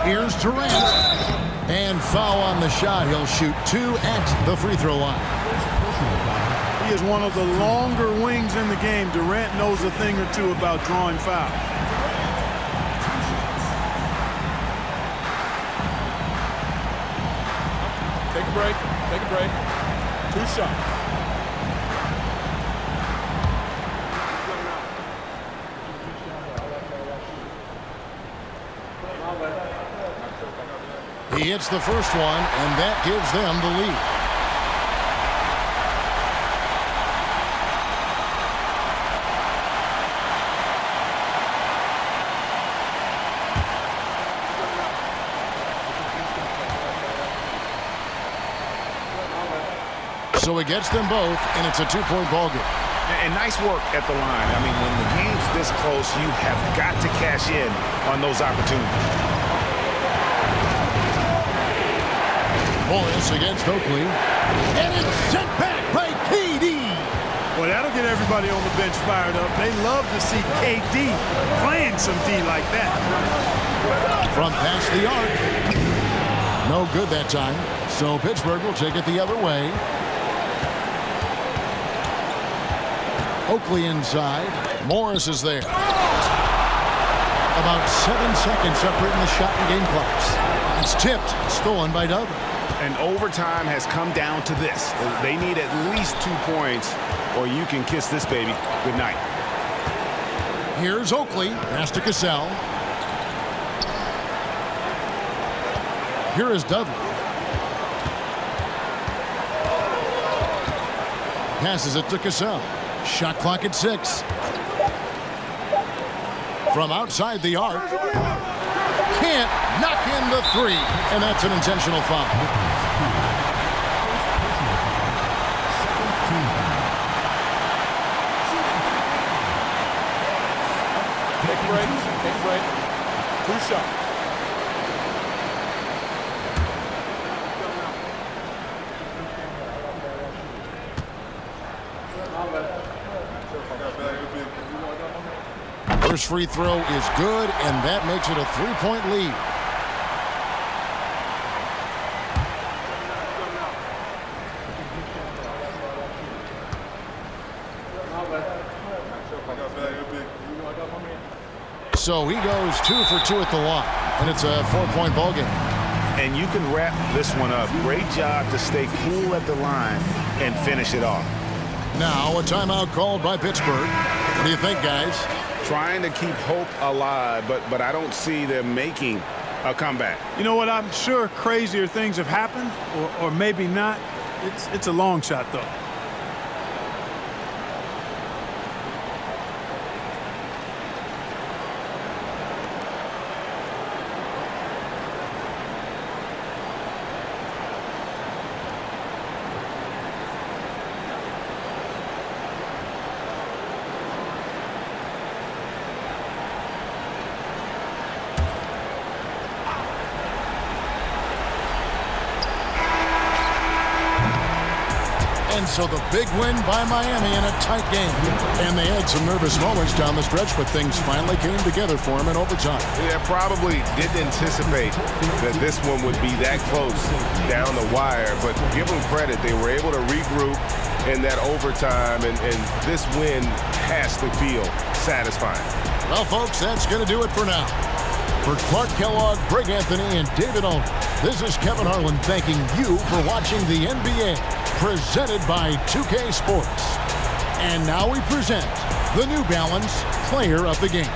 Here's Durant. And foul on the shot. He'll shoot 2 at the free throw line. He is one of the longer wings in the game. Durant knows a thing or two about drawing fouls. Take a break. Take a break. 2 shots. He hits the first one, and that gives them the lead. So he gets them both, and it's a 2-point ball game. And nice work at the line. I mean, when the game's this close, you have got to cash in on those opportunities. Morris against Oakley. And it's sent back by KD. Well, that'll get everybody on the bench fired up. They love to see KD playing some D like that. From past the arc. No good that time. So Pittsburgh will take it the other way. Oakley inside. Morris is there. About 7 seconds separating the shot and game clocks. It's tipped. Stolen by Doug. And overtime has come down to this. They need at least 2 points, or you can kiss this baby good night. Here's Oakley. Pass to Cassell. Here is Dudley. Passes it to Cassell. Shot clock at 6. From outside the arc. Can't knock in the 3. And that's an intentional foul. Take a break. Take a break. 2 shots. First free throw is good, and that makes it a 3-point lead. So he goes 2 for 2 at the line, and it's a 4-point ball game. And you can wrap this one up. Great job to stay cool at the line and finish it off. Now a timeout called by Pittsburgh. What do you think, guys? Trying to keep hope alive, but I don't see them making a comeback. You know what? I'm sure crazier things have happened, or maybe not. It's a long shot, though. And so the big win by Miami in a tight game. And they had some nervous moments down the stretch, but things finally came together for them in overtime. Yeah, probably didn't anticipate that this one would be that close down the wire, but give them credit. They were able to regroup, in that overtime, and this win has to feel satisfying. Well, folks, that's going to do it for now. For Clark Kellogg, Greg Anthony, and David Owen, this is Kevin Harlan thanking you for watching the NBA, presented by 2K Sports. And now we present the New Balance Player of the Game.